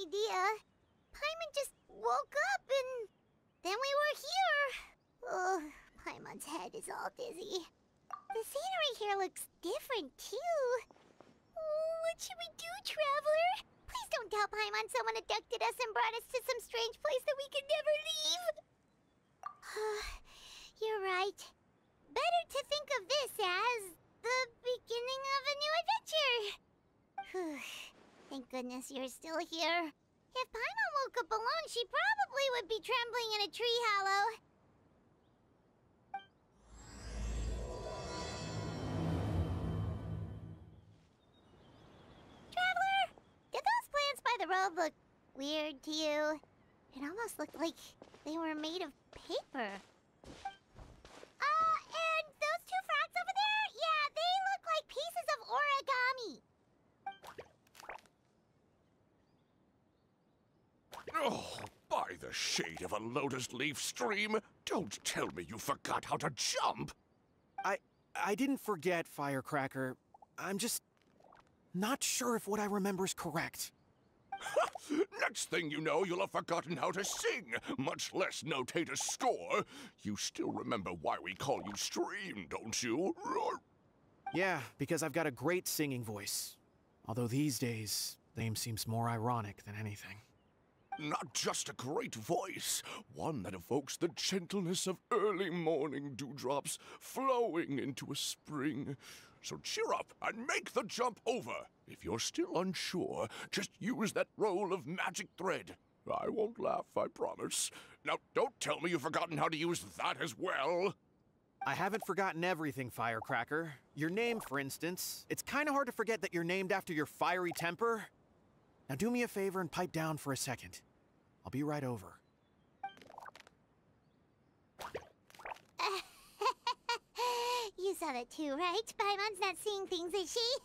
idea. Paimon just woke up and then we were here. Ugh, Paimon's head is all dizzy. The scenery here looks different, too. Oh, what should we do, Traveler? Please don't tell Paimon someone abducted us and brought us to some strange place that we can never leave. You're right. Better to think of this as the beginning of a new adventure. Thank goodness you're still here. If Paimon woke up alone, she probably would be trembling in a tree hollow. Traveler, did those plants by the road look weird to you? It almost looked like they were made of paper. And those two frogs over there? Yeah, they look like pieces of origami. Oh, by the shade of a lotus leaf stream, don't tell me you forgot how to jump! I didn't forget, Firecracker. I'm just not sure if what I remember is correct. Next thing you know, you'll have forgotten how to sing, much less notate a score. You still remember why we call you Stream, don't you? Yeah, because I've got a great singing voice. Although these days, the name seems more ironic than anything. Not just a great voice, one that evokes the gentleness of early morning dewdrops flowing into a spring. So cheer up and make the jump over. If you're still unsure, just use that roll of magic thread. I won't laugh, I promise. Now, don't tell me you've forgotten how to use that as well. I haven't forgotten everything, Firecracker. Your name, for instance. It's kind of hard to forget that you're named after your fiery temper. Now do me a favor and pipe down for a second. I'll be right over. You saw that too, right? Paimon's not seeing things, is she?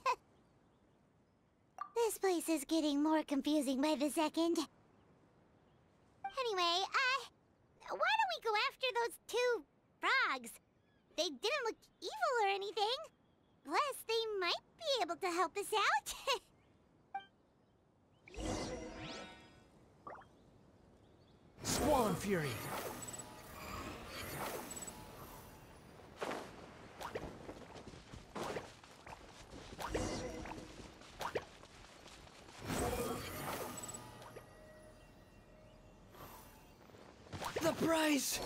This place is getting more confusing by the second. Anyway, why don't we go after those two frogs? They didn't look evil or anything. Plus, they might be able to help us out. Swan Fury! The price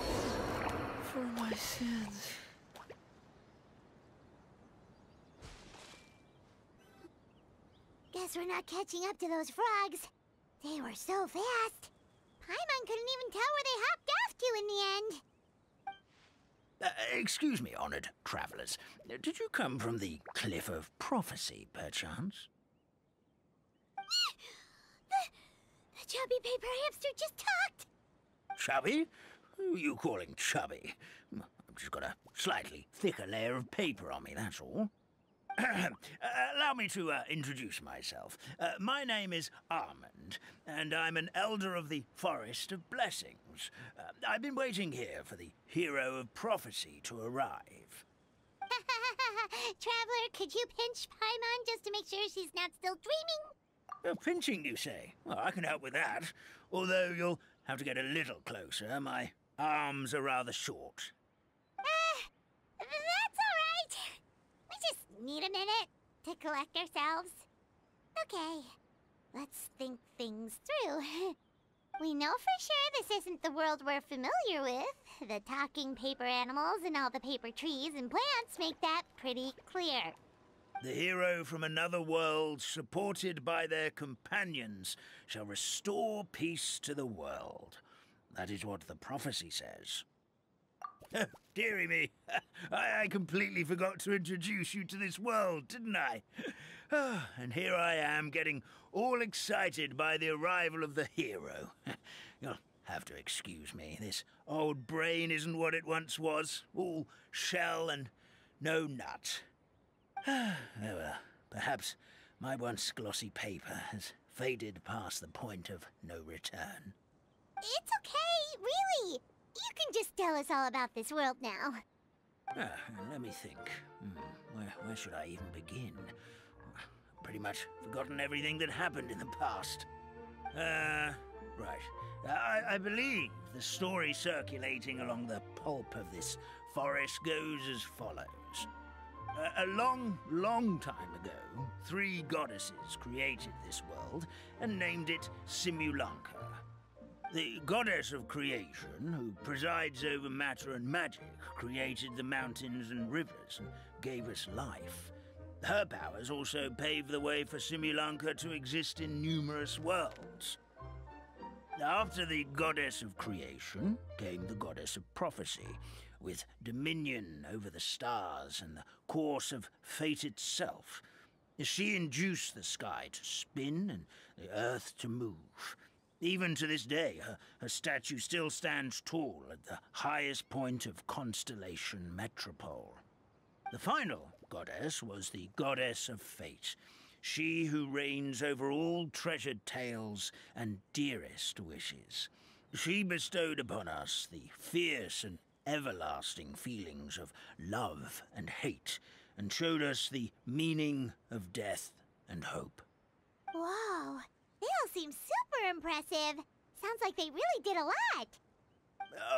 for my sins. Guess we're not catching up to those frogs. They were so fast. Paimon couldn't even tell where they hopped off to in the end. Excuse me, honored travelers. Did you come from the Cliff of Prophecy, perchance? The chubby paper hamster just talked. Chubby? Who are you calling chubby? I've just got a slightly thicker layer of paper on me, that's all. Allow me to introduce myself. My name is Armand, and I'm an elder of the Forest of Blessings. I've been waiting here for the hero of prophecy to arrive. Traveler, could you pinch Paimon just to make sure she's not still dreaming? Pinching, you say? Well, I can help with that. Although you'll have to get a little closer. My arms are rather short. That's all right. We just need a minute to collect ourselves. Okay, let's think things through. We know for sure this isn't the world we're familiar with. The talking paper animals and all the paper trees and plants make that pretty clear. The hero from another world, supported by their companions, shall restore peace to the world. That is what the prophecy says. Dearie me, I completely forgot to introduce you to this world, didn't I? And here I am, getting all excited by the arrival of the hero. You'll have to excuse me. This old brain isn't what it once was, all shell and no nut. Oh well, perhaps my once glossy paper has faded past the point of no return. It's okay, really. You can just tell us all about this world now. Let me think. Where should I even begin? Pretty much forgotten everything that happened in the past. Right. I believe the story circulating along the pulp of this forest goes as follows. A long, long time ago, 3 goddesses created this world and named it Simulanka. The goddess of creation, who presides over matter and magic, created the mountains and rivers and gave us life. Her powers also paved the way for Simulanka to exist in numerous worlds. After the goddess of creation came the goddess of prophecy, with dominion over the stars and the course of fate itself. She induced the sky to spin and the earth to move. Even to this day, her statue still stands tall at the highest point of Constellation Metropole. The final goddess was the goddess of fate, she who reigns over all treasured tales and dearest wishes. She bestowed upon us the fierce and everlasting feelings of love and hate, and showed us the meaning of death and hope. Whoa, they all seem super impressive. Sounds like they really did a lot.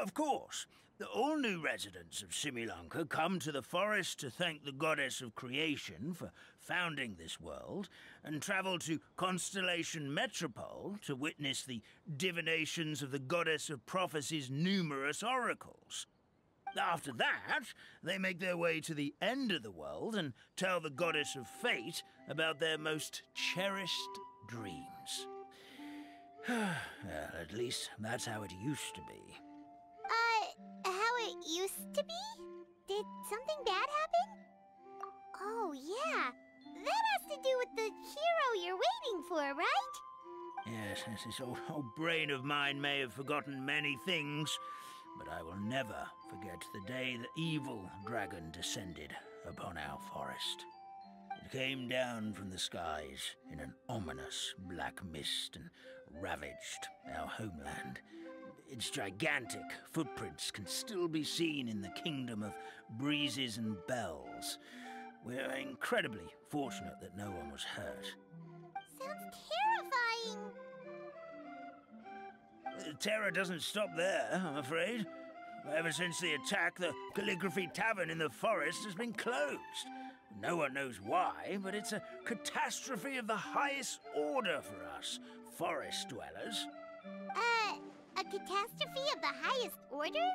Of course. All new residents of Simulanka come to the forest to thank the goddess of creation for founding this world, and travel to Constellation Metropole to witness the divinations of the goddess of prophecy's numerous oracles. After that, they make their way to the end of the world and tell the goddess of fate about their most cherished dreams. Well, at least that's how it used to be. How it used to be? Did something bad happen? Oh, yeah. That has to do with the hero you're waiting for, right? Yes, this old brain of mine may have forgotten many things, but I will never forget the day the evil dragon descended upon our forest. It came down from the skies in an ominous black mist and ravaged our homeland. Its gigantic footprints can still be seen in the kingdom of breezes and bells. We're incredibly fortunate that no one was hurt. Sounds terrifying. The terror doesn't stop there, I'm afraid. Ever since the attack, the Calligraphy Tavern in the forest has been closed. No one knows why, but it's a catastrophe of the highest order for us, forest dwellers. A catastrophe of the highest order?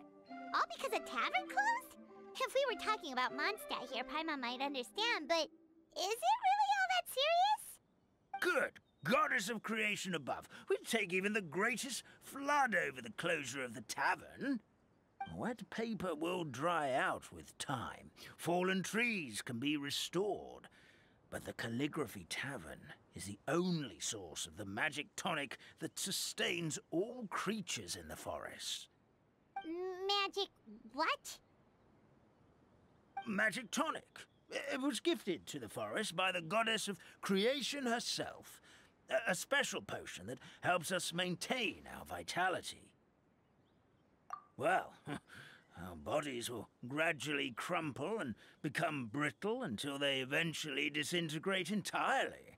All because a tavern closed? If we were talking about Mondstadt here, Paimon might understand, but is it really all that serious? Good. Goddess of creation above. We'd take even the greatest flood over the closure of the tavern. Wet paper will dry out with time. Fallen trees can be restored. But the Calligraphy Tavern is the only source of the magic tonic that sustains all creatures in the forest. Magic what? Magic tonic. It was gifted to the forest by the goddess of creation herself. A special potion that helps us maintain our vitality. Well, our bodies will gradually crumple and become brittle until they eventually disintegrate entirely.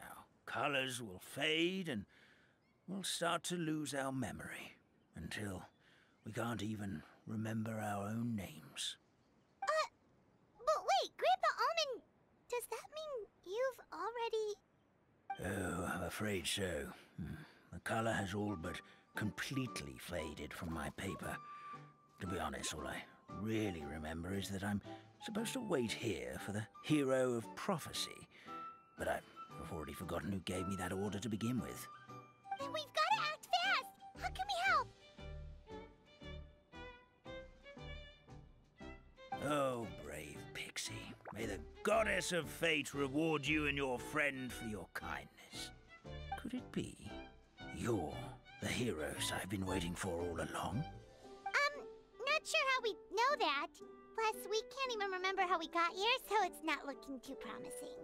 Our colors will fade and we'll start to lose our memory until we can't even remember our own names. But wait, Grandpa Almond, does that mean you've already... Oh, I'm afraid so. The color has all but completely faded from my paper. To be honest, all I really remember is that I'm supposed to wait here for the hero of prophecy. But I've already forgotten who gave me that order to begin with. Then we've got to act fast! How can we help? Oh, brave Pixie. May the goddess of fate reward you and your friend for your kindness. Could it be you're the heroes I've been waiting for all along? Not sure how we know that. Plus, we can't even remember how we got here, so it's not looking too promising.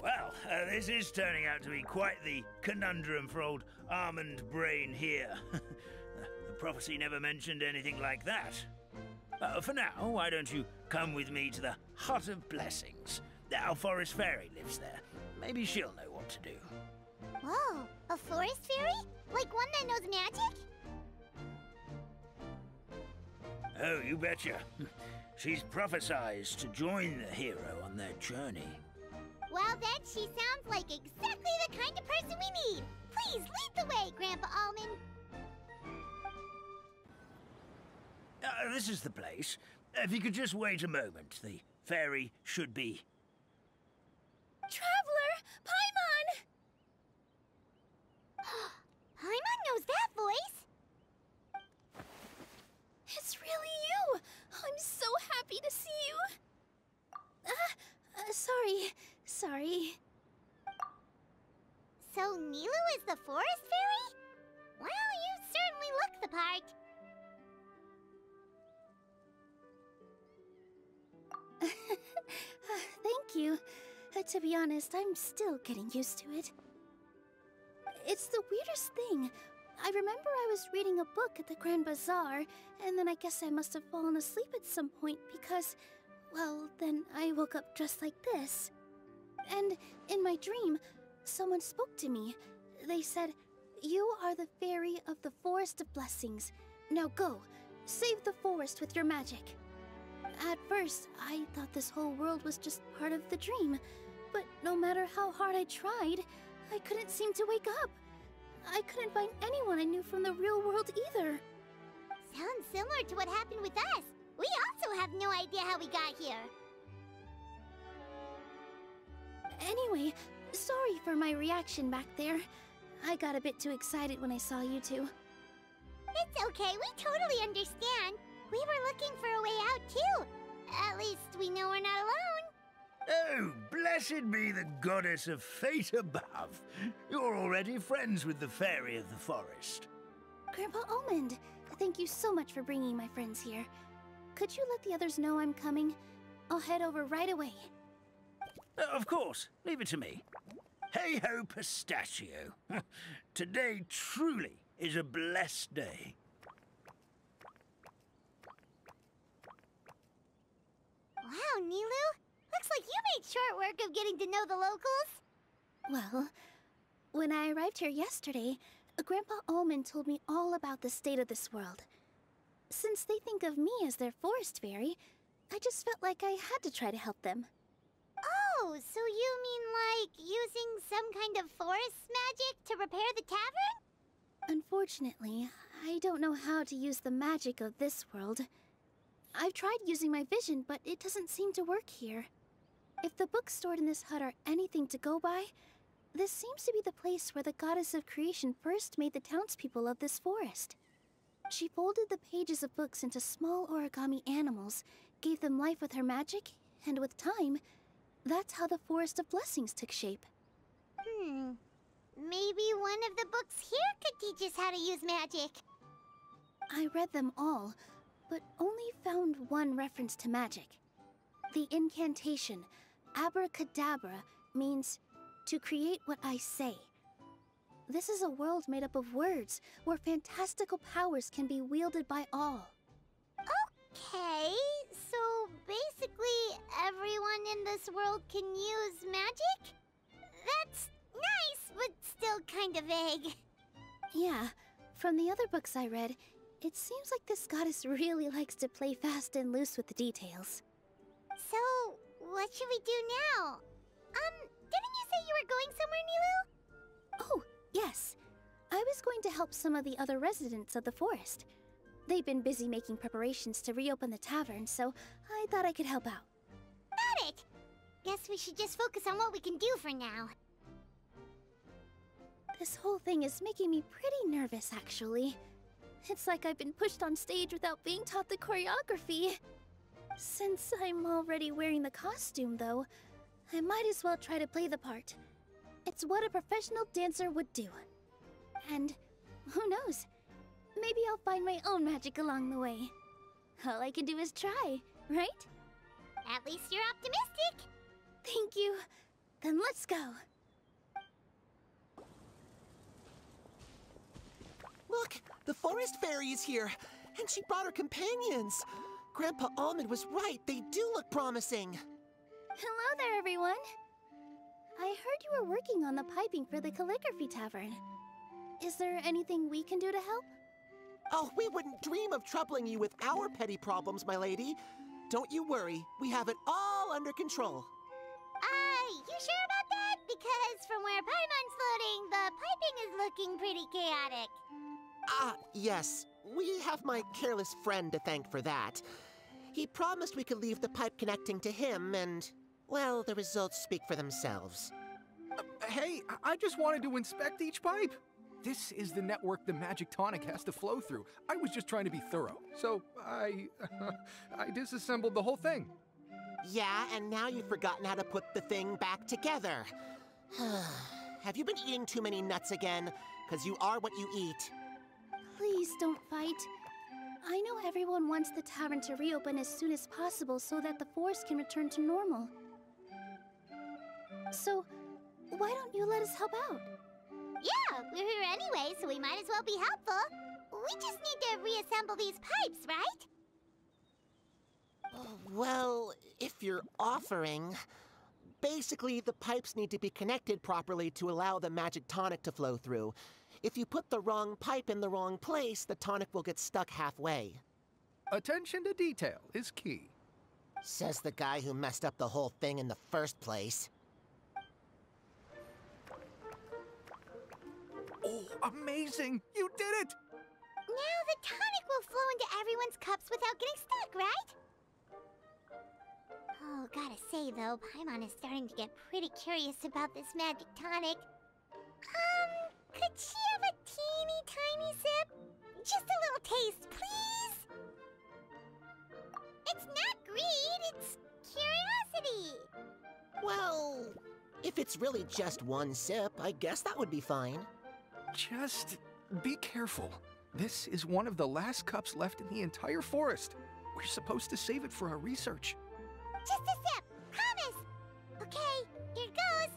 Well, this is turning out to be quite the conundrum for old Almond Brain here. The prophecy never mentioned anything like that. For now, why don't you come with me to the Hut of Blessings? Our forest fairy lives there. Maybe she'll know what to do. Whoa, a forest fairy? Like one that knows magic? Oh, you betcha. She's prophesized to join the hero on their journey. Well then, she sounds like exactly the kind of person we need. Please lead the way, Grandpa Almond. This is the place. If you could just wait a moment, the fairy should be... Traveler! Paimon! Paimon knows that voice! It's really you! I'm so happy to see you! Sorry. So Nilu is the forest fairy? Well, you certainly look the part. Thank you. To be honest, I'm still getting used to it. It's the weirdest thing. I remember I was reading a book at the Grand Bazaar, and then I guess I must have fallen asleep at some point because, well, then I woke up just like this. And in my dream, someone spoke to me. They said, "You are the fairy of the Forest of Blessings. Now go, save the forest with your magic." At first, I thought this whole world was just part of the dream, but no matter how hard I tried, I couldn't seem to wake up. I couldn't find anyone I knew from the real world either. Sounds similar to what happened with us. We also have no idea how we got here. Anyway, sorry for my reaction back there. I got a bit too excited when I saw you two. It's okay, we totally understand. We were looking for a way out too. At least we know we're not alone. Oh, blessed be the goddess of fate above. You're already friends with the fairy of the forest. Grandpa Almond, thank you so much for bringing my friends here. Could you let the others know I'm coming? I'll head over right away. Of course, leave it to me. Hey-ho, pistachio. Today truly is a blessed day. Wow, Nilu. Looks like you made short work of getting to know the locals. Well, when I arrived here yesterday, Grandpa Almond told me all about the state of this world. Since they think of me as their forest fairy, I just felt like I had to try to help them. Oh, so you mean like using some kind of forest magic to repair the tavern? Unfortunately, I don't know how to use the magic of this world. I've tried using my vision, but it doesn't seem to work here. If the books stored in this hut are anything to go by, this seems to be the place where the goddess of creation first made the townspeople of this forest. She folded the pages of books into small origami animals, gave them life with her magic, and with time, that's how the Forest of Blessings took shape. Maybe one of the books here could teach us how to use magic. I read them all, but only found one reference to magic. The incantation, abracadabra, means to create what I say. This is a world made up of words, where fantastical powers can be wielded by all. Okay, so basically everyone in this world can use magic? That's nice, but still kind of vague. Yeah, from the other books I read, it seems like this goddess really likes to play fast and loose with the details. So, what should we do now? Didn't you say you were going somewhere, Nilu? Oh, yes. I was going to help some of the other residents of the forest. They've been busy making preparations to reopen the tavern, so I thought I could help out. Got it! Guess we should just focus on what we can do for now. This whole thing is making me pretty nervous, actually. It's like I've been pushed on stage without being taught the choreography. Since I'm already wearing the costume, though, I might as well try to play the part. It's what a professional dancer would do. And who knows? Maybe I'll find my own magic along the way. All I can do is try, right? At least you're optimistic. Thank you. Then let's go. Look, the forest fairy is here, and she brought her companions. Grandpa Almond was right, they do look promising. Hello there, everyone. I heard you were working on the piping for the calligraphy tavern. Is there anything we can do to help? Oh, we wouldn't dream of troubling you with our petty problems, my lady. Don't you worry, we have it all under control. You sure about that? Because from where Paimon's floating, the piping is looking pretty chaotic. Yes. We have my careless friend to thank for that. He promised we could leave the pipe connecting to him, and, well, the results speak for themselves. Hey, I just wanted to inspect each pipe. This is the network the magic tonic has to flow through. I was just trying to be thorough, so I disassembled the whole thing. Yeah, and now you've forgotten how to put the thing back together. Have you been eating too many nuts again? 'Cause you are what you eat. Please don't fight. I know everyone wants the tavern to reopen as soon as possible so that the forest can return to normal. So, why don't you let us help out? Yeah, we're here anyway, so we might as well be helpful. We just need to reassemble these pipes, right? Well, if you're offering... Basically, the pipes need to be connected properly to allow the magic tonic to flow through. If you put the wrong pipe in the wrong place, the tonic will get stuck halfway. Attention to detail is key. Says the guy who messed up the whole thing in the first place. Oh, amazing! You did it! Now the tonic will flow into everyone's cups without getting stuck, right? Oh, gotta say though, Paimon is starting to get pretty curious about this magic tonic. Could she have a teeny tiny sip? Just a little taste, please? It's not greed, it's curiosity. Well, if it's really just one sip, I guess that would be fine. Just be careful. This is one of the last cups left in the entire forest. We're supposed to save it for our research. Just a sip, promise. Okay, here goes.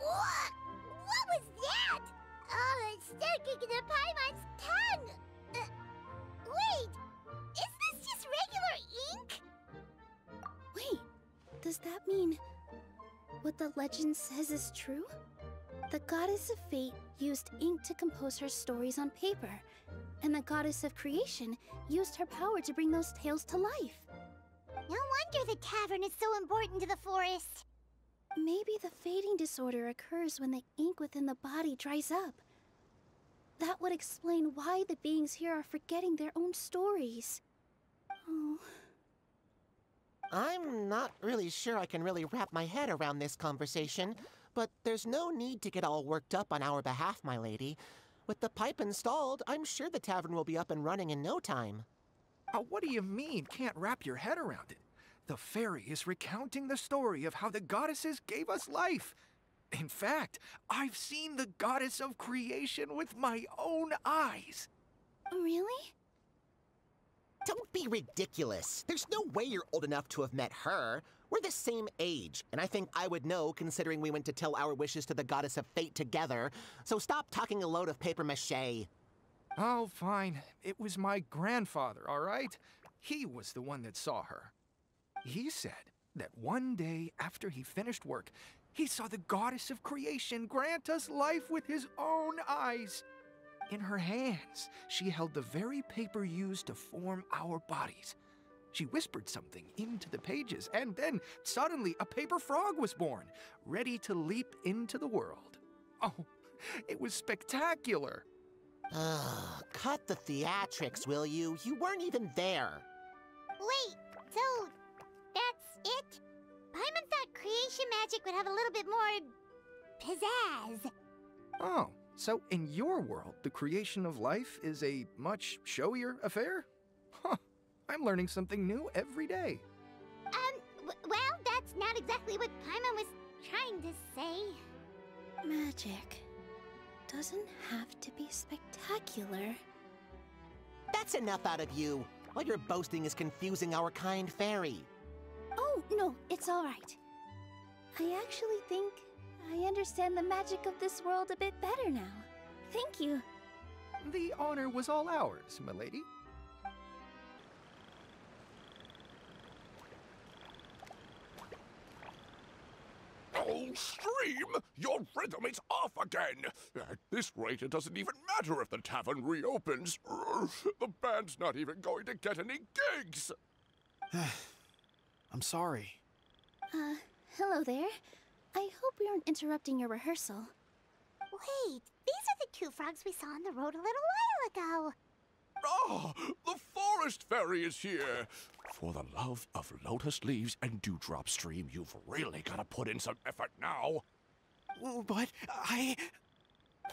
What was that? Oh, it's sticking to Paimon's tongue. Wait, is this just regular ink? Wait, does that mean what the legend says is true? The goddess of fate used ink to compose her stories on paper, and the goddess of creation used her power to bring those tales to life. No wonder the tavern is so important to the forest. Maybe the fading disorder occurs when the ink within the body dries up. That would explain why the beings here are forgetting their own stories. Oh. I'm not really sure I can really wrap my head around this conversation, but there's no need to get all worked up on our behalf, my lady. With the pipe installed, I'm sure the tavern will be up and running in no time. What do you mean, can't wrap your head around it? The fairy is recounting the story of how the goddesses gave us life. In fact, I've seen the goddess of creation with my own eyes. Really? Don't be ridiculous. There's no way you're old enough to have met her. We're the same age, and I think I would know considering we went to tell our wishes to the goddess of fate together. So stop talking a load of papier-mâché. Oh, fine. It was my grandfather, all right? He was the one that saw her. He said that one day after he finished work, he saw the goddess of creation grant us life with his own eyes. In her hands, she held the very paper used to form our bodies. She whispered something into the pages, and then suddenly a paper frog was born, ready to leap into the world. Oh, it was spectacular. Cut the theatrics, will you? You weren't even there. Wait, so that's it? Paimon thought creation magic would have a little bit more pizzazz. Oh, so in your world, the creation of life is a much showier affair? Huh, I'm learning something new every day. Well, that's not exactly what Paimon was trying to say. Magic doesn't have to be spectacular. That's enough out of you. All your boasting is confusing our kind fairy. Oh, no, it's all right. I actually think I understand the magic of this world a bit better now. Thank you. The honor was all ours, milady. Oh, Stream! Your rhythm is off again! At this rate, it doesn't even matter if the tavern reopens. The band's not even going to get any gigs! I'm sorry. Hello there. I hope we aren't interrupting your rehearsal. Wait, these are the two frogs we saw on the road a little while ago. Ah, the forest fairy is here! For the love of lotus leaves and dewdrop Stream, you've really got to put in some effort now. But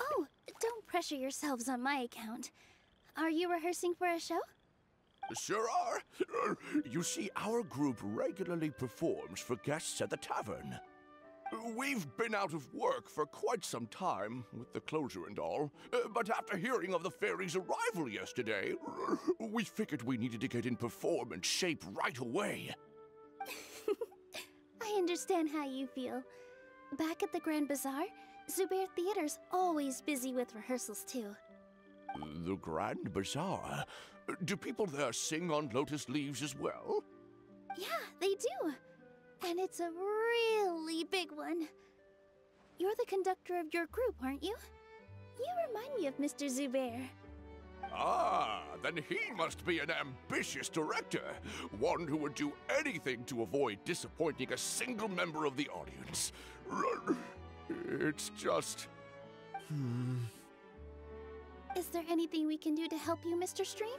Oh, don't pressure yourselves on my account. Are you rehearsing for a show? Sure are. You see, our group regularly performs for guests at the tavern. We've been out of work for quite some time, with the closure and all. But after hearing of the fairy's arrival yesterday, we figured we needed to get in performance shape right away. I understand how you feel. Back at the Grand Bazaar, Zubair Theater's always busy with rehearsals too. The Grand Bazaar? Do people there sing on lotus leaves as well? Yeah, they do. And it's a really big one. You're the conductor of your group, aren't you? You remind me of Mr. Zubair. Ah, then he must be an ambitious director. One who would do anything to avoid disappointing a single member of the audience. It's just... Is there anything we can do to help you, Mr. Stream?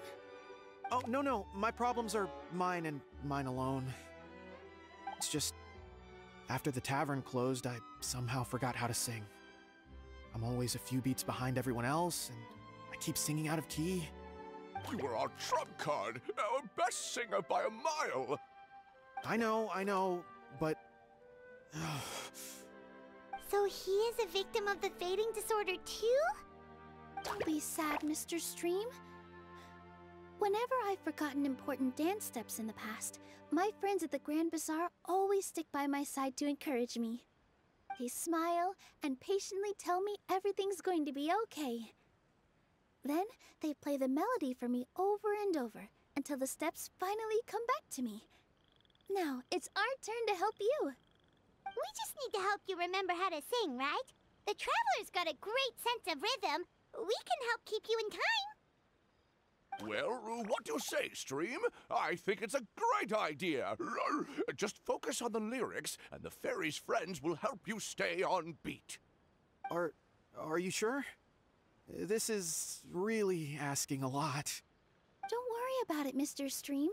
oh, no. My problems are mine and mine alone. It's just, after the tavern closed, I somehow forgot how to sing. I'm always a few beats behind everyone else, and I keep singing out of key. You were our trump card, our best singer by a mile. I know, but... So he is a victim of the fading disorder too? Don't be sad, Mr. Stream. Whenever I've forgotten important dance steps in the past, my friends at the Grand Bazaar always stick by my side to encourage me. They smile and patiently tell me everything's going to be okay. Then they play the melody for me over and over until the steps finally come back to me. Now it's our turn to help you. We just need to help you remember how to sing, right? The Traveler's got a great sense of rhythm. We can help keep you in time. Well, what do you say, Stream? I think it's a great idea. Just focus on the lyrics, and the fairy's friends will help you stay on beat. Are you sure? This is really asking a lot. Don't worry about it, Mr. Stream.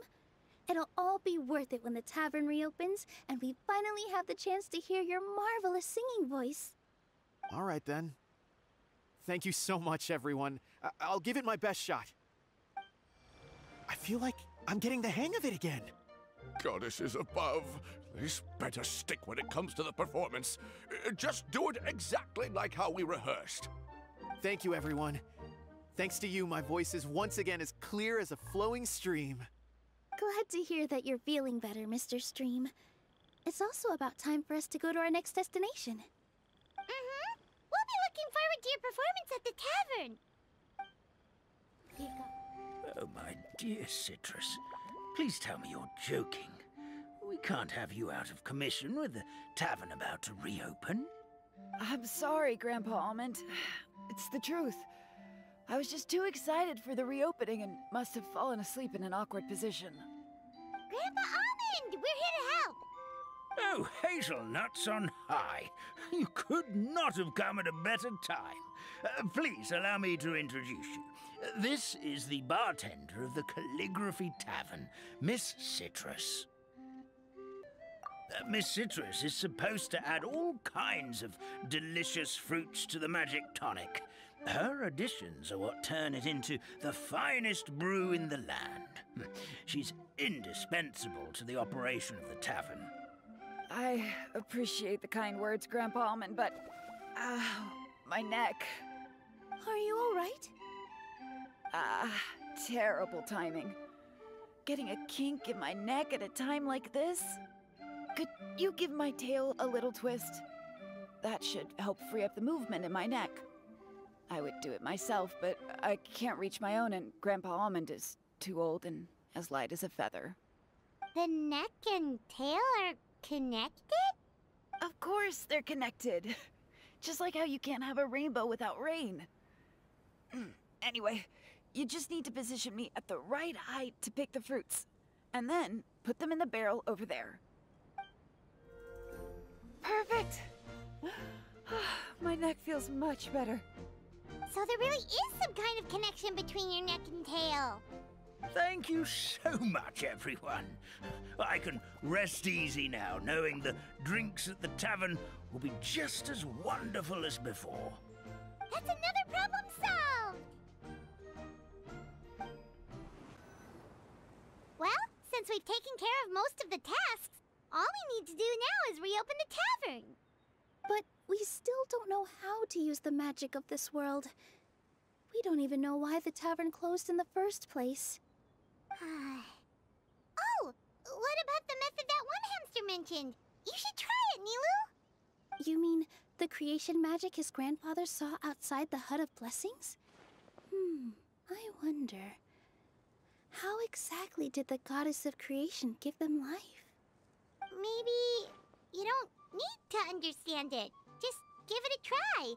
It'll all be worth it when the tavern reopens and we finally have the chance to hear your marvelous singing voice. All right, then. Thank you so much, everyone. I'll give it my best shot. I feel like I'm getting the hang of it again. Goddesses above, this better stick when it comes to the performance. Just do it exactly like how we rehearsed. Thank you, everyone. Thanks to you, my voice is once again as clear as a flowing stream. Glad to hear that you're feeling better, Mr. Stream. It's also about time for us to go to our next destination. We'll be looking forward to your performance at the tavern. Here you go. Oh, my dear Citrus, please tell me you're joking. We can't have you out of commission with the tavern about to reopen. I'm sorry, Grandpa Almond. It's the truth. I was just too excited for the reopening and must have fallen asleep in an awkward position. Grandpa Almond, we're here to help. Oh, hazelnuts on high. You could not have come at a better time. Please allow me to introduce you. This is the bartender of the Calligraphy Tavern, Miss Citrus. Miss Citrus is supposed to add all kinds of delicious fruits to the magic tonic. Her additions are what turn it into the finest brew in the land. She's indispensable to the operation of the tavern. I appreciate the kind words, Grandpa Almond, but... my neck. Are you all right? Terrible timing. Getting a kink in my neck at a time like this? Could you give my tail a little twist? That should help free up the movement in my neck. I would do it myself, but I can't reach my own, and Grandpa Almond is too old and as light as a feather. The neck and tail are connected? Of course they're connected. Just like how you can't have a rainbow without rain. Anyway, you just need to position me at the right height to pick the fruits. And then put them in the barrel over there. Perfect! My neck feels much better. So there really is some kind of connection between your neck and tail. Thank you so much, everyone. I can rest easy now, knowing the drinks at the tavern will be just as wonderful as before. That's another problem solved! Well, since we've taken care of most of the tasks, all we need to do now is reopen the tavern. But we still don't know how to use the magic of this world. We don't even know why the tavern closed in the first place. Oh, what about the method that one hamster mentioned? You should try it, Nilu. You mean the creation magic his grandfather saw outside the Hut of Blessings? I wonder. How exactly did the goddess of creation give them life? Maybe you don't need to understand it. Just give it a try.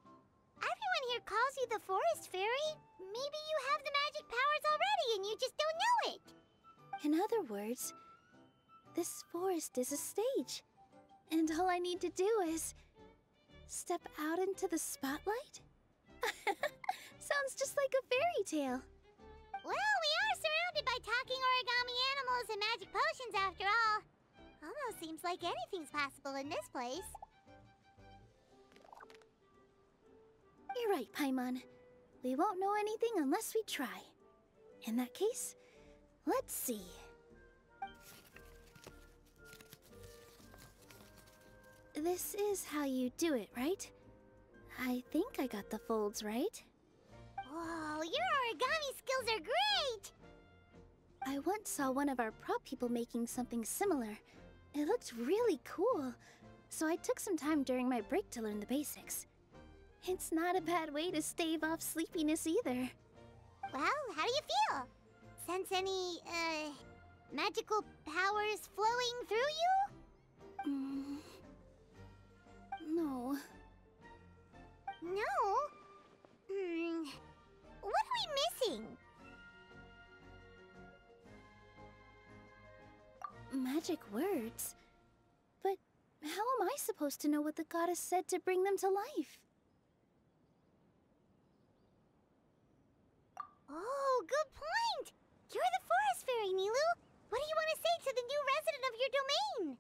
Everyone here calls you the Forest Fairy. Maybe you have the magic powers already and you just don't know it. In other words, this forest is a stage. And all I need to do is step out into the spotlight? Sounds just like a fairy tale. Well, we are surrounded by talking origami animals and magic potions after all. Almost seems like anything's possible in this place. You're right, Paimon. We won't know anything unless we try. In that case, let's see. This is how you do it, right? I think I got the folds right. Whoa, your origami skills are great! I once saw one of our prop people making something similar. It looked really cool, so I took some time during my break to learn the basics. It's not a bad way to stave off sleepiness either. Well, how do you feel? Sense any, magical powers flowing through you? No. No? What are we missing? Magic words? But how am I supposed to know what the goddess said to bring them to life? Oh, good point! You're the Forest Fairy, Nilu! What do you want to say to the new resident of your domain?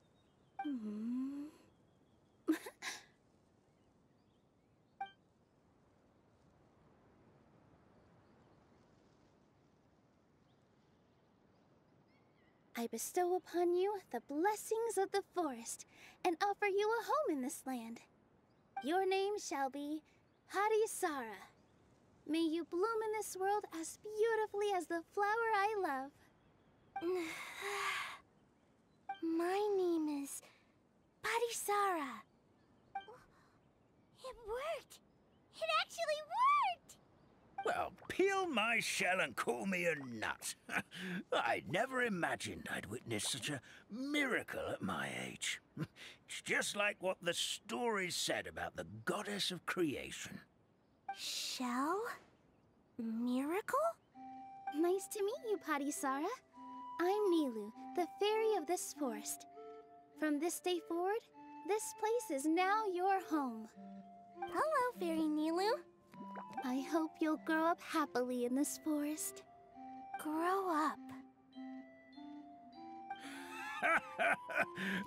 I bestow upon you the blessings of the forest and offer you a home in this land. Your name shall be Harisara. May you bloom in this world as beautifully as the flower I love. My name is Harisara. It worked! It actually worked! Well, peel my shell and call me a nut. I never imagined I'd witness such a miracle at my age. It's just like what the stories said about the goddess of creation. Shell? Miracle? Nice to meet you, Harisara. I'm Nilu, the fairy of this forest. From this day forward, this place is now your home. Hello, Fairy Nilu. I hope you'll grow up happily in this forest. Grow up.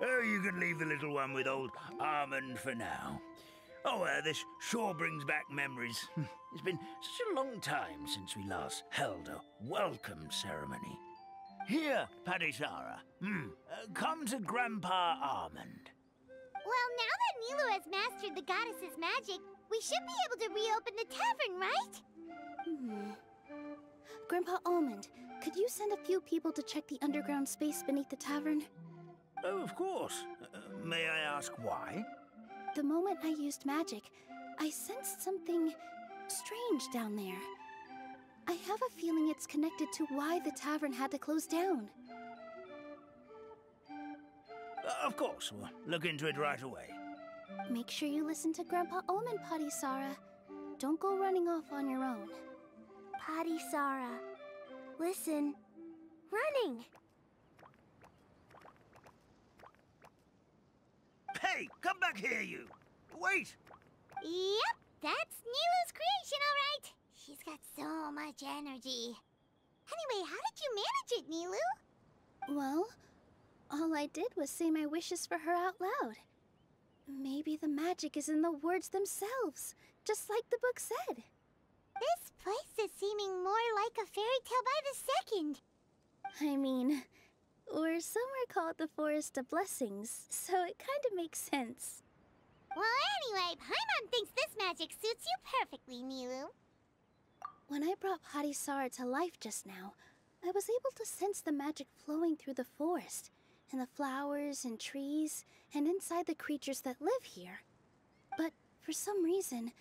Oh, you can leave the little one with old Almond for now. Oh, this sure brings back memories. It's been such a long time since we last held a welcome ceremony. Here, Padisara. Come to Grandpa Almond. Well, now that Nilu has mastered the goddess's magic, we should be able to reopen the tavern, right? Grandpa Almond, could you send a few people to check the underground space beneath the tavern? Oh, of course. May I ask why? The moment I used magic, I sensed something strange down there. I have a feeling it's connected to why the tavern had to close down. Of course. We'll look into it right away. Make sure you listen to Grandpa Omen, Potty Sara. Don't go running off on your own. Potty Sara. Listen. Running! Hey, come back here, you! Wait! Yep, that's Nilu's creation, all right. She's got so much energy. Anyway, how did you manage it, Nilu? Well, all I did was say my wishes for her out loud. Maybe the magic is in the words themselves, just like the book said. This place is seeming more like a fairy tale by the second. I mean, we're somewhere called the Forest of Blessings, so it kind of makes sense. Well, anyway, Paimon thinks this magic suits you perfectly, Nilu. When I brought Potty Sara to life just now, I was able to sense the magic flowing through the forest, and the flowers and trees, and inside the creatures that live here. But for some reason,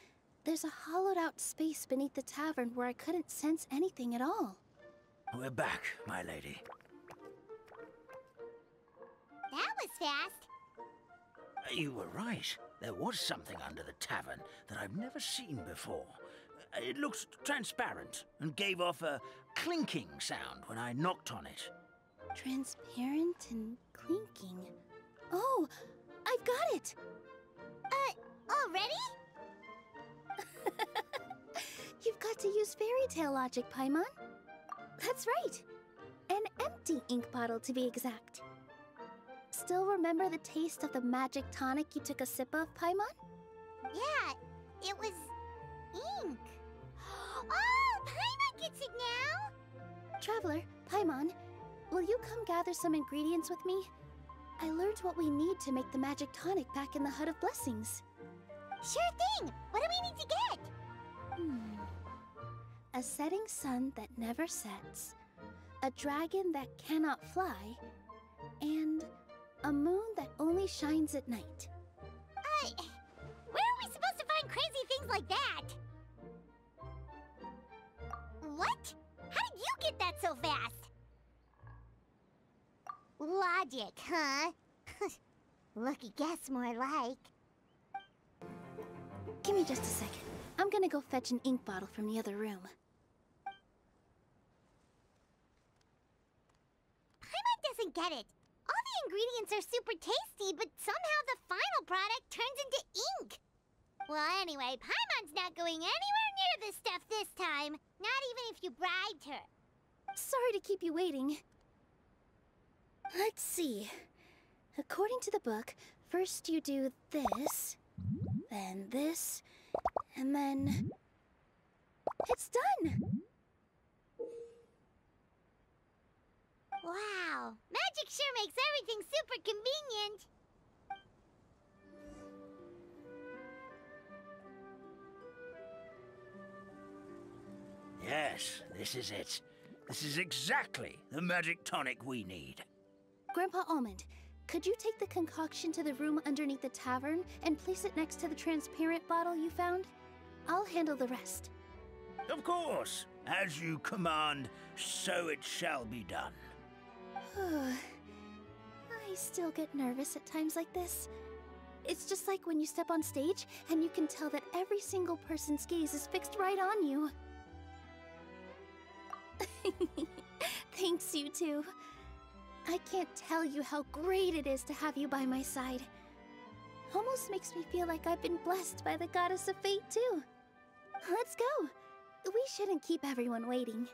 there's a hollowed-out space beneath the tavern where I couldn't sense anything at all. We're back, my lady. That was fast. You were right. There was something under the tavern that I've never seen before. It looked transparent and gave off a clinking sound when I knocked on it. Transparent and clinking. Oh, I've got it! Already? You've got to use fairy tale logic, Paimon. That's right. An empty ink bottle, to be exact. Still remember the taste of the magic tonic you took a sip of, Paimon? Yeah, it was ink. Oh, Paimon gets it now! Traveler, Paimon, will you come gather some ingredients with me? I learned what we need to make the magic tonic back in the Hut of Blessings. Sure thing! What do we need to get? A setting sun that never sets, a dragon that cannot fly, and a moon that only shines at night. Where are we supposed to find crazy things like that? What? How did you get that so fast? Logic, huh? Lucky guess, more like. Give me just a second. I'm gonna go fetch an ink bottle from the other room. Paimon doesn't get it. All the ingredients are super tasty, but somehow the final product turns into ink. Well, anyway, Paimon's not going anywhere near this stuff this time. Not even if you bribed her. Sorry to keep you waiting. Let's see. According to the book, first you do this, then this, and then... It's done! Wow, magic sure makes everything super convenient. Yes, this is it. This is exactly the magic tonic we need. Grandpa Almond, could you take the concoction to the room underneath the tavern and place it next to the transparent bottle you found? I'll handle the rest. Of course. As you command, so it shall be done. I still get nervous at times like this. It's just like when you step on stage and you can tell that every single person's gaze is fixed right on you. Thanks, you two. I can't tell you how great it is to have you by my side. Almost makes me feel like I've been blessed by the goddess of fate, too. Let's go. We shouldn't keep everyone waiting.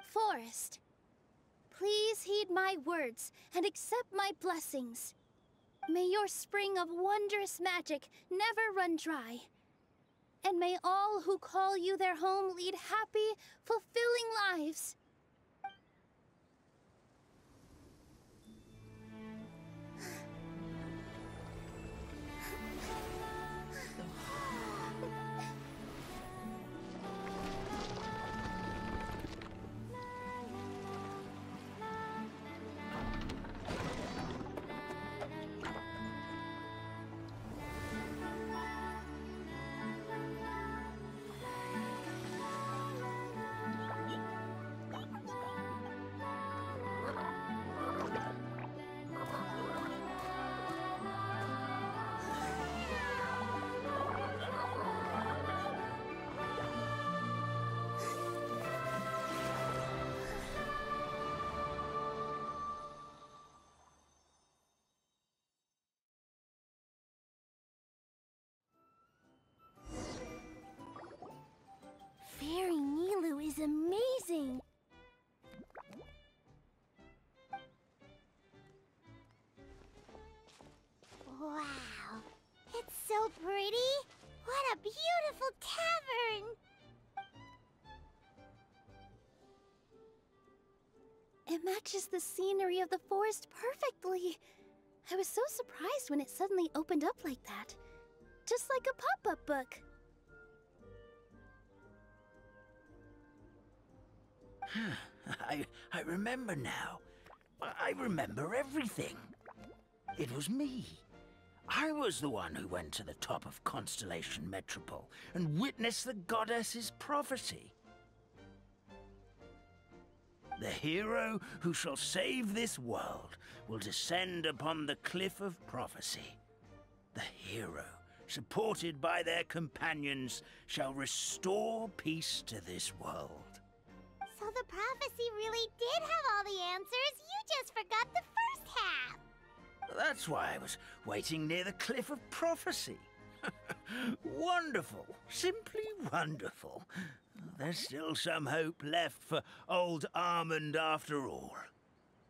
Forest, please heed my words and accept my blessings. May your spring of wondrous magic never run dry. And may all who call you their home lead happy, fulfilling lives. beautiful tavern! It matches the scenery of the forest perfectly. I was so surprised when it suddenly opened up like that. Just like a pop-up book. I remember now. I remember everything. It was me. I was the one who went to the top of Constellation Metropole and witnessed the goddess's prophecy. The hero who shall save this world will descend upon the cliff of prophecy. The hero, supported by their companions, shall restore peace to this world. So the prophecy really did have all the answers. You just forgot the first half. That's why I was waiting near the cliff of prophecy. Wonderful. Simply wonderful. There's still some hope left for old Armand after all.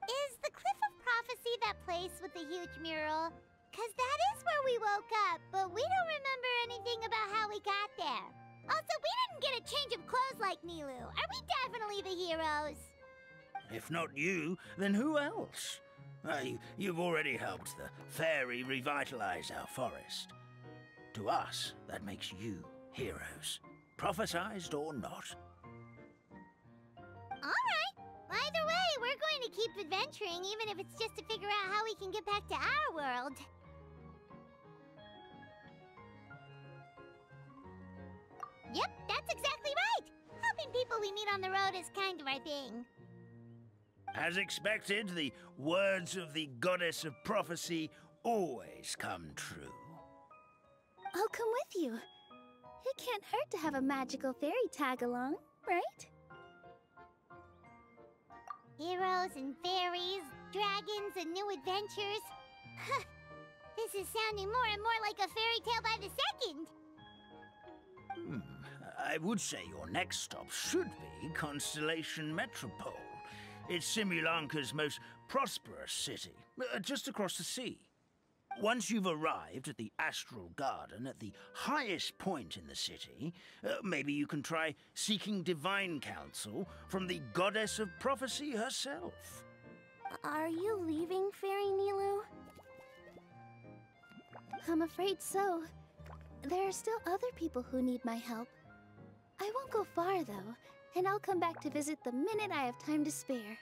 Is the Cliff of Prophecy that place with the huge mural? 'Cause that is where we woke up, but we don't remember anything about how we got there. Also, we didn't get a change of clothes like Nilu. Are we definitely the heroes? If not you, then who else? You've already helped the fairy revitalize our forest. To us, that makes you heroes, prophesized or not. Alright. Either way, we're going to keep adventuring, even if it's just to figure out how we can get back to our world. Yep, that's exactly right! Helping people we meet on the road is kind of our thing. As expected, the words of the goddess of prophecy always come true. I'll come with you. It can't hurt to have a magical fairy tag along, right? Heroes and fairies, dragons and new adventures. This is sounding more and more like a fairy tale by the second. I would say your next stop should be Constellation Metropole. It's Simulanka's most prosperous city, just across the sea. Once you've arrived at the Astral Garden at the highest point in the city, maybe you can try seeking divine counsel from the goddess of prophecy herself. Are you leaving, Fairy Nilu? I'm afraid so. There are still other people who need my help. I won't go far, though, and I'll come back to visit the minute I have time to spare.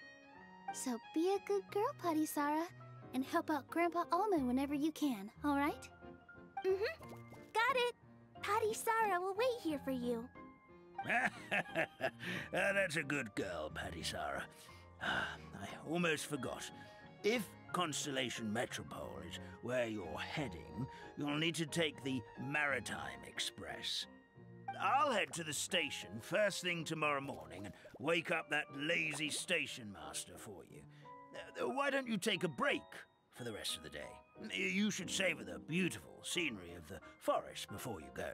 So be a good girl, Patisara, and help out Grandpa Almond whenever you can, all right? Mm-hmm. Got it. Patisara will wait here for you. That's a good girl, Patisara. I almost forgot. If Constellation Metropole is where you're heading, you'll need to take the Maritime Express. I'll head to the station first thing tomorrow morning and wake up that lazy station master for you. Why don't you take a break for the rest of the day? You should savor the beautiful scenery of the forest before you go.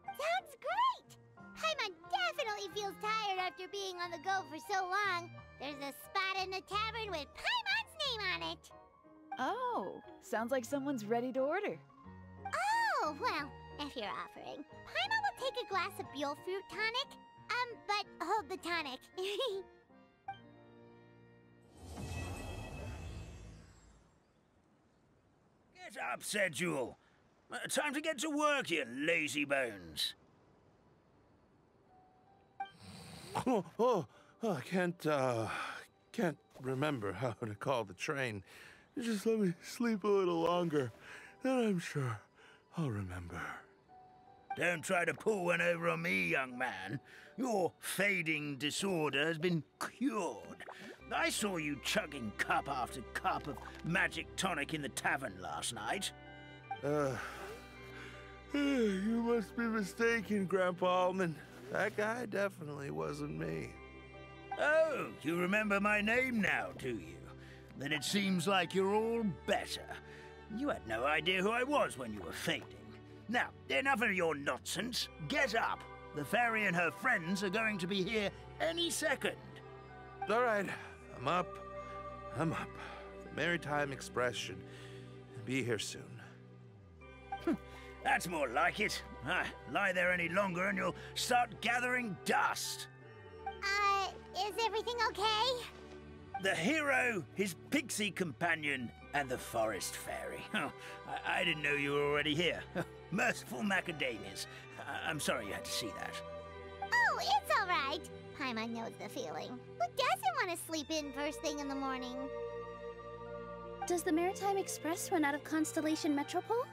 Sounds great! Paimon definitely feels tired after being on the go for so long. There's a spot in the tavern with Paimon's name on it. Oh, sounds like someone's ready to order. Oh, well, if you're offering. Paimon will take a glass of Buell fruit tonic. But hold the tonic. Get up, said Jewel. Time to get to work, you lazy bones. I can't remember how to call the train. Just let me sleep a little longer, then I'm sure I'll remember. Don't try to pull one over on me, young man. Your fading disorder has been cured. I saw you chugging cup after cup of magic tonic in the tavern last night. You must be mistaken, Grandpa Almond. That guy definitely wasn't me. Oh, you remember my name now, do you? Then it seems like you're all better. You had no idea who I was when you were fading. Now, enough of your nonsense. Get up. The fairy and her friends are going to be here any second. All right, I'm up. The Maritime Express should be here soon. That's more like it. Lie there any longer and you'll start gathering dust. Is everything okay? The hero, his pixie companion, and the forest fairy. Oh, I didn't know you were already here. Merciful macadamias. I'm sorry you had to see that. Oh, it's all right. Paimon knows the feeling. Who doesn't want to sleep in first thing in the morning? Does the Maritime Express run out of Constellation Metropole?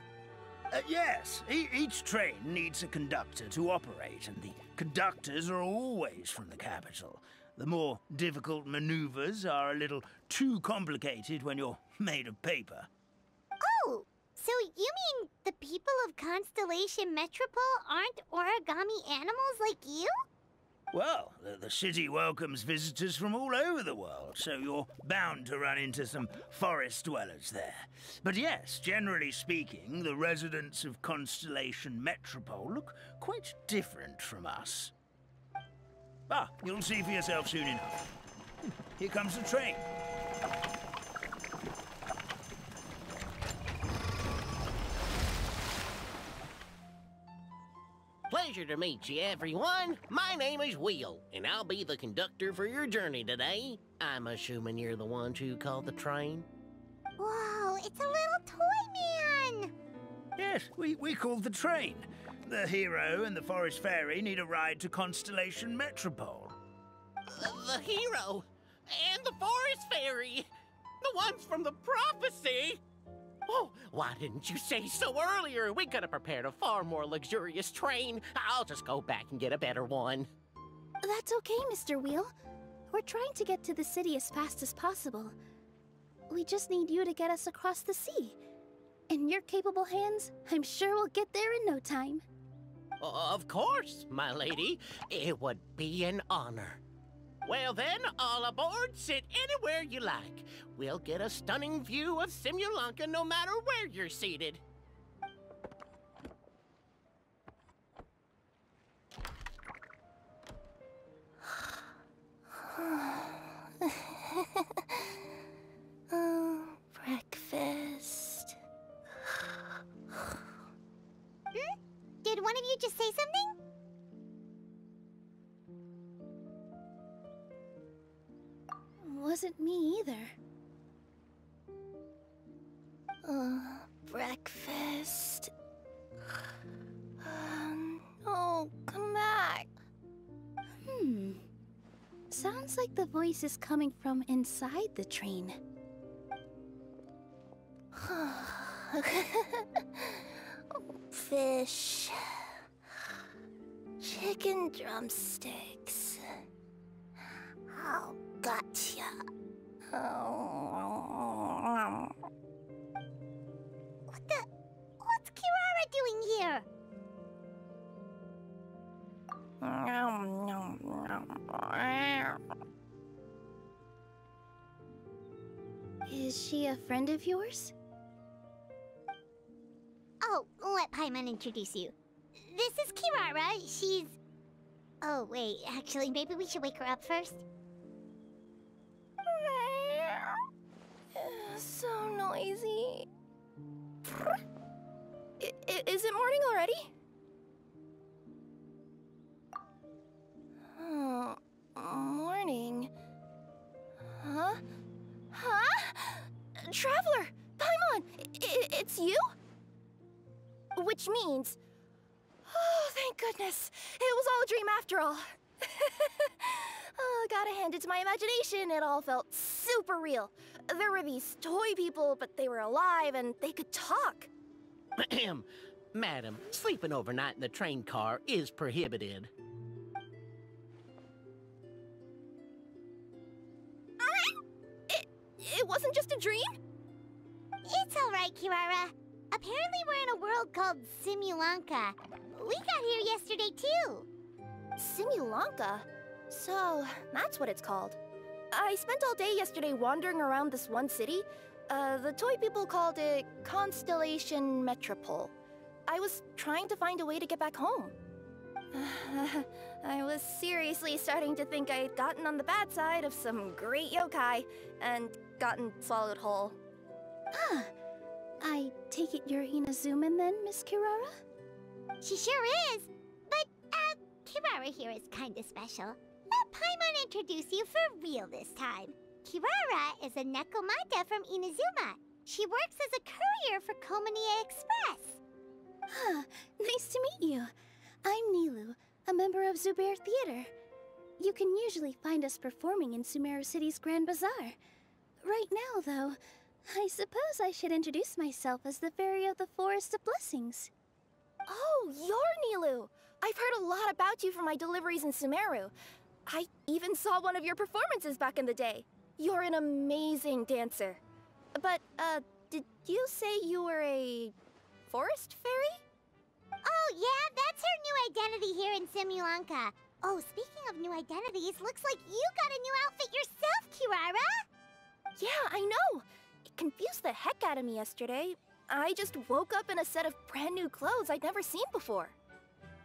Yes, each train needs a conductor to operate, and the conductors are always from the capital. The more difficult maneuvers are a little too complicated when you're made of paper. Oh, so you mean the people of Constellation Metropole aren't origami animals like you? Well, the city welcomes visitors from all over the world, so you're bound to run into some forest dwellers there. But yes, generally speaking, the residents of Constellation Metropole look quite different from us. You'll see for yourself soon enough. Here comes the train. Pleasure to meet you, everyone. My name is Will, and I'll be the conductor for your journey today. I'm assuming you're the ones who called the train? Whoa, it's a little toy man! Yes, we called the train. The hero and the forest fairy need a ride to Constellation Metropole. The hero and the forest fairy, the ones from the prophecy. Oh, why didn't you say so earlier? We could have prepared a far more luxurious train. I'll just go back and get a better one. That's okay, Mr. Wheel. We're trying to get to the city as fast as possible. We just need you to get us across the sea. In your capable hands, I'm sure we'll get there in no time. Of course, my lady. It would be an honor. Well then, all aboard, sit anywhere you like. We'll get a stunning view of Simulanka no matter where you're seated. Breakfast. Did one of you just say something? Wasn't me either. Breakfast. Oh, come back. Sounds like the voice is coming from inside the train. Fish. Chicken drumsticks. Oh, gotcha. What's Kirara doing here? Is she a friend of yours? Oh, let Paimon introduce you. This is Kirara. She's... Oh, wait. Actually, maybe we should wake her up first. So noisy. Is it morning already? Oh, morning. Huh? Traveler! Paimon! It's you? Which means... Oh, thank goodness. It was all a dream after all. Oh, gotta hand it to my imagination. It all felt super real. There were these toy people, but they were alive and they could talk. Madam, sleeping overnight in the train car is prohibited. It wasn't just a dream? It's all right, Kirara. Apparently we're in a world called Simulanka. We got here yesterday, too. Simulanka? So, that's what it's called. I spent all day yesterday wandering around this one city. The toy people called it Constellation Metropole. I was trying to find a way to get back home. I was seriously starting to think I'd gotten on the bad side of some great yokai and gotten swallowed whole. I take it you're Inazuman then, Miss Kirara? She sure is. But, Kirara here is kinda special. Let Paimon introduce you for real this time. Kirara is a Nekomata from Inazuma. She works as a courier for Komanie Express. Huh, nice to meet you. I'm Nilu, a member of Zubair Theater. You can usually find us performing in Sumeru City's Grand Bazaar. Right now, though, I suppose I should introduce myself as the Fairy of the Forest of Blessings. Oh, you're Nilu! I've heard a lot about you from my deliveries in Sumeru. I even saw one of your performances back in the day. You're an amazing dancer. But, did you say you were a forest fairy? Oh, yeah, that's her new identity here in Simulanka. Oh, speaking of new identities, looks like you got a new outfit yourself, Kirara! Yeah, I know! It confused the heck out of me yesterday. I just woke up in a set of brand new clothes I'd never seen before.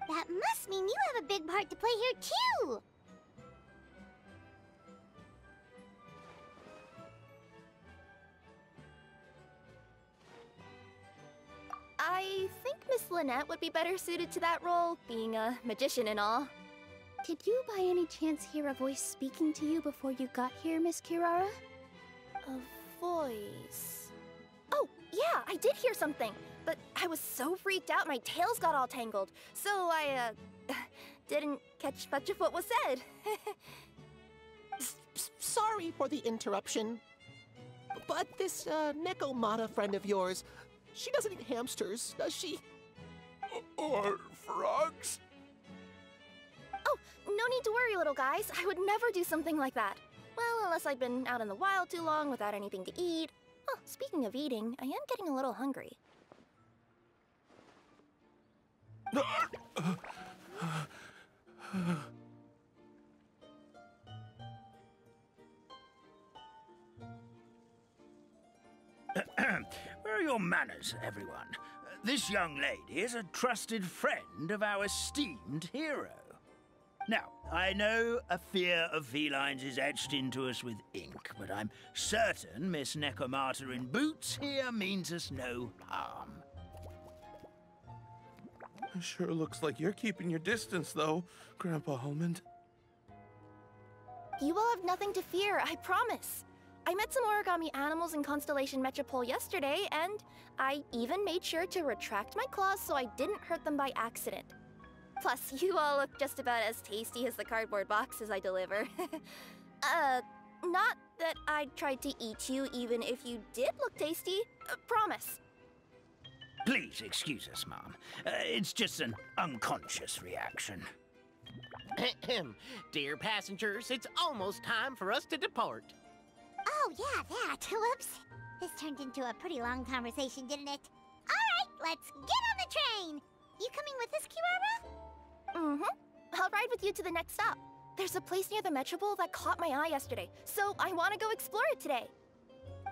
That must mean you have a big part to play here, too! I think Miss Lynette would be better suited to that role, being a magician and all. Did you by any chance hear a voice speaking to you before you got here, Miss Kirara? A voice... Oh, yeah, I did hear something, but I was so freaked out my tails got all tangled, so I, didn't catch much of what was said. Sorry for the interruption, but this Nekomata friend of yours, she doesn't eat hamsters, does she? Or frogs? Oh, no need to worry, little guys. I would never do something like that. Well, unless I've been out in the wild too long without anything to eat. Oh, speaking of eating, I am getting a little hungry. Where are your manners, everyone? This young lady is a trusted friend of our esteemed hero. Now, I know a fear of felines is etched into us with ink, but I'm certain Miss Nekomata in boots here means us no harm. It sure looks like you're keeping your distance, though, Grandpa Almond. You will have nothing to fear, I promise. I met some origami animals in Constellation Metropole yesterday, and I even made sure to retract my claws so I didn't hurt them by accident. Plus, you all look just about as tasty as the cardboard boxes I deliver. Not that I'd try to eat you even if you did look tasty. Promise. Please excuse us, Mom. It's just an unconscious reaction. Dear passengers, it's almost time for us to depart. Oh, yeah, that. Whoops. This turned into a pretty long conversation, didn't it? All right, let's get on the train. You coming with us, Kirara? Mm-hmm. I'll ride with you to the next stop. There's a place near the Metropole that caught my eye yesterday, so I want to go explore it today.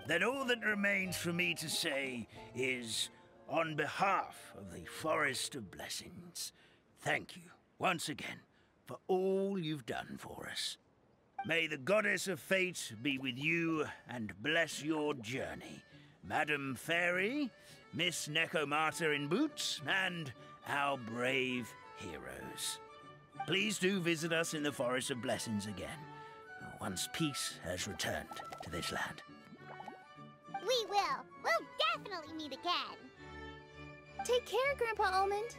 Then all that remains for me to say is, on behalf of the Forest of Blessings, thank you once again for all you've done for us. May the Goddess of Fate be with you and bless your journey, Madam Fairy, Miss Nekomata in boots, and our brave heroes. Please do visit us in the Forest of Blessings again, once peace has returned to this land. We will. We'll definitely meet again. Take care, Grandpa Almond.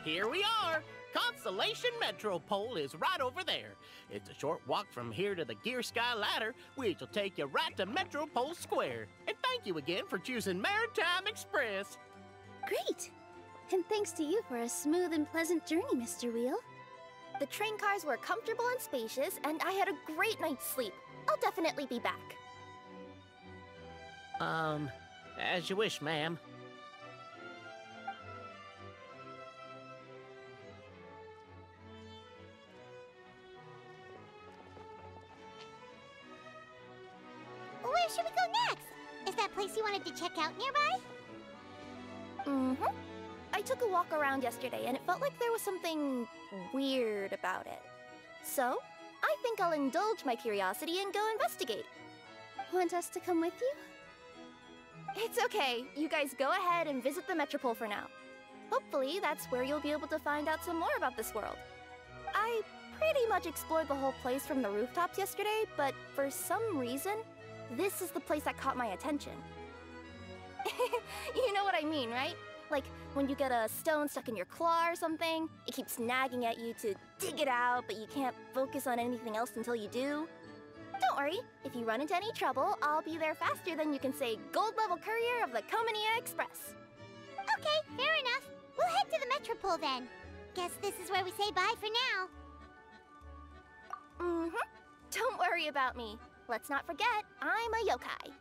Here we are! Constellation Metropole is right over there. It's a short walk from here to the Gear Sky Ladder, which will take you right to Metropole Square. And thank you again for choosing Maritime Express. Great! And thanks to you for a smooth and pleasant journey, Mr. Wheel. The train cars were comfortable and spacious, and I had a great night's sleep. I'll definitely be back. As you wish, ma'am. Where should we go next? Is that place you wanted to check out nearby? Mm-hmm. I took a walk around yesterday and it felt like there was something weird about it. So, I think I'll indulge my curiosity and go investigate. Want us to come with you? It's okay. You guys go ahead and visit the Metropole for now. Hopefully, that's where you'll be able to find out some more about this world. I pretty much explored the whole place from the rooftops yesterday, but for some reason, this is the place that caught my attention. You know what I mean, right? Like, when you get a stone stuck in your claw or something, it keeps nagging at you to dig it out, but you can't focus on anything else until you do. Don't worry, if you run into any trouble, I'll be there faster than you can say gold-level courier of the Comania Express. Okay, fair enough. We'll head to the Metropole then. Guess this is where we say bye for now. Mm-hmm. Don't worry about me. Let's not forget, I'm a yokai.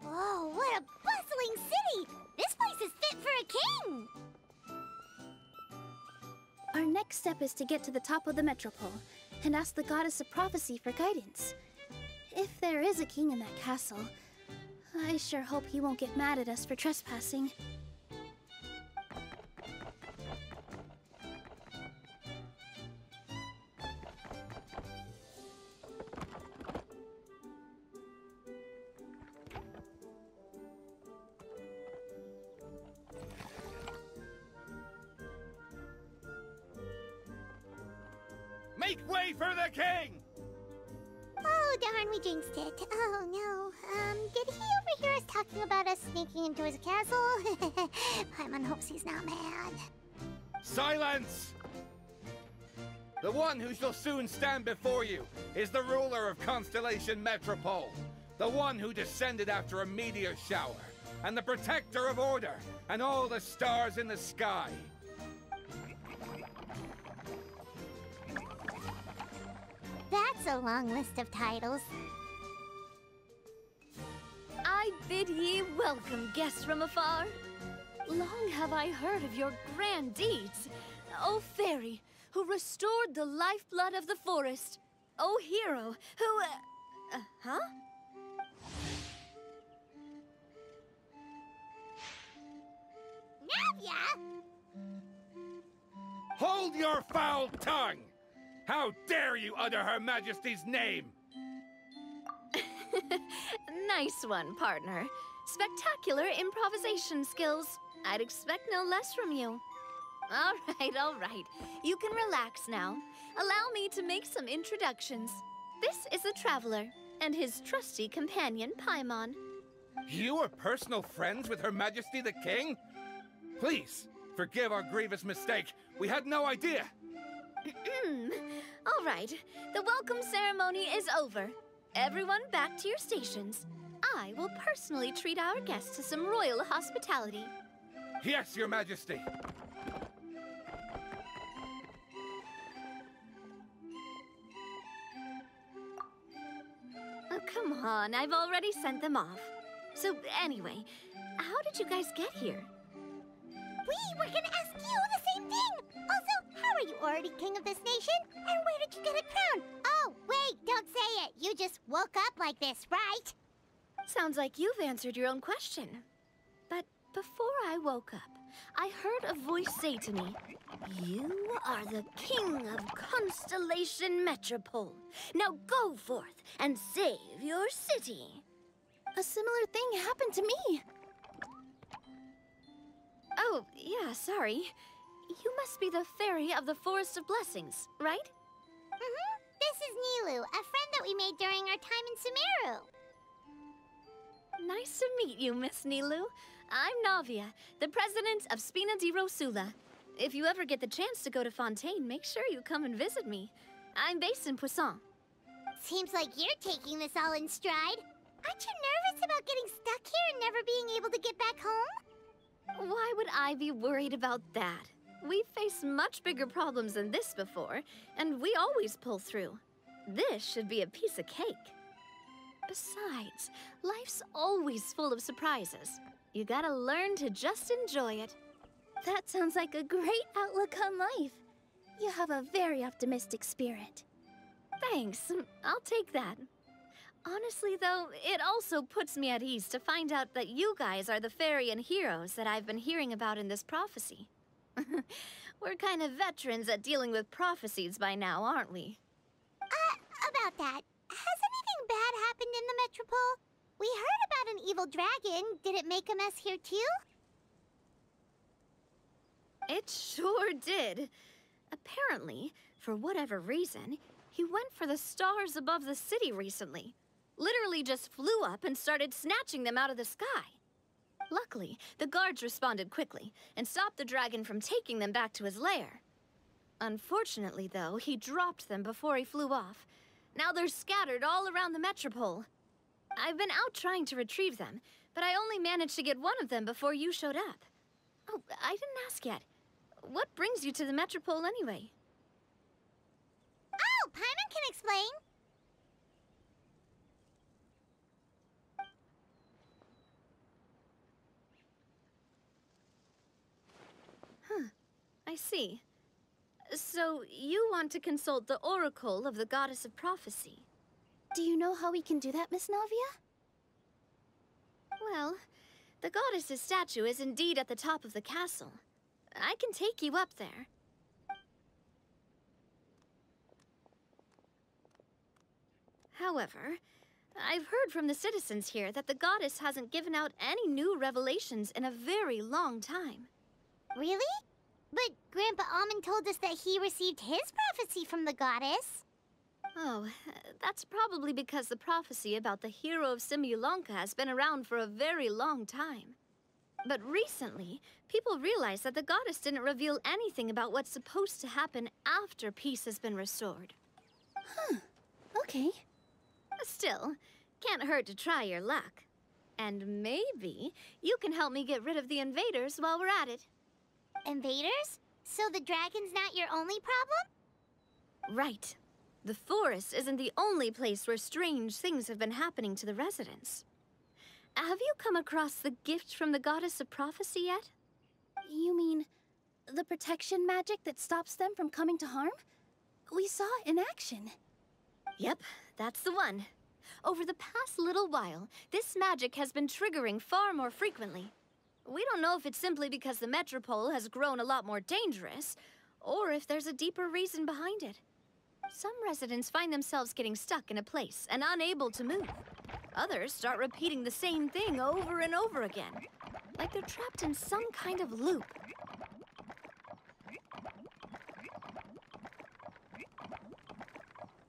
Whoa, what a bustling city! This place is fit for a king! Our next step is to get to the top of the Metropole and ask the Goddess of Prophecy for guidance. If there is a king in that castle, I sure hope he won't get mad at us for trespassing. Make way for the king! Oh, darn, we jinxed it. Oh, no. Did he overhear us talking about us sneaking into his castle? Paimon hopes he's not mad. Silence! The one who shall soon stand before you is the ruler of Constellation Metropole, the one who descended after a meteor shower, and the protector of order and all the stars in the sky. That's a long list of titles. I bid ye welcome, guests from afar. Long have I heard of your grand deeds, O fairy, who restored the lifeblood of the forest. O hero, who, huh? Navia! Hold your foul tongue! How dare you utter Her Majesty's name? Nice one, partner. Spectacular improvisation skills. I'd expect no less from you. All right. You can relax now. Allow me to make some introductions. This is the Traveler, and his trusty companion, Paimon. You are personal friends with Her Majesty the King? Please, forgive our grievous mistake. We had no idea. All right. The welcome ceremony is over. Everyone back to your stations. I will personally treat our guests to some royal hospitality. Yes, Your Majesty. Oh, come on. I've already sent them off. So, anyway, how did you guys get here? We were gonna ask you the same thing! Also, how are you already king of this nation? And where did you get it crowned? Oh, wait, don't say it. You just woke up like this, right? Sounds like you've answered your own question. But before I woke up, I heard a voice say to me, "You are the king of Constellation Metropole. Now go forth and save your city." A similar thing happened to me. Oh, yeah, sorry. You must be the fairy of the Forest of Blessings, right? Mm-hmm. This is Nilu, a friend that we made during our time in Sumeru. Nice to meet you, Miss Nilu. I'm Navia, the president of Spina di Rosula. If you ever get the chance to go to Fontaine, make sure you come and visit me. I'm based in Poisson. Seems like you're taking this all in stride. Aren't you nervous about getting stuck here and never being able to get back home? Why would I be worried about that? We've faced much bigger problems than this before, and we always pull through. This should be a piece of cake. Besides, life's always full of surprises. You gotta learn to just enjoy it. That sounds like a great outlook on life. You have a very optimistic spirit. Thanks, I'll take that. Honestly, though, it also puts me at ease to find out that you guys are the fairy and heroes that I've been hearing about in this prophecy. We're kind of veterans at dealing with prophecies by now, aren't we? About that, has anything bad happened in the Metropole? We heard about an evil dragon. Did it make a mess here too? It sure did. Apparently, for whatever reason, he went for the stars above the city recently. Literally just flew up and started snatching them out of the sky. Luckily, the guards responded quickly and stopped the dragon from taking them back to his lair. Unfortunately, though, he dropped them before he flew off. Now they're scattered all around the Metropole. I've been out trying to retrieve them, but I only managed to get one of them before you showed up. Oh, I didn't ask yet. What brings you to the Metropole anyway? Oh, Paimon can explain. I see. So, you want to consult the Oracle of the Goddess of Prophecy? Do you know how we can do that, Miss Navia? Well, the goddess's statue is indeed at the top of the castle. I can take you up there. However, I've heard from the citizens here that the goddess hasn't given out any new revelations in a very long time. Really? But Grandpa Almond told us that he received his prophecy from the goddess. Oh, that's probably because the prophecy about the hero of Simulanka has been around for a very long time. But recently, people realized that the goddess didn't reveal anything about what's supposed to happen after peace has been restored. Huh. Okay. Still, can't hurt to try your luck. And maybe you can help me get rid of the invaders while we're at it. Invaders? So the dragon's not your only problem? Right. The forest isn't the only place where strange things have been happening to the residents. Have you come across the gift from the Goddess of Prophecy yet? You mean the protection magic that stops them from coming to harm? We saw it in action. Yep, that's the one. Over the past little while, this magic has been triggering far more frequently. We don't know if it's simply because the Metropole has grown a lot more dangerous, or if there's a deeper reason behind it. Some residents find themselves getting stuck in a place and unable to move. Others start repeating the same thing over and over again, like they're trapped in some kind of loop.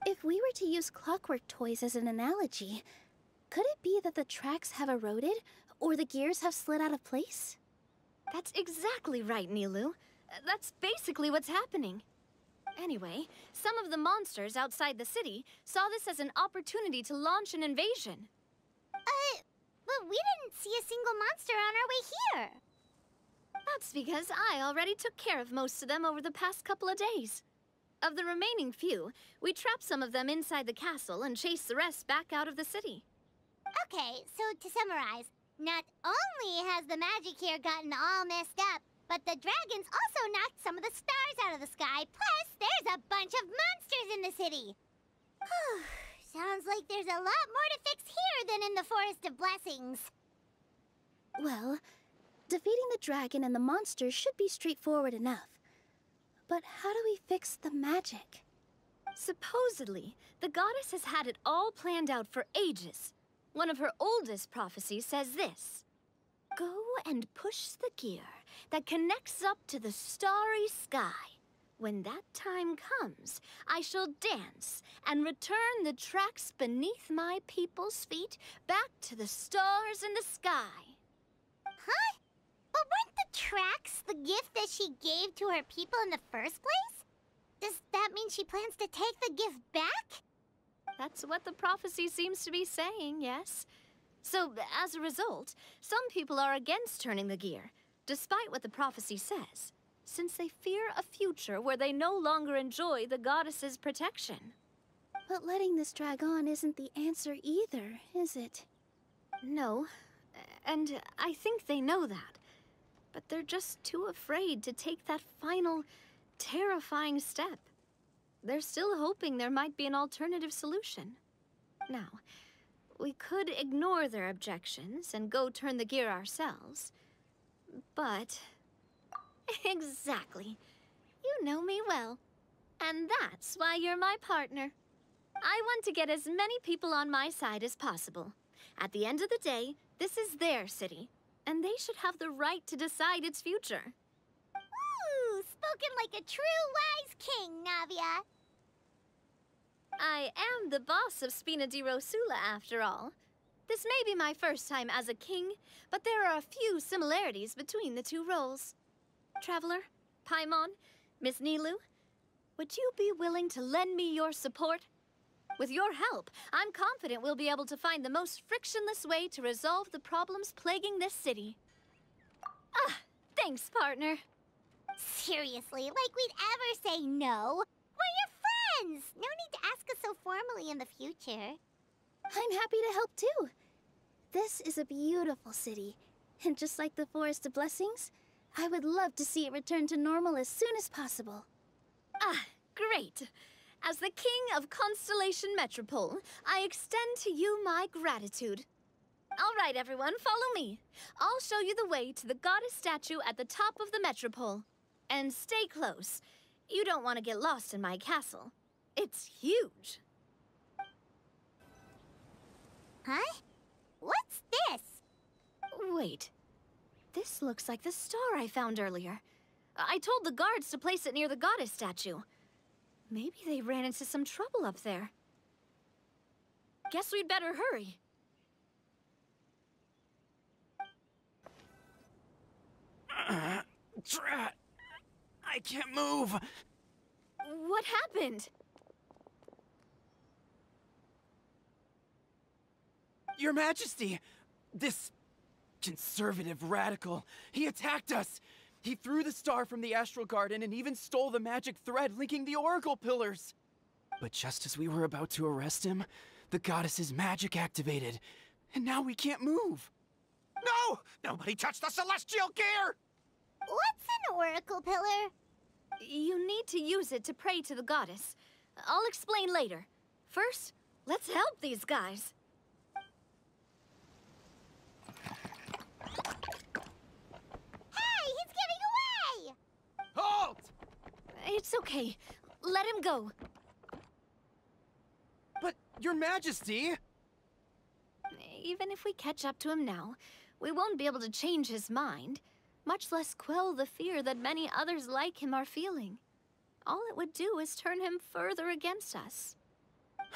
If we were to use clockwork toys as an analogy, could it be that the tracks have eroded, or the gears have slid out of place? That's exactly right, Nilou. That's basically what's happening. Anyway, some of the monsters outside the city saw this as an opportunity to launch an invasion. But we didn't see a single monster on our way here. That's because I already took care of most of them over the past couple of days. Of the remaining few, we trapped some of them inside the castle and chased the rest back out of the city. Okay, so to summarize, not only has the magic here gotten all messed up, but the dragons also knocked some of the stars out of the sky, plus there's a bunch of monsters in the city. Sounds like there's a lot more to fix here than in the Forest of Blessings. Well, defeating the dragon and the monsters should be straightforward enough. But how do we fix the magic? Supposedly, the goddess has had it all planned out for ages. One of her oldest prophecies says this: "Go and push the gear that connects up to the starry sky. When that time comes, I shall dance and return the tracks beneath my people's feet back to the stars in the sky." Huh? But weren't the tracks the gift that she gave to her people in the first place? Does that mean she plans to take the gift back? That's what the prophecy seems to be saying, yes. So, as a result, some people are against turning the gear, despite what the prophecy says, since they fear a future where they no longer enjoy the goddess's protection. But letting this drag on isn't the answer either, is it? No, and I think they know that. But they're just too afraid to take that final, terrifying step. They're still hoping there might be an alternative solution. Now, we could ignore their objections and go turn the gear ourselves. But... Exactly. You know me well. And that's why you're my partner. I want to get as many people on my side as possible. At the end of the day, this is their city, and they should have the right to decide its future. Ooh, spoken like a true wise king, Navia. I am the boss of Spina di Rosula, after all. This may be my first time as a king, but there are a few similarities between the two roles. Traveler, Paimon, Miss Nilou, would you be willing to lend me your support? With your help, I'm confident we'll be able to find the most frictionless way to resolve the problems plaguing this city. Ah, thanks, partner. Seriously, like we'd ever say no. We're your friends! No need to ask us so formally in the future. I'm happy to help too. This is a beautiful city, and just like the Forest of Blessings, I would love to see it return to normal as soon as possible. Ah, great. As the King of Constellation Metropole, I extend to you my gratitude. All right, everyone, follow me. I'll show you the way to the goddess statue at the top of the Metropole. And stay close. You don't want to get lost in my castle. It's huge. Huh? What's this? Wait. This looks like the star I found earlier. I told the guards to place it near the goddess statue. Maybe they ran into some trouble up there. Guess we'd better hurry. Drat! I can't move! What happened? Your Majesty! This conservative radical, he attacked us! He threw the star from the Astral Garden and even stole the magic thread linking the Oracle Pillars! But just as we were about to arrest him, the goddess's magic activated, and now we can't move! No! Nobody touched the celestial gear! What's an oracle pillar? You need to use it to pray to the goddess. I'll explain later. First, let's help these guys. Hey, he's getting away! Halt! It's okay. Let him go. But, Your Majesty! Even if we catch up to him now, we won't be able to change his mind, much less quell the fear that many others like him are feeling. All it would do is turn him further against us.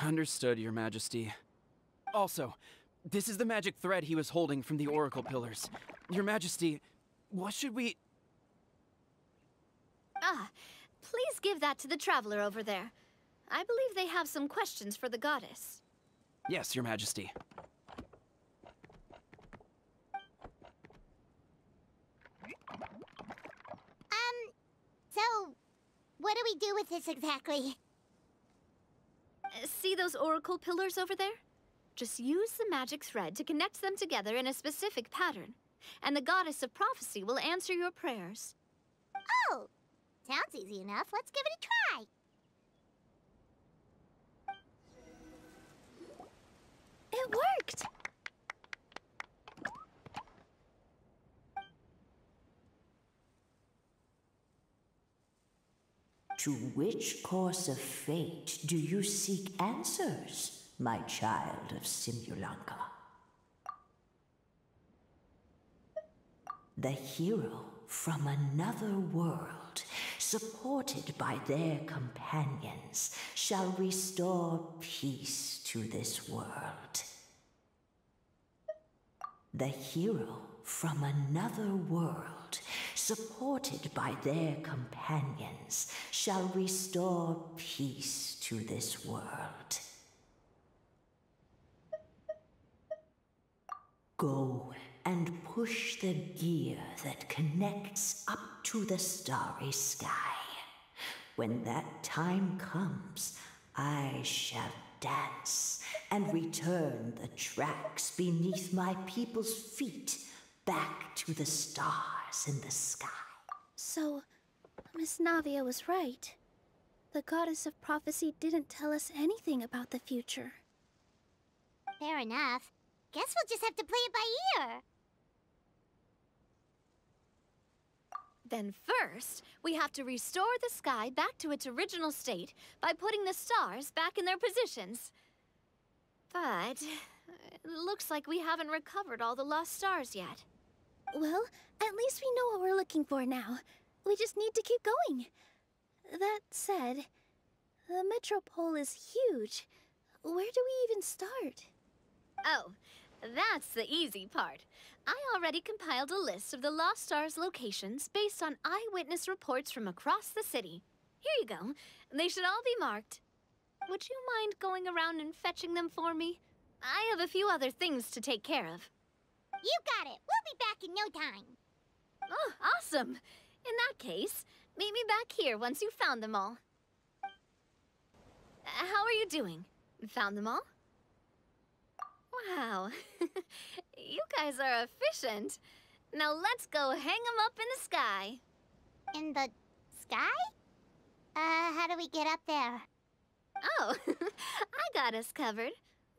Understood, Your Majesty. Also, this is the magic thread he was holding from the Oracle Pillars. Your Majesty, what should we... Ah, please give that to the traveler over there. I believe they have some questions for the goddess. Yes, Your Majesty. So, what do we do with this exactly? See those oracle pillars over there? Just use the magic thread to connect them together in a specific pattern, and the goddess of prophecy will answer your prayers. Oh, sounds easy enough. Let's give it a try. It worked! To which course of fate do you seek answers, my child of Simulanka? The hero from another world, supported by their companions, shall restore peace to this world. The hero from another world, supported by their companions, shall restore peace to this world. Go and push the gear that connects up to the starry sky. When that time comes, I shall dance and return the tracks beneath my people's feet back to the stars in the sky. So, Miss Navia was right. The goddess of prophecy didn't tell us anything about the future. Fair enough. Guess we'll just have to play it by ear. Then first, we have to restore the sky back to its original state by putting the stars back in their positions. But it looks like we haven't recovered all the lost stars yet. Well, at least we know what we're looking for now. We just need to keep going. That said, the metropole is huge. Where do we even start? Oh, that's the easy part. I already compiled a list of the Lost Stars locations based on eyewitness reports from across the city. Here you go. They should all be marked. Would you mind going around and fetching them for me? I have a few other things to take care of. You got it. We'll be back in no time. Oh, awesome. In that case, meet me back here once you've found them all. How are you doing? Found them all? Wow. You guys are efficient. Now let's go hang them up in the sky. In the sky? How do we get up there? Oh, I got us covered.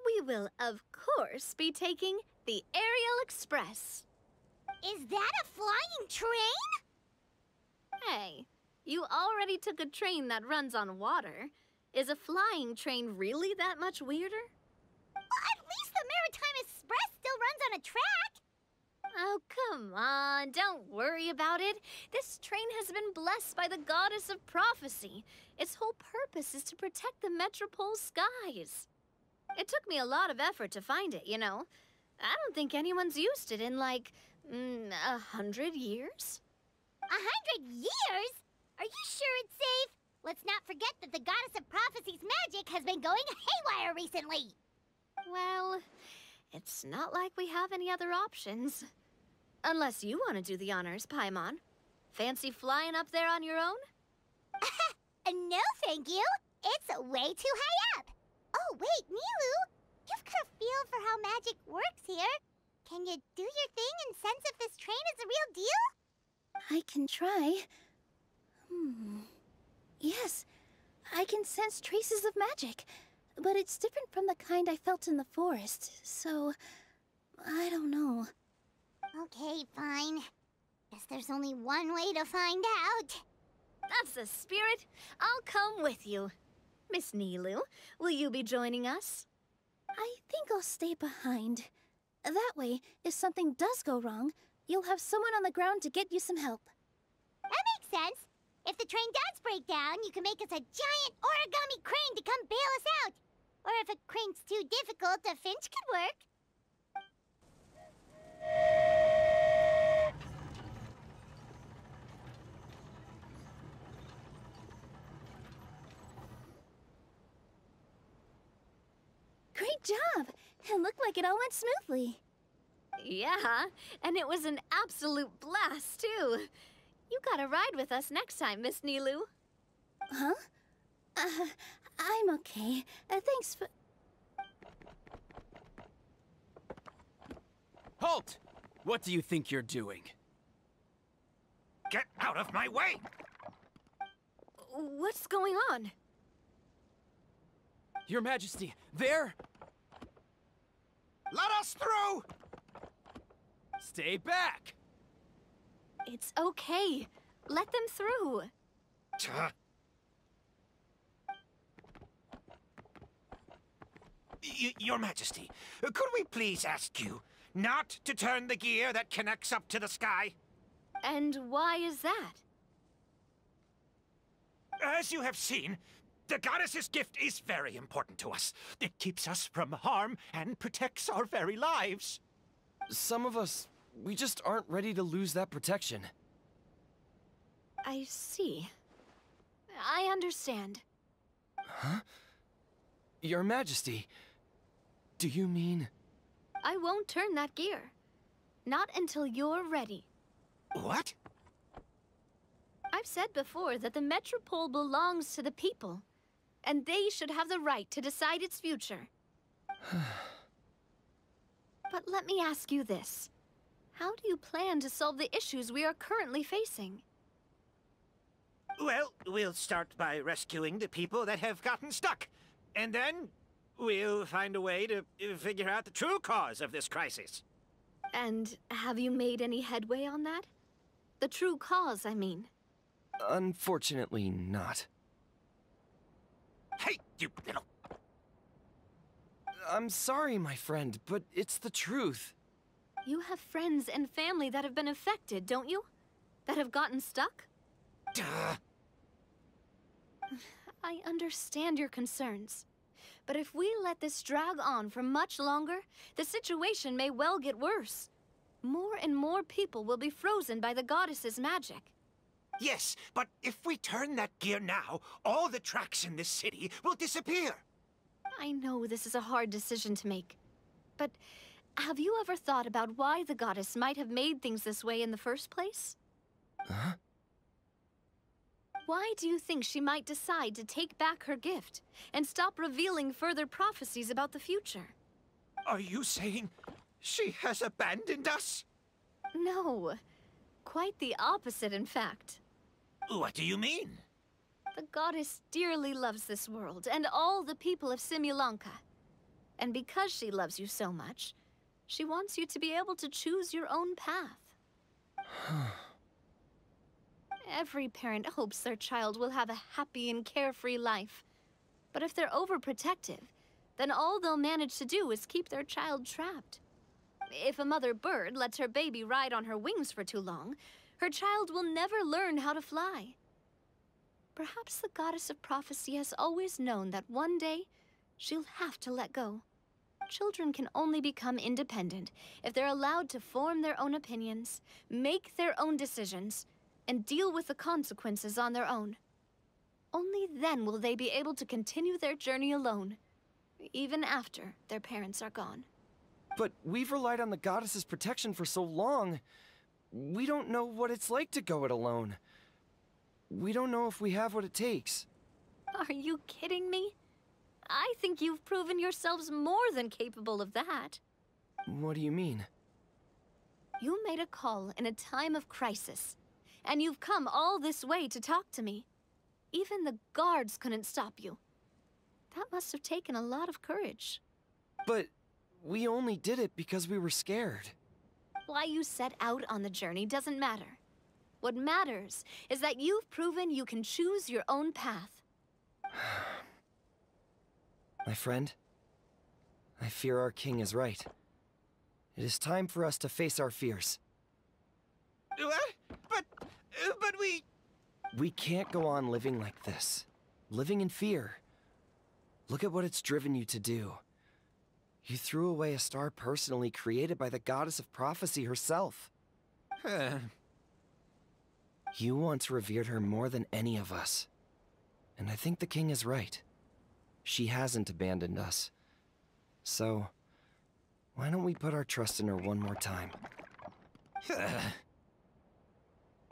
We will, of course, be taking the Aerial Express. Is that a flying train? Hey, you already took a train that runs on water. Is a flying train really that much weirder? Well, at least the Maritime Express still runs on a track. Oh, come on. Don't worry about it. This train has been blessed by the goddess of prophecy. Its whole purpose is to protect the metropole's skies. It took me a lot of effort to find it, you know. I don't think anyone's used it in, like, 100 years. 100 years? Are you sure it's safe? Let's not forget that the goddess of prophecy's magic has been going haywire recently. Well, it's not like we have any other options. Unless you want to do the honors, Paimon. Fancy flying up there on your own? No, thank you. It's way too high up. Oh, wait, Nilu. You've got a feel for how magic works here. Can you do your thing and sense if this train is the real deal? I can try. Yes, I can sense traces of magic. But it's different from the kind I felt in the forest, so I don't know. Okay, fine. Guess there's only one way to find out. That's the spirit. I'll come with you. Miss Nilu, will you be joining us? I think I'll stay behind. That way, if something does go wrong, you'll have someone on the ground to get you some help. That makes sense. If the train does break down, you can make us a giant origami crane to come bail us out. Or if a crane's too difficult, a finch could work. Great job! It looked like it all went smoothly. Yeah, and it was an absolute blast, too. You gotta ride with us next time, Miss Nilu. Huh? I'm okay. Thanks for... Halt! What do you think you're doing? Get out of my way! What's going on? Your Majesty, there! Let us through! Stay back! It's okay. Let them through. Your Majesty, could we please ask you not to turn the gear that connects up to the sky? And why is that? As you have seen, the goddess's gift is very important to us. It keeps us from harm and protects our very lives. Some of us, we just aren't ready to lose that protection. I see. I understand. Huh? Your Majesty, do you mean... I won't turn that gear. Not until you're ready. What? I've said before that the Metropole belongs to the people. and they should have the right to decide its future. But let me ask you this. How do you plan to solve the issues we are currently facing? Well, we'll start by rescuing the people that have gotten stuck. And then we'll find a way to figure out the true cause of this crisis. And have you made any headway on that? The true cause, I mean. Unfortunately not. Hey, you little... I'm sorry, my friend, but it's the truth. You have friends and family that have been affected, don't you? That have gotten stuck? Duh. I understand your concerns. But if we let this drag on for much longer, the situation may well get worse. More and more people will be frozen by the goddess's magic. Yes, but if we turn that gear now, all the tracks in this city will disappear. I know this is a hard decision to make. But have you ever thought about why the goddess might have made things this way in the first place? Huh? Why do you think she might decide to take back her gift and stop revealing further prophecies about the future? Are you saying she has abandoned us? No. Quite the opposite, in fact. What do you mean? The goddess dearly loves this world and all the people of Simulanka. And because she loves you so much, she wants you to be able to choose your own path. Every parent hopes their child will have a happy and carefree life. But if they're overprotective, then all they'll manage to do is keep their child trapped. If a mother bird lets her baby ride on her wings for too long, her child will never learn how to fly. Perhaps the goddess of prophecy has always known that one day she'll have to let go. Children can only become independent if they're allowed to form their own opinions, make their own decisions, and deal with the consequences on their own. Only then will they be able to continue their journey alone, even after their parents are gone. But we've relied on the goddess's protection for so long. We don't know what it's like to go it alone. We don't know if we have what it takes. Are you kidding me? I think you've proven yourselves more than capable of that. What do you mean? You made a call in a time of crisis, and you've come all this way to talk to me. Even the guards couldn't stop you. That must have taken a lot of courage. But we only did it because we were scared. Why you set out on the journey doesn't matter. What matters is that you've proven you can choose your own path. My friend, I fear our king is right. It is time for us to face our fears. What? But we... We can't go on living like this. Living in fear. Look at what it's driven you to do. You threw away a star personally created by the goddess of prophecy herself. You once revered her more than any of us. And I think the king is right. She hasn't abandoned us. So, why don't we put our trust in her one more time?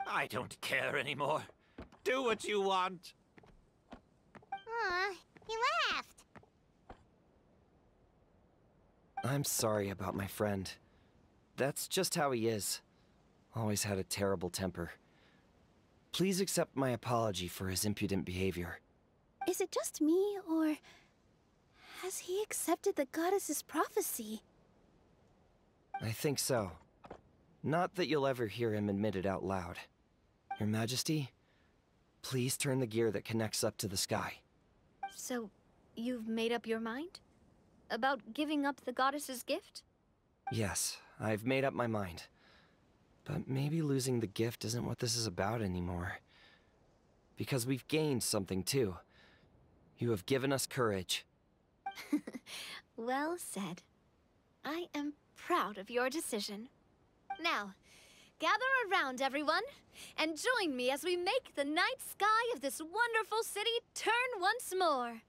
I don't care anymore. Do what you want. Aw, he laughed. I'm sorry about my friend. That's just how he is. Always had a terrible temper. Please accept my apology for his impudent behavior. Is it just me, or has he accepted the goddess's prophecy? I think so. Not that you'll ever hear him admit it out loud. Your Majesty, please turn the gear that connects up to the sky. So, you've made up your mind? About giving up the goddess's gift? Yes, I've made up my mind. But maybe losing the gift isn't what this is about anymore. Because we've gained something too. You have given us courage. Well said. I am proud of your decision. Now, gather around, everyone, and join me as we make the night sky of this wonderful city turn once more.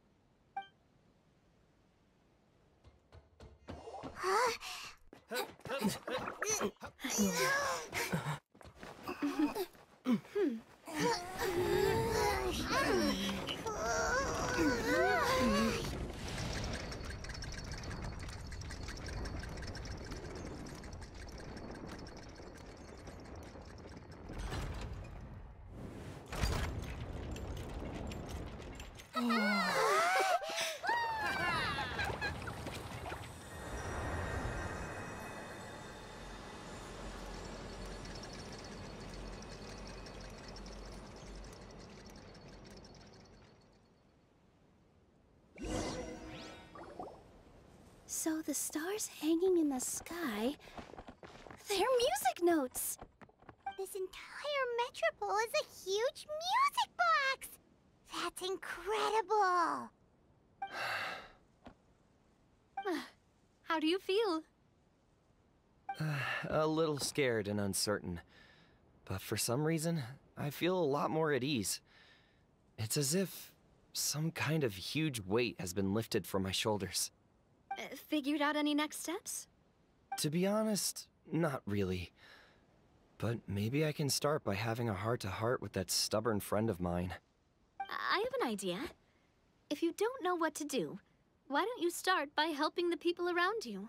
So the stars hanging in the sky, they're music notes. This entire metropole is a huge music box! That's incredible! How do you feel? A little scared and uncertain. But for some reason, I feel a lot more at ease. It's as if some kind of huge weight has been lifted from my shoulders. Figured out any next steps? To be honest, not really. But maybe I can start by having a heart-to-heart with that stubborn friend of mine. I have an idea. If you don't know what to do, why don't you start by helping the people around you?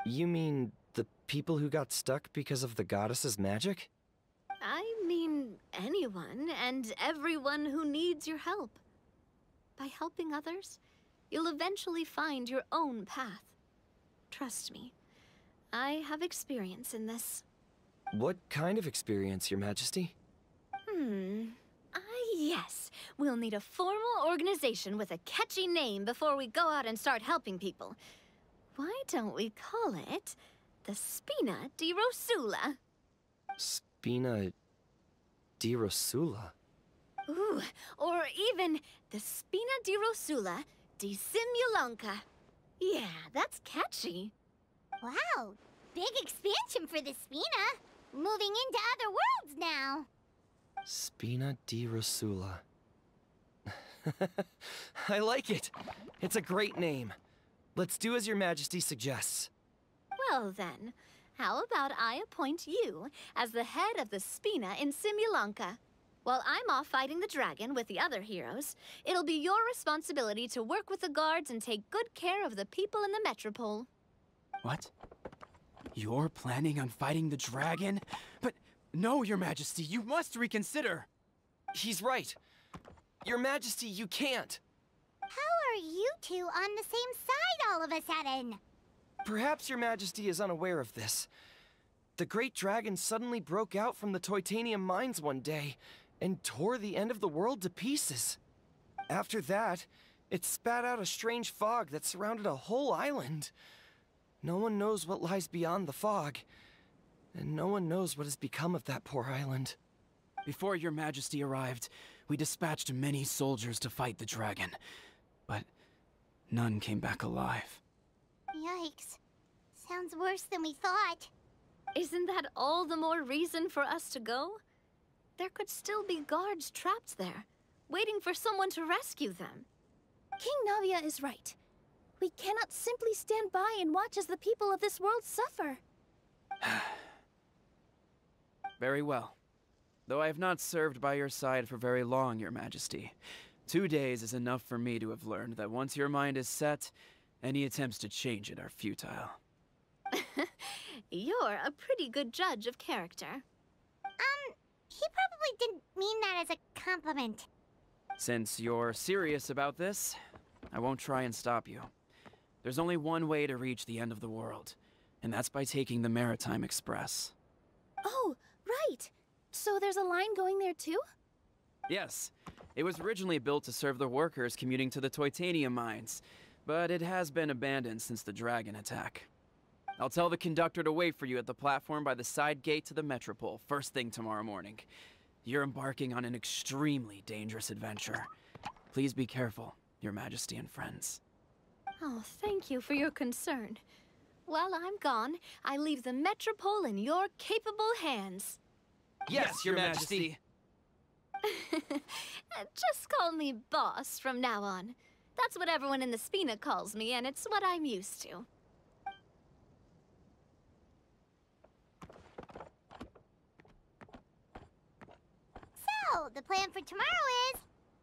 You mean the people who got stuck because of the goddess's magic? I mean anyone and everyone who needs your help. By helping others, you'll eventually find your own path. Trust me, I have experience in this. What kind of experience, Your Majesty? Yes. We'll need a formal organization with a catchy name before we go out and start helping people. Why don't we call it the Spina di Rosula? Spina di Rosula? Ooh, or even the Spina di Rosula di Simulanka. Yeah, that's catchy. Wow, big expansion for the Spina. Moving into other worlds now. Spina di Rosula. I like it. It's a great name. Let's do as Your Majesty suggests. Well then, how about I appoint you as the head of the Spina in Simulanka? While I'm off fighting the dragon with the other heroes, it'll be your responsibility to work with the guards and take good care of the people in the metropole. What? You're planning on fighting the dragon? But no, Your Majesty, you must reconsider. He's right. Your Majesty, you can't. How are you two on the same side all of a sudden? Perhaps Your Majesty is unaware of this. The great dragon suddenly broke out from the Titanium mines one day and tore the end of the world to pieces. After that, it spat out a strange fog that surrounded a whole island. No one knows what lies beyond the fog, and no one knows what has become of that poor island. Before Your Majesty arrived, we dispatched many soldiers to fight the dragon, but none came back alive. Yikes. Sounds worse than we thought. Isn't that all the more reason for us to go? There could still be guards trapped there, waiting for someone to rescue them. King Navia is right. We cannot simply stand by and watch as the people of this world suffer. Very well. Though I have not served by your side for very long, Your Majesty. 2 days is enough for me to have learned that once your mind is set, any attempts to change it are futile. You're a pretty good judge of character. He probably didn't mean that as a compliment. Since you're serious about this, I won't try and stop you. There's only one way to reach the end of the world, and that's by taking the Maritime Express. Oh, right. So there's a line going there too? Yes. It was originally built to serve the workers commuting to the Titanium mines, but it has been abandoned since the dragon attack. I'll tell the conductor to wait for you at the platform by the side gate to the Metropole, first thing tomorrow morning. You're embarking on an extremely dangerous adventure. Please be careful, Your Majesty and friends. Oh, thank you for your concern. While I'm gone, I leave the Metropole in your capable hands. Yes, Your Majesty. Just call me boss from now on. That's what everyone in the Spina calls me, and it's what I'm used to. So, the plan for tomorrow is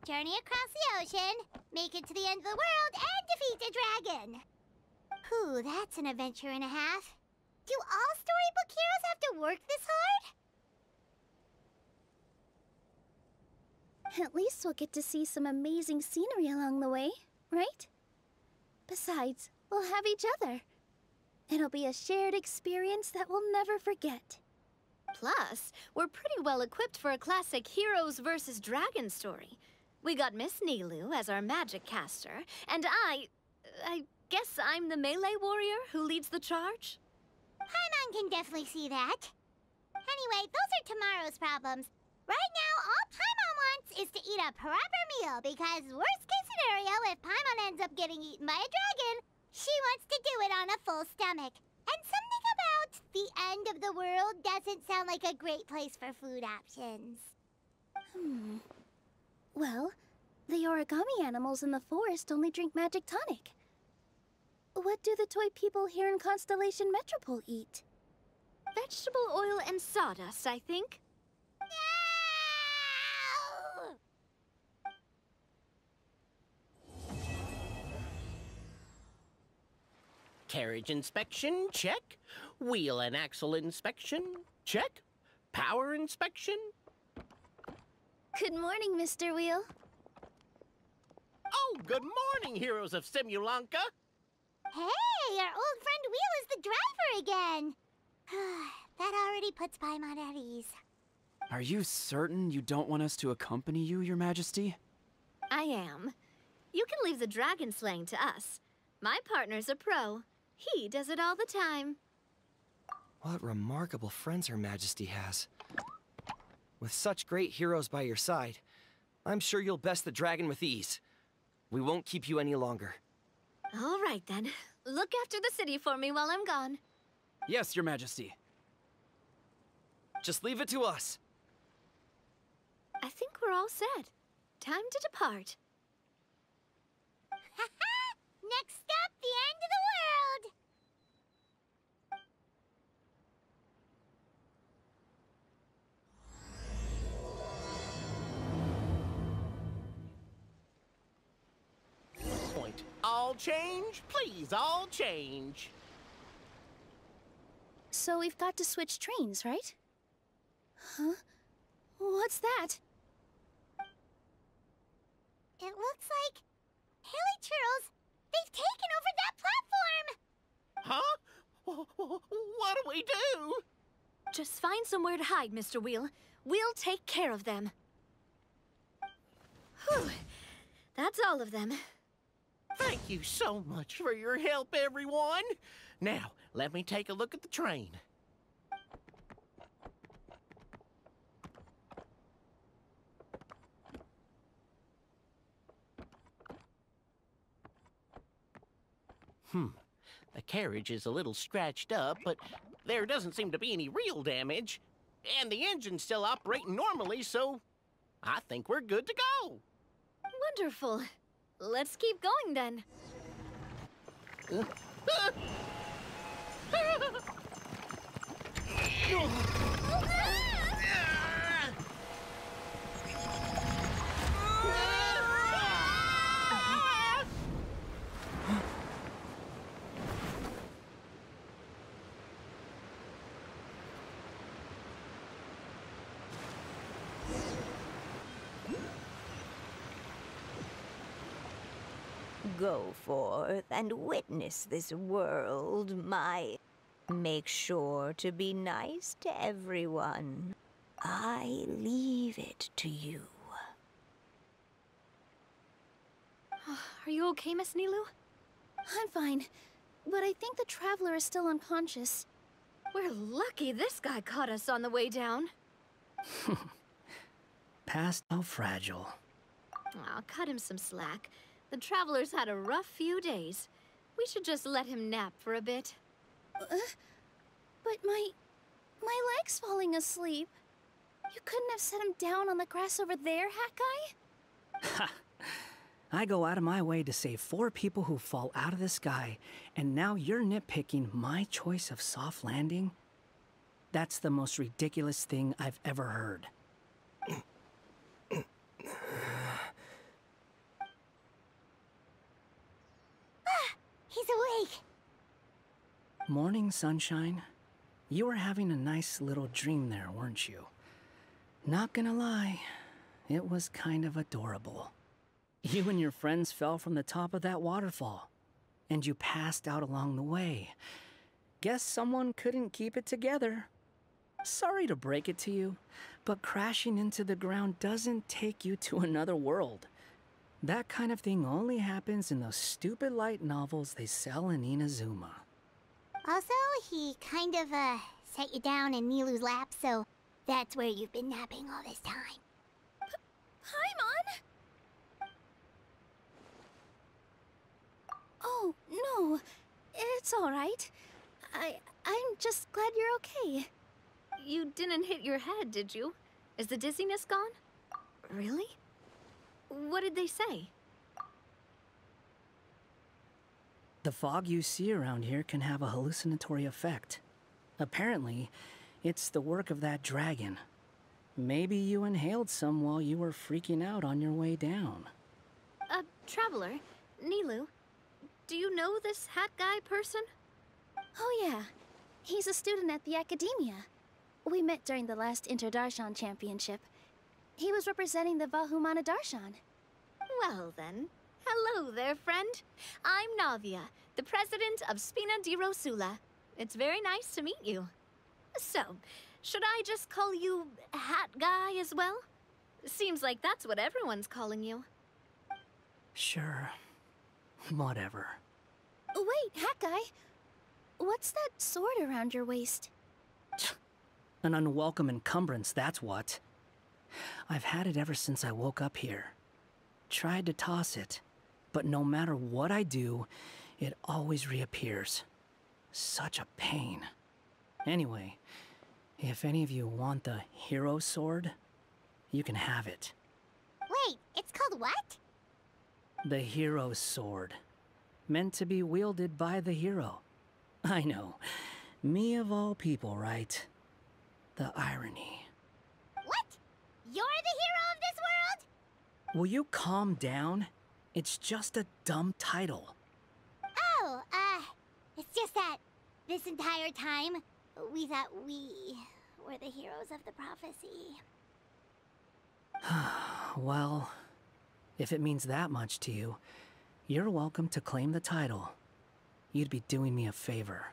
journey across the ocean, make it to the end of the world, and defeat a dragon. Whew, that's an adventure and a half. Do all storybook heroes have to work this hard? At least we'll get to see some amazing scenery along the way, right? Besides, we'll have each other. It'll be a shared experience that we'll never forget. Plus, we're pretty well equipped for a classic heroes versus dragons story. We got Miss Nilu as our magic caster, and Guess I'm the melee warrior who leads the charge? Paimon can definitely see that. Anyway, those are tomorrow's problems. Right now, all Paimon wants is to eat a proper meal because worst case scenario, if Paimon ends up getting eaten by a dragon, she wants to do it on a full stomach. And something about the end of the world doesn't sound like a great place for food options. Well, the origami animals in the forest only drink magic tonic. What do the toy people here in Constellation Metropole eat? Vegetable oil and sawdust, I think. Carriage inspection, check. Wheel and axle inspection, check. Power inspection. Good morning, Mr. Wheel. Oh, good morning, heroes of Simulanka. Hey, our old friend Wheel is the driver again. That already puts Paimon at ease. Are you certain you don't want us to accompany you, Your Majesty? I am. You can leave the dragon slaying to us. My partner's a pro. He does it all the time. What remarkable friends Her Majesty has. With such great heroes by your side, I'm sure you'll best the dragon with ease. We won't keep you any longer. All right, then. Look after the city for me while I'm gone. Yes, Your Majesty. Just leave it to us. I think we're all set. Time to depart. Next stop, the end of the world! Point. All change, please, all change. So we've got to switch trains, right? Huh? What's that? It looks like Haley Churls, they've taken over that platform! Huh? What do we do? Just find somewhere to hide, Mr. Wheel. We'll take care of them. Whew. That's all of them. Thank you so much for your help, everyone. Now, let me take a look at the train. The carriage is a little scratched up, but there doesn't seem to be any real damage. And the engine's still operating normally, so I think we're good to go. Wonderful. Let's keep going, then. Go forth and witness this world, my... Make sure to be nice to everyone. I leave it to you. Are you okay, Miss Nilu? I'm fine, but I think the Traveler is still unconscious. We're lucky this guy caught us on the way down. Past how fragile. I'll cut him some slack. The Traveler's had a rough few days. We should just let him nap for a bit. But my leg's falling asleep. You couldn't have set him down on the grass over there, Hawkeye? Ha! I go out of my way to save 4 people who fall out of the sky, and now you're nitpicking my choice of soft landing? That's the most ridiculous thing I've ever heard. He's awake. Morning, sunshine. You were having a nice little dream there, weren't you? Not gonna lie, it was kind of adorable. You and your friends fell from the top of that waterfall, and you passed out along the way. Guess someone couldn't keep it together. Sorry to break it to you, but crashing into the ground doesn't take you to another world. That kind of thing only happens in those stupid light novels they sell in Inazuma. Also, he kind of, set you down in Nilu's lap, so that's where you've been napping all this time. Paimon! Oh, no. It's alright. I'm just glad you're okay. You didn't hit your head, did you? Is the dizziness gone? Really? What did they say? The fog you see around here can have a hallucinatory effect. Apparently, it's the work of that dragon. Maybe you inhaled some while you were freaking out on your way down. Traveler, Nilu, do you know this hat guy person? Oh yeah, he's a student at the academia. We met during the last Interdarshan Championship. He was representing the Vahumana Darshan. Well then, hello there, friend. I'm Navia, the president of Spina di Rosula. It's very nice to meet you. So, should I just call you Hat Guy as well? Seems like that's what everyone's calling you. Sure. Whatever. Wait, Hat Guy. What's that sword around your waist? An unwelcome encumbrance, that's what. I've had it ever since I woke up here. Tried to toss it, but no matter what I do, it always reappears. Such a pain. Anyway, if any of you want the hero sword, you can have it. Wait, it's called what? The hero sword. Meant to be wielded by the hero. I know. Me of all people, right? The irony. What? You're the hero of this world? Will you calm down? It's just a dumb title. Oh, it's just that this entire time, we thought we were the heroes of the prophecy. Well, if it means that much to you, you're welcome to claim the title. You'd be doing me a favor.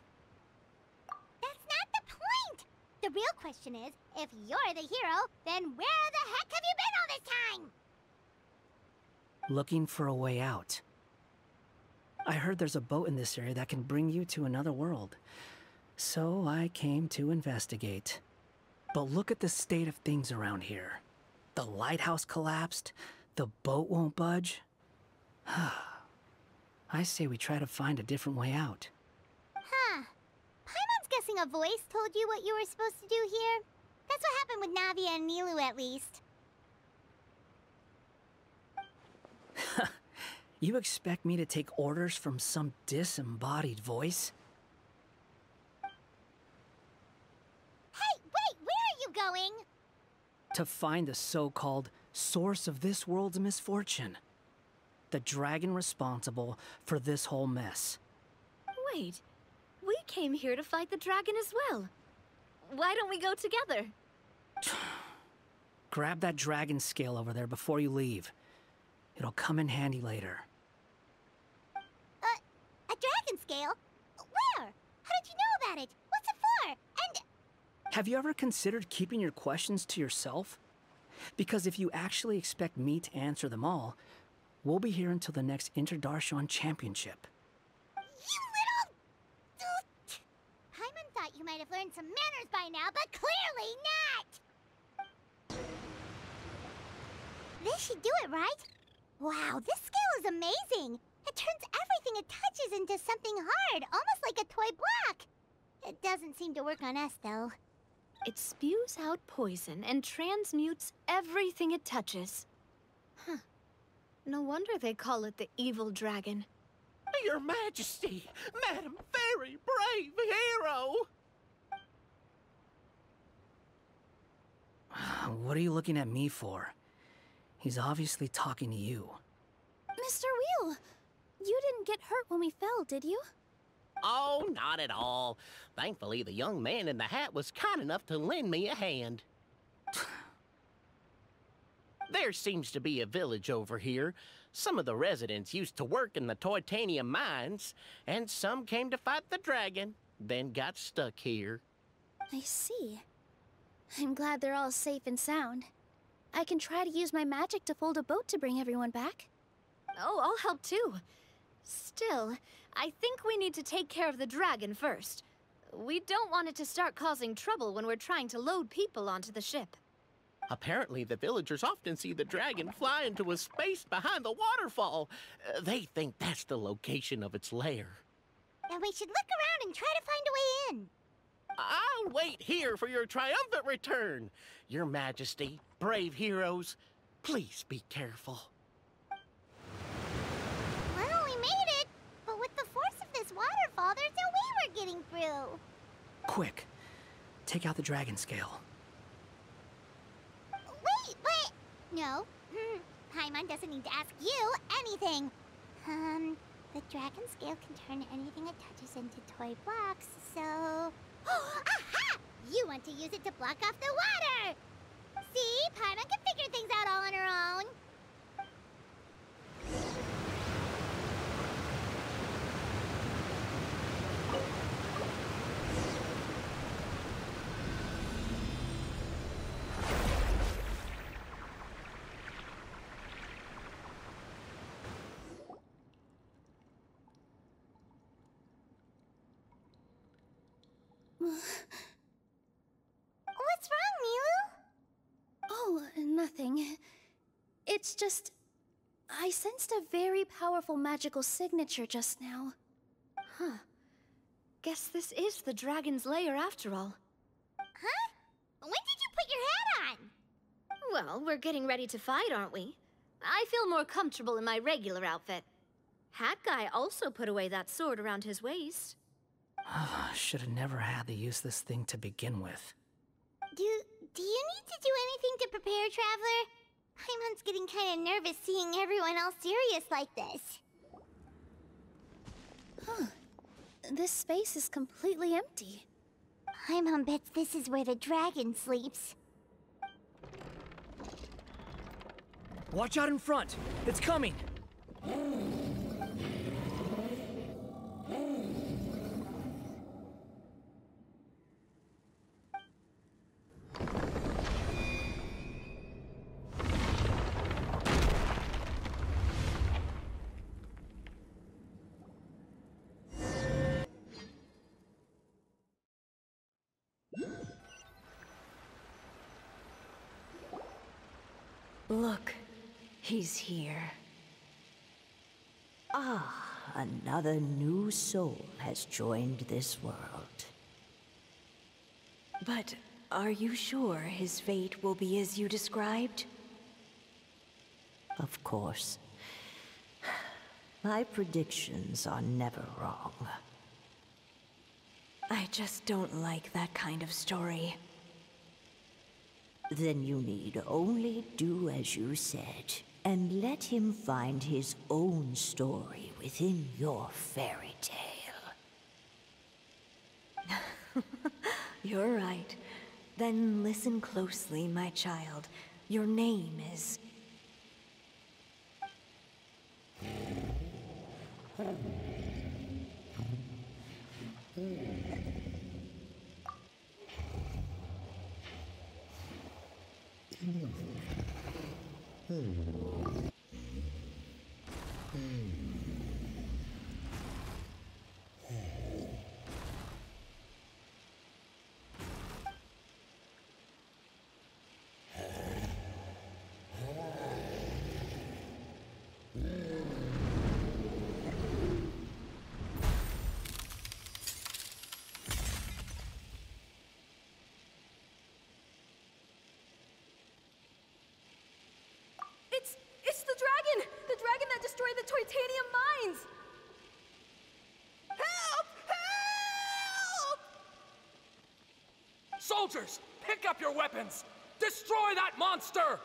That's not the point! The real question is, if you're the hero, then where the heck have you been all this time? Looking for a way out. I heard there's a boat in this area that can bring you to another world. So I came to investigate. But look at the state of things around here. The lighthouse collapsed. The boat won't budge. I say we try to find a different way out. Huh. Paimon's guessing a voice told you what you were supposed to do here. That's what happened with Navia and Nilu, at least. You expect me to take orders from some disembodied voice? Hey, wait, where are you going? To find the so-called source of this world's misfortune. The dragon responsible for this whole mess. Wait, we came here to fight the dragon as well. Why don't we go together? Grab that dragon scale over there before you leave. It'll come in handy later. A dragon scale? Where? How did you know about it? What's it for? And... Have you ever considered keeping your questions to yourself? Because if you actually expect me to answer them all, we'll be here until the next Interdarshan Championship. You little... Paimon thought you might have learned some manners by now, but clearly not! This should do it, right? Wow, this scale is amazing! It turns everything it touches into something hard, almost like a toy block! It doesn't seem to work on us, though. It spews out poison and transmutes everything it touches. Huh. No wonder they call it the evil dragon. Your Majesty, Madam Very Brave Hero! What are you looking at me for? He's obviously talking to you. Mr. Wheel, you didn't get hurt when we fell, did you? Oh, not at all. Thankfully, the young man in the hat was kind enough to lend me a hand. There seems to be a village over here. Some of the residents used to work in the titanium mines, and some came to fight the dragon, then got stuck here. I see. I'm glad they're all safe and sound. I can try to use my magic to fold a boat to bring everyone back. Oh, I'll help too. Still, I think we need to take care of the dragon first. We don't want it to start causing trouble when we're trying to load people onto the ship. Apparently, the villagers often see the dragon fly into a space behind the waterfall. They think that's the location of its lair. Then we should look around and try to find a way in. I'll wait here for your triumphant return. Your Majesty, brave heroes, please be careful. Well, we made it. But with the force of this waterfall, there's no way we're getting through. Quick, take out the dragon scale. Wait! No. Paimon doesn't need to ask you anything. The dragon scale can turn anything it touches into toy blocks, so... Aha! You want to use it to block off the water! See? Paimon can figure things out all on her own. What's wrong, Nilu? Oh, nothing. It's just... I sensed a very powerful magical signature just now. Huh. Guess this is the dragon's lair after all. Huh? When did you put your hat on? Well, we're getting ready to fight, aren't we? I feel more comfortable in my regular outfit. Hat Guy also put away that sword around his waist. Should have never had to use this thing to begin with. Do you need to do anything to prepare, Traveler? Paimon's getting kind of nervous seeing everyone else serious like this. Huh. This space is completely empty. Paimon bets this is where the dragon sleeps. Watch out in front! It's coming! Look, he's here. Ah, another new soul has joined this world. But are you sure his fate will be as you described? Of course. My predictions are never wrong. I just don't like that kind of story. Then you need only do as you said, and let him find his own story within your fairy tale. You're right. Then listen closely, my child. Your name is... It's the dragon! The dragon that destroyed the Titanium mines! Help! Help! Soldiers, pick up your weapons! Destroy that monster!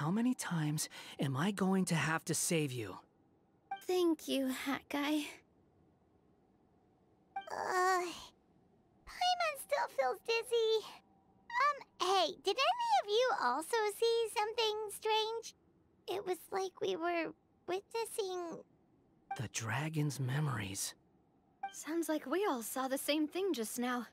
How many times am I going to have to save you? Thank you, Hat Guy. Paimon still feels dizzy. Hey, did any of you also see something strange? It was like we were witnessing... The dragon's memories. Sounds like we all saw the same thing just now.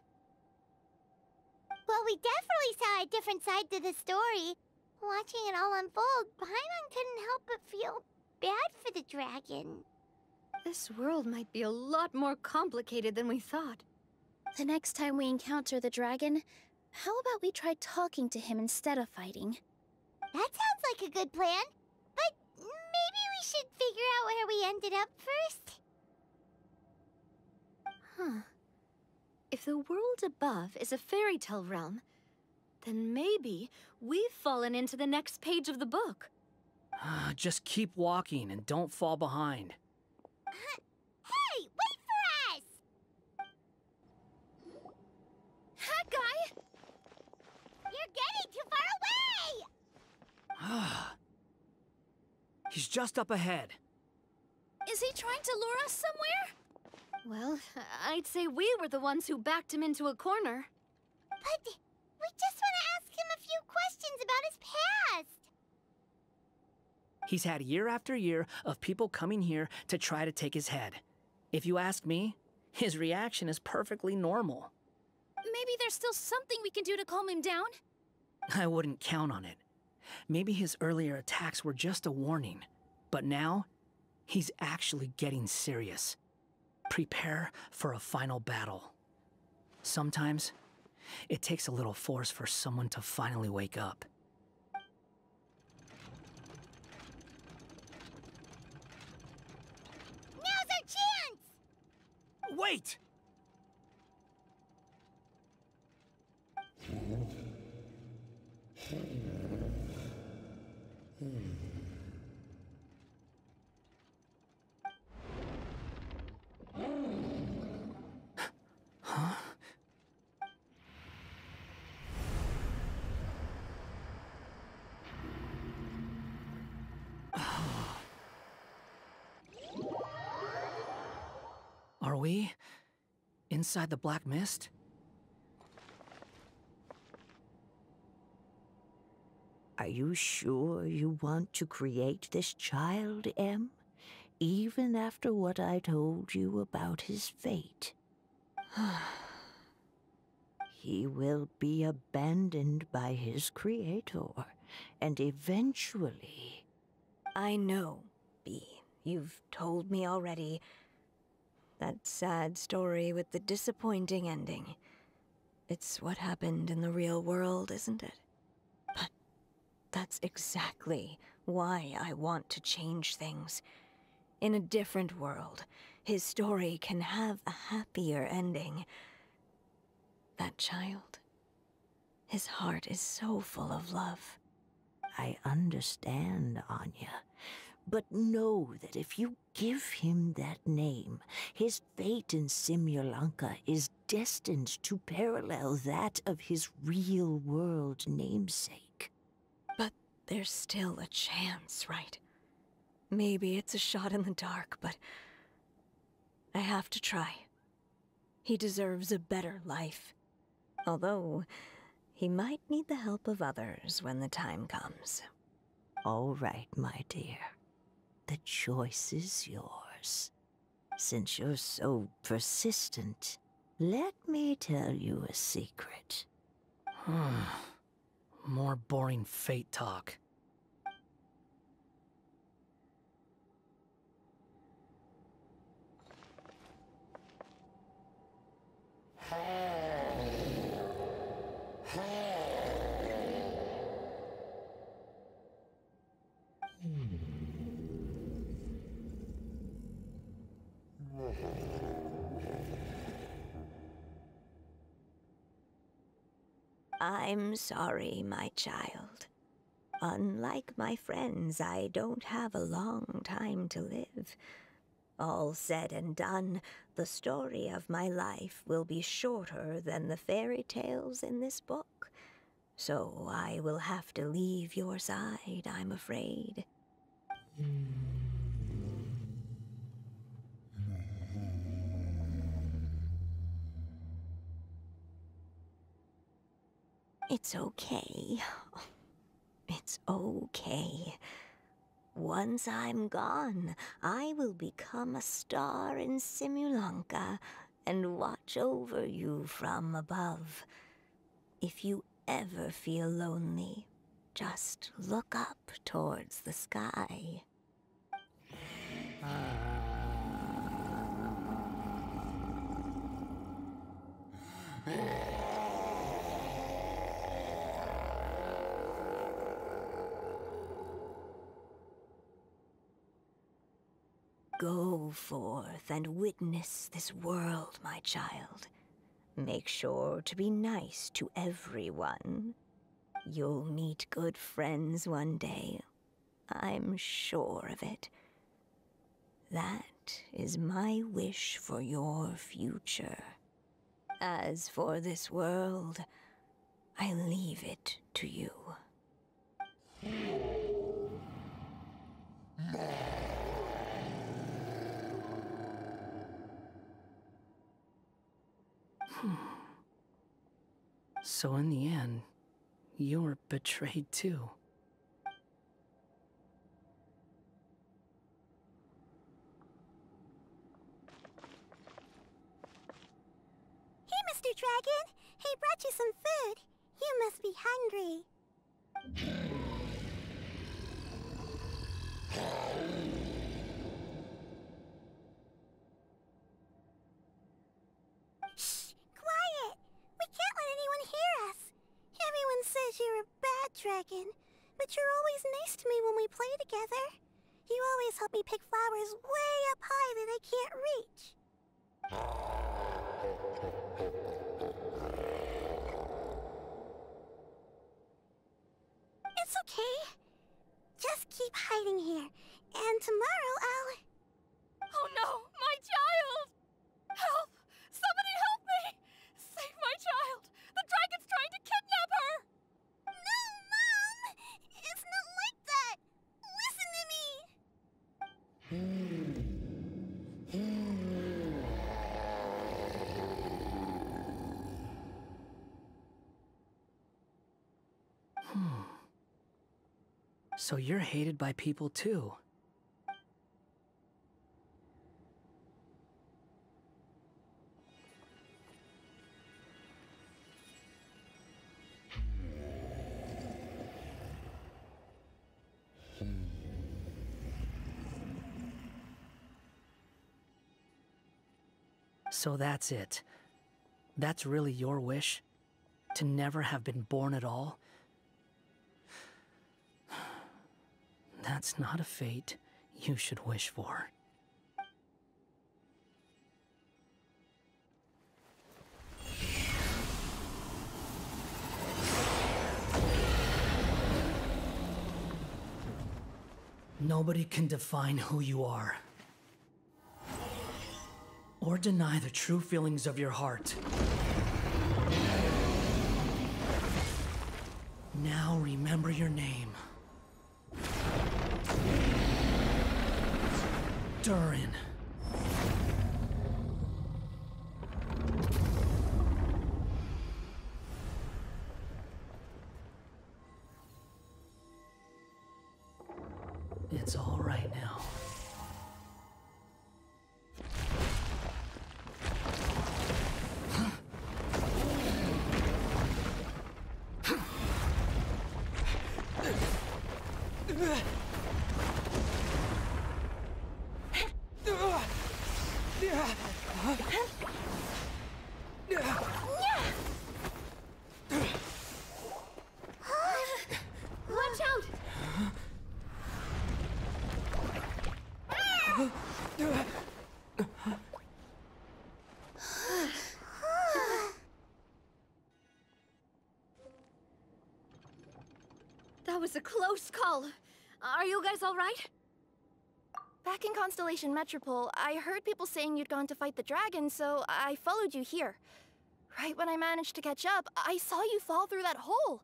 Well, we definitely saw a different side to the story. Watching it all unfold, Paimon couldn't help but feel bad for the dragon. This world might be a lot more complicated than we thought. The next time we encounter the dragon, how about we try talking to him instead of fighting? That sounds like a good plan. But maybe we should figure out where we ended up first. Huh. If the world above is a fairy tale realm, then maybe we've fallen into the next page of the book. Just keep walking and don't fall behind. Hey, wait for us! Hat Guy! You're getting too far away! He's just up ahead. Is he trying to lure us somewhere? Well, I'd say we were the ones who backed him into a corner. But we just want to ask him a few questions about his past. He's had year after year of people coming here to try to take his head. If you ask me, his reaction is perfectly normal. Maybe there's still something we can do to calm him down? I wouldn't count on it. Maybe his earlier attacks were just a warning. But now, he's actually getting serious. Prepare for a final battle. Sometimes, it takes a little force for someone to finally wake up. Now's our chance! Wait! Huh? Are we inside the black mist? Are you sure you want to create this child, Em? Even after what I told you about his fate? He will be abandoned by his creator, and eventually... I know, Bee. You've told me already. That sad story with the disappointing ending. It's what happened in the real world, isn't it? But that's exactly why I want to change things. In a different world, his story can have a happier ending. That child, his heart is so full of love. I understand, Anya. But know that if you give him that name, his fate in Simulanka is destined to parallel that of his real-world namesake. But there's still a chance, right? Maybe it's a shot in the dark, but I have to try. He deserves a better life. Although, he might need the help of others when the time comes. All right, my dear. The choice is yours. Since you're so persistent, let me tell you a secret. More boring fate talk. I'm sorry, my child. Unlike my friends, I don't have a long time to live. All said and done, the story of my life will be shorter than the fairy tales in this book. So I will have to leave your side, I'm afraid. It's okay. It's okay. Once I'm gone, I will become a star in Simulanka and watch over you from above. If you ever feel lonely, just look up towards the sky. Go forth and witness this world, my child. Make sure to be nice to everyone. You'll meet good friends one day. I'm sure of it. That is my wish for your future. As for this world, I leave it to you. So in the end, you were betrayed too. Hey, Mr. Dragon! I brought you some food. You must be hungry. Shh! Quiet! We can't let anyone hear us. Everyone says you're a bad dragon, but you're always nice to me when we play together. You always help me pick flowers way up high that I can't reach. It's okay. Just keep hiding here, and tomorrow I'll... Oh no! My child! Help! Somebody help me! Save my child! The dragon's trying to kidnap her! No, Mom! It's not like that! Listen to me! So you're hated by people too. So that's it. That's really your wish? To never have been born at all? That's not a fate you should wish for. Nobody can define who you are, or deny the true feelings of your heart. Now remember your name. Durin. It's all right now. Watch out! That was a close call. Are you guys all right? Back in Constellation Metropole, I heard people saying you'd gone to fight the dragon, so I followed you here. Right when I managed to catch up, I saw you fall through that hole.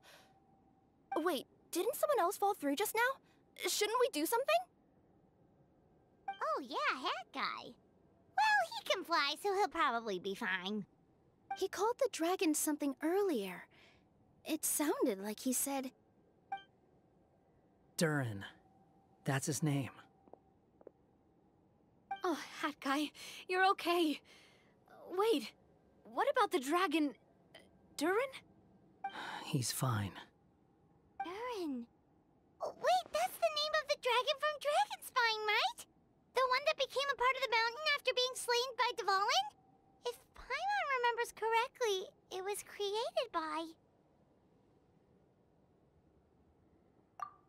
Wait, didn't someone else fall through just now? Shouldn't we do something? Oh yeah, Hat Guy. Well, he can fly, so he'll probably be fine. He called the dragon something earlier. It sounded like he said... Durin. That's his name. Oh, Hat Guy, you're okay. Wait, what about the dragon... Durin? He's fine. Durin. Oh, wait, that's the name of the dragon from Dragonspine, right? The one that became a part of the mountain after being slain by Dvalin? If Paimon remembers correctly, it was created by...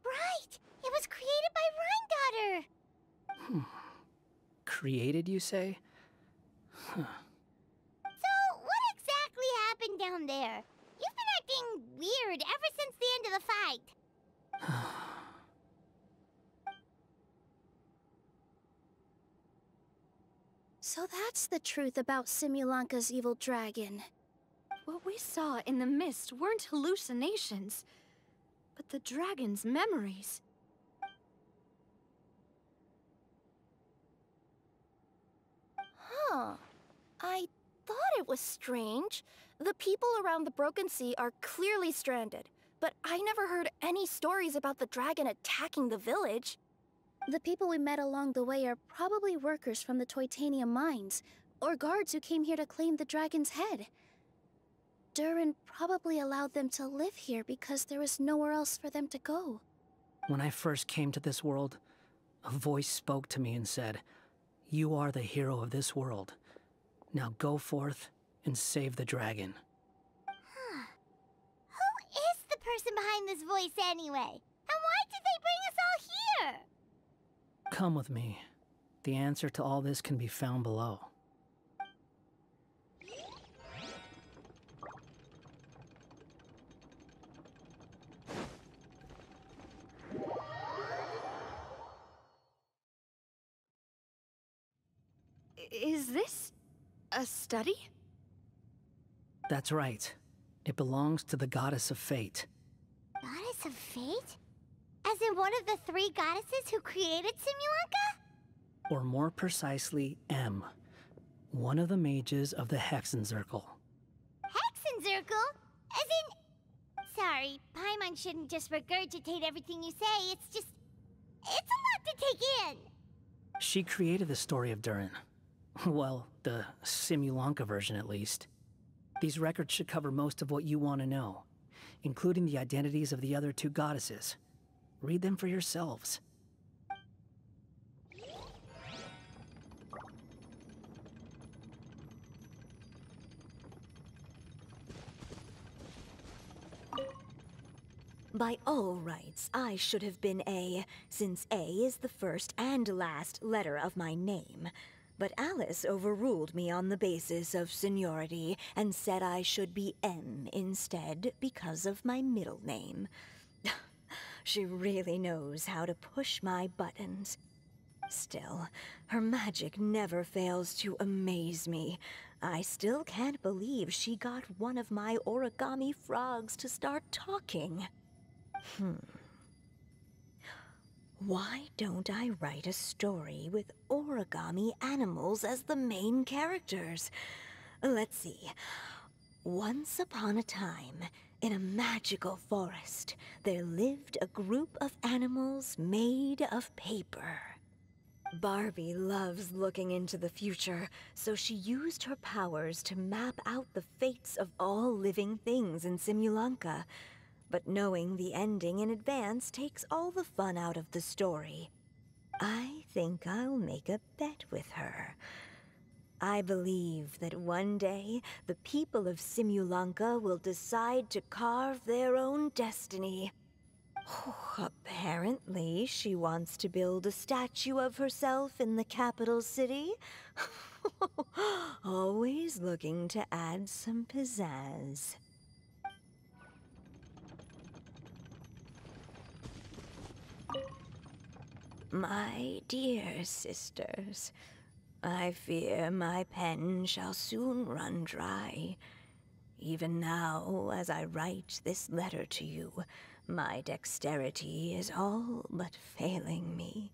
Right! It was created by Rhine Daughter! Created, you say? Huh. So, what exactly happened down there? You've been acting weird ever since the end of the fight. So that's the truth about Simulanka's evil dragon. What we saw in the mist weren't hallucinations, but the dragon's memories. Huh. I thought it was strange. The people around the Broken Sea are clearly stranded, but I never heard any stories about the dragon attacking the village. The people we met along the way are probably workers from the Toitanium mines, or guards who came here to claim the dragon's head. Durin probably allowed them to live here because there was nowhere else for them to go. When I first came to this world, a voice spoke to me and said, "You are the hero of this world. Now go forth and save the dragon." Huh. Who is the person behind this voice anyway? And why did they bring us all here? Come with me. The answer to all this can be found below. Is this a study? That's right. It belongs to the Goddess of Fate. Goddess of Fate? As in one of the three goddesses who created Simulanka? Or more precisely, M. One of the mages of the Hexenzirkel. Hexenzirkel? As in... Sorry, Paimon shouldn't just regurgitate everything you say. It's a lot to take in. She created the story of Durin. Well, the Simulanka version at least. These records should cover most of what you want to know, including the identities of the other two goddesses. Read them for yourselves. By all rights, I should have been A, since A is the first and last letter of my name. But Alice overruled me on the basis of seniority and said I should be M instead because of my middle name. She really knows how to push my buttons. Still, her magic never fails to amaze me. I still can't believe she got one of my origami frogs to start talking. Why don't I write a story with origami animals as the main characters? Let's see. Once upon a time, in a magical forest, there lived a group of animals made of paper. Barbie loves looking into the future, so she used her powers to map out the fates of all living things in Simulanka. But knowing the ending in advance takes all the fun out of the story. I think I'll make a bet with her. I believe that one day, the people of Simulanka will decide to carve their own destiny. Apparently, she wants to build a statue of herself in the capital city. Always looking to add some pizzazz. My dear sisters, I fear my pen shall soon run dry. Even now, as I write this letter to you, My dexterity is all but failing me.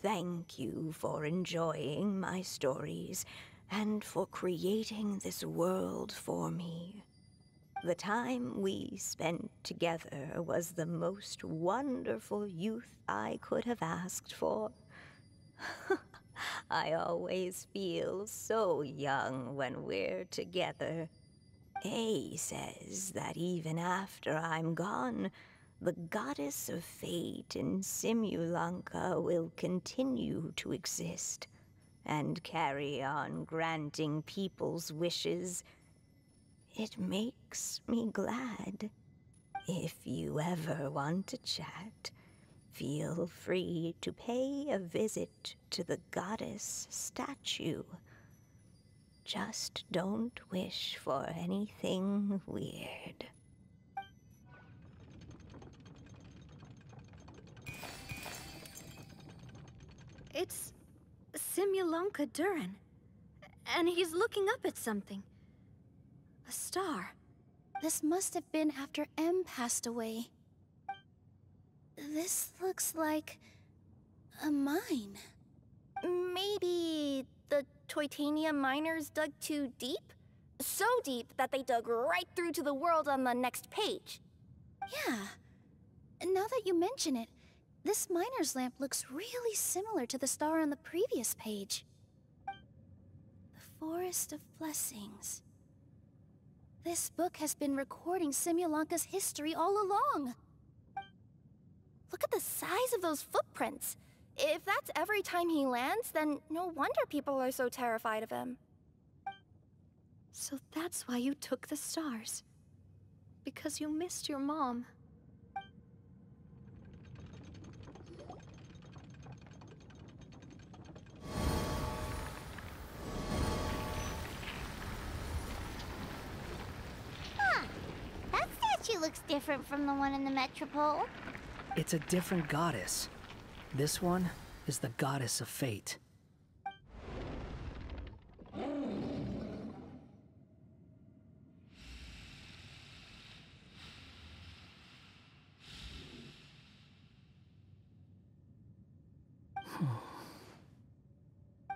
Thank you for enjoying my stories and for creating this world for me. The time we spent together was the most wonderful youth I could have asked for. I always feel so young when we're together. A says that even after I'm gone, the goddess of fate in Simulanka will continue to exist and carry on granting people's wishes. It makes me glad. If you ever want to chat, feel free to pay a visit to the goddess statue. Just don't wish for anything weird. It's Simulanka Durin. And he's looking up at something. A star. This must have been after M passed away. This looks like a mine. Maybe the Toitania miners dug too deep? So deep that they dug right through to the world on the next page. Yeah. Now that you mention it, this miner's lamp looks really similar to the star on the previous page. The Forest of Blessings. This book has been recording Simulanka's history all along. Look at the size of those footprints. If that's every time he lands, then no wonder people are so terrified of him. So that's why you took the stars. Because you missed your mom. Huh. That statue looks different from the one in the Metropole. It's a different goddess. This one is the goddess of fate.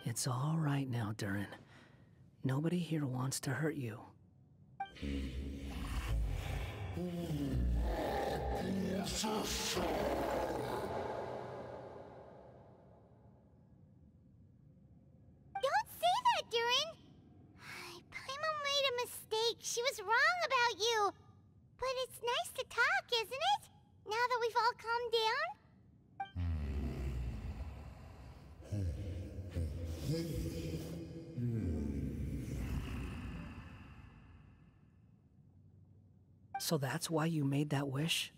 It's all right now, Durin. Nobody here wants to hurt you. Don't say that, Durin! Paimon made a mistake. She was wrong about you. But it's nice to talk, isn't it? Now that we've all calmed down? So that's why you made that wish?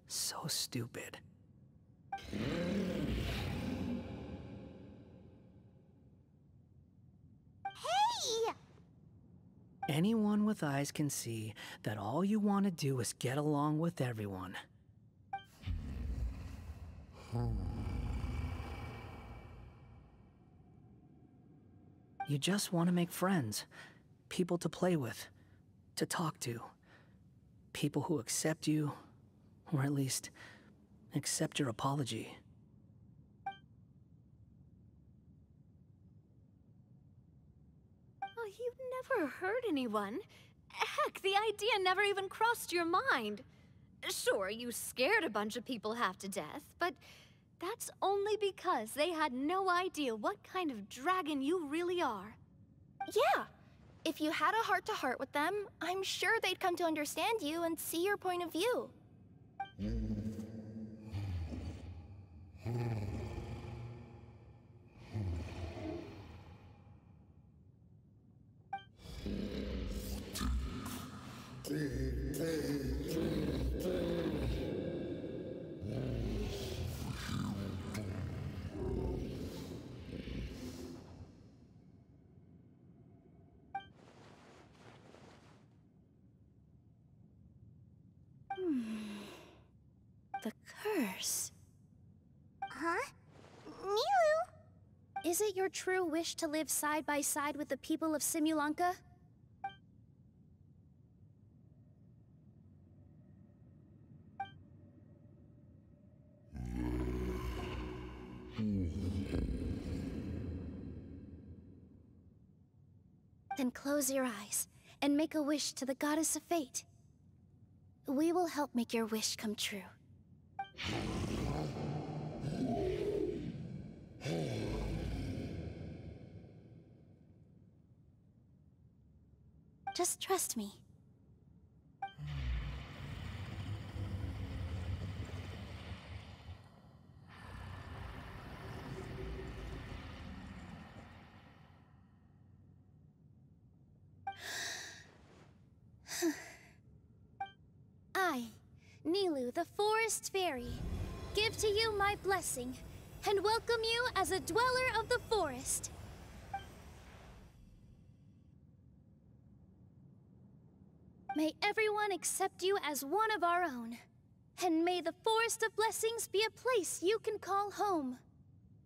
So stupid. Hey! Anyone with eyes can see that all you want to do is get along with everyone. You just want to make friends, people to play with, to talk to, people who accept you, or at least accept your apology. Oh, you never hurt anyone. Heck, the idea never even crossed your mind. Sure, you scared a bunch of people half to death, but that's only because they had no idea what kind of dragon you really are. Yeah. If you had a heart-to-heart with them, I'm sure they'd come to understand you and see your point of view. The curse. Huh? Nilou? Is it your true wish to live side by side with the people of Simulanka? Then close your eyes and make a wish to the Goddess of Fate. We will help make your wish come true. Just trust me. I, Nilou, the Forest Fairy, give to you my blessing and welcome you as a dweller of the forest. May everyone accept you as one of our own, and may the Forest of Blessings be a place you can call home.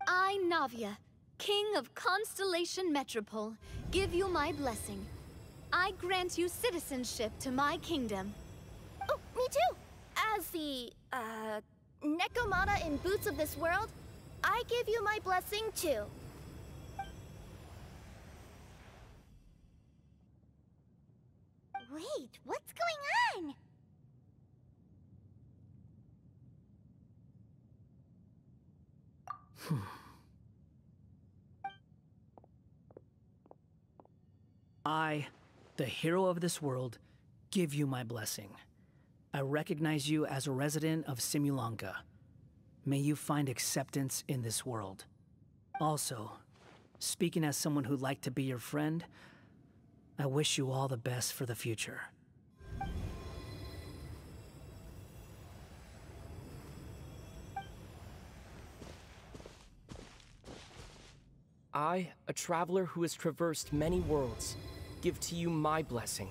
I, Navia, King of Constellation Metropole, give you my blessing. I grant you citizenship to my kingdom. Oh, me too! As the, Nekomata in Boots of this world, I give you my blessing too. Wait, what's going on? I, the hero of this world, give you my blessing. I recognize you as a resident of Simulanka. May you find acceptance in this world. Also, speaking as someone who'd like to be your friend, I wish you all the best for the future. I, a traveler who has traversed many worlds, give to you my blessing.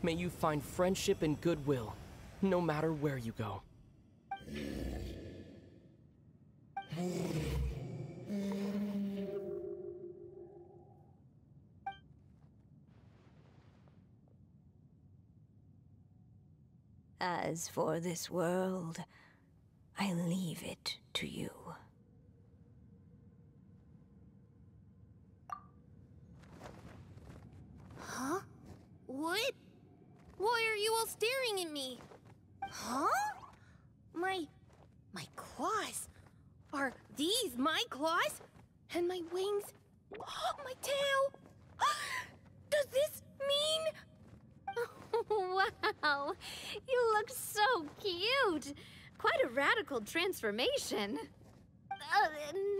May you find friendship and goodwill, no matter where you go. As for this world, I leave it to you. Huh? What? Why are you all staring at me? Huh? My claws. Are these my claws? And my wings? My tail? Does this mean... Wow, you look so cute. Quite a radical transformation.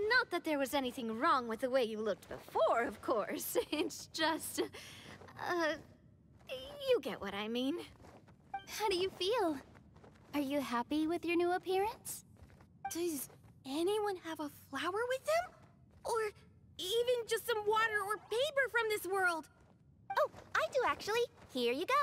Not that there was anything wrong with the way you looked before, of course. It's just, you get what I mean. How do you feel? Are you happy with your new appearance? Does anyone have a flower with them? Or even just some water or paper from this world? Oh, I do actually. Here you go.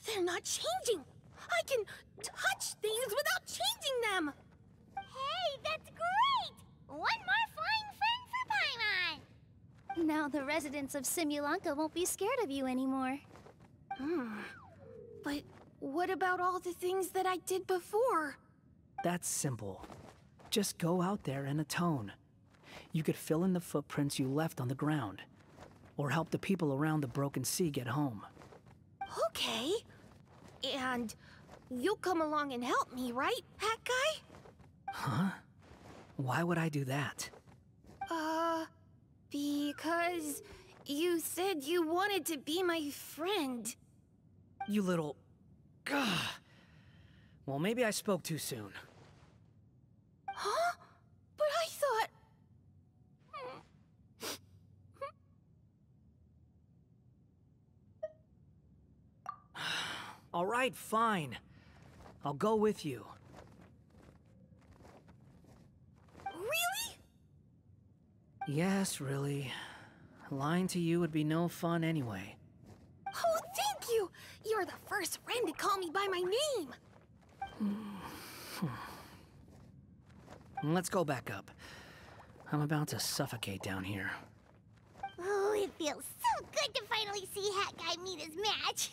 They're not changing. I can touch things without changing them. Hey, that's great! One more flying friend for Paimon! Now the residents of Simulanka won't be scared of you anymore. But what about all the things that I did before? That's simple. Just go out there and atone. You could fill in the footprints you left on the ground, or help the people around the Broken Sea get home. Okay. And you'll come along and help me, right, Hat Guy? Huh? Why would I do that? Because you said you wanted to be my friend. You little... Gah. Well, maybe I spoke too soon. Huh? But I thought... All right, fine. I'll go with you. Really? Yes, really. Lying to you would be no fun anyway. Oh, thank you! You're the first friend to call me by my name! Let's go back up. I'm about to suffocate down here. Oh, it feels so good to finally see Hat Guy meet his match.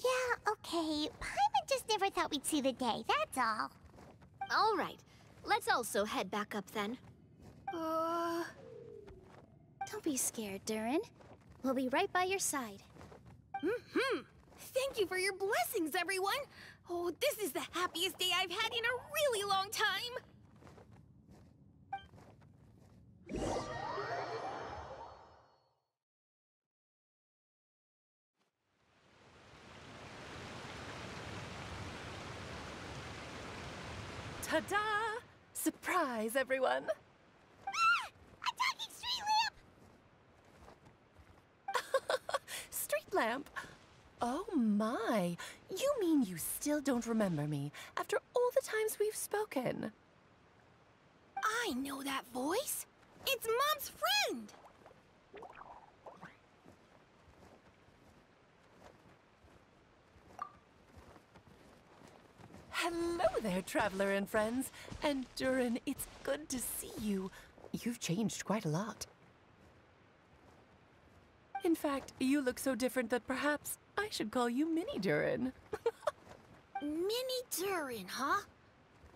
Yeah, okay. Paimon just never thought we'd see the day, that's all. All right. Let's also head back up then. Don't be scared, Durin. We'll be right by your side. Thank you for your blessings, everyone! Oh, this is the happiest day I've had in a really long time! Ta-da! Surprise, everyone! Ah! A talking street lamp! Street lamp? Oh my! You mean you still don't remember me after all the times we've spoken? I know that voice! It's Mom's friend! Hello there, traveler and friends. And Durin, it's good to see you. You've changed quite a lot. In fact, you look so different that perhaps I should call you Mini Durin. Mini Durin, huh?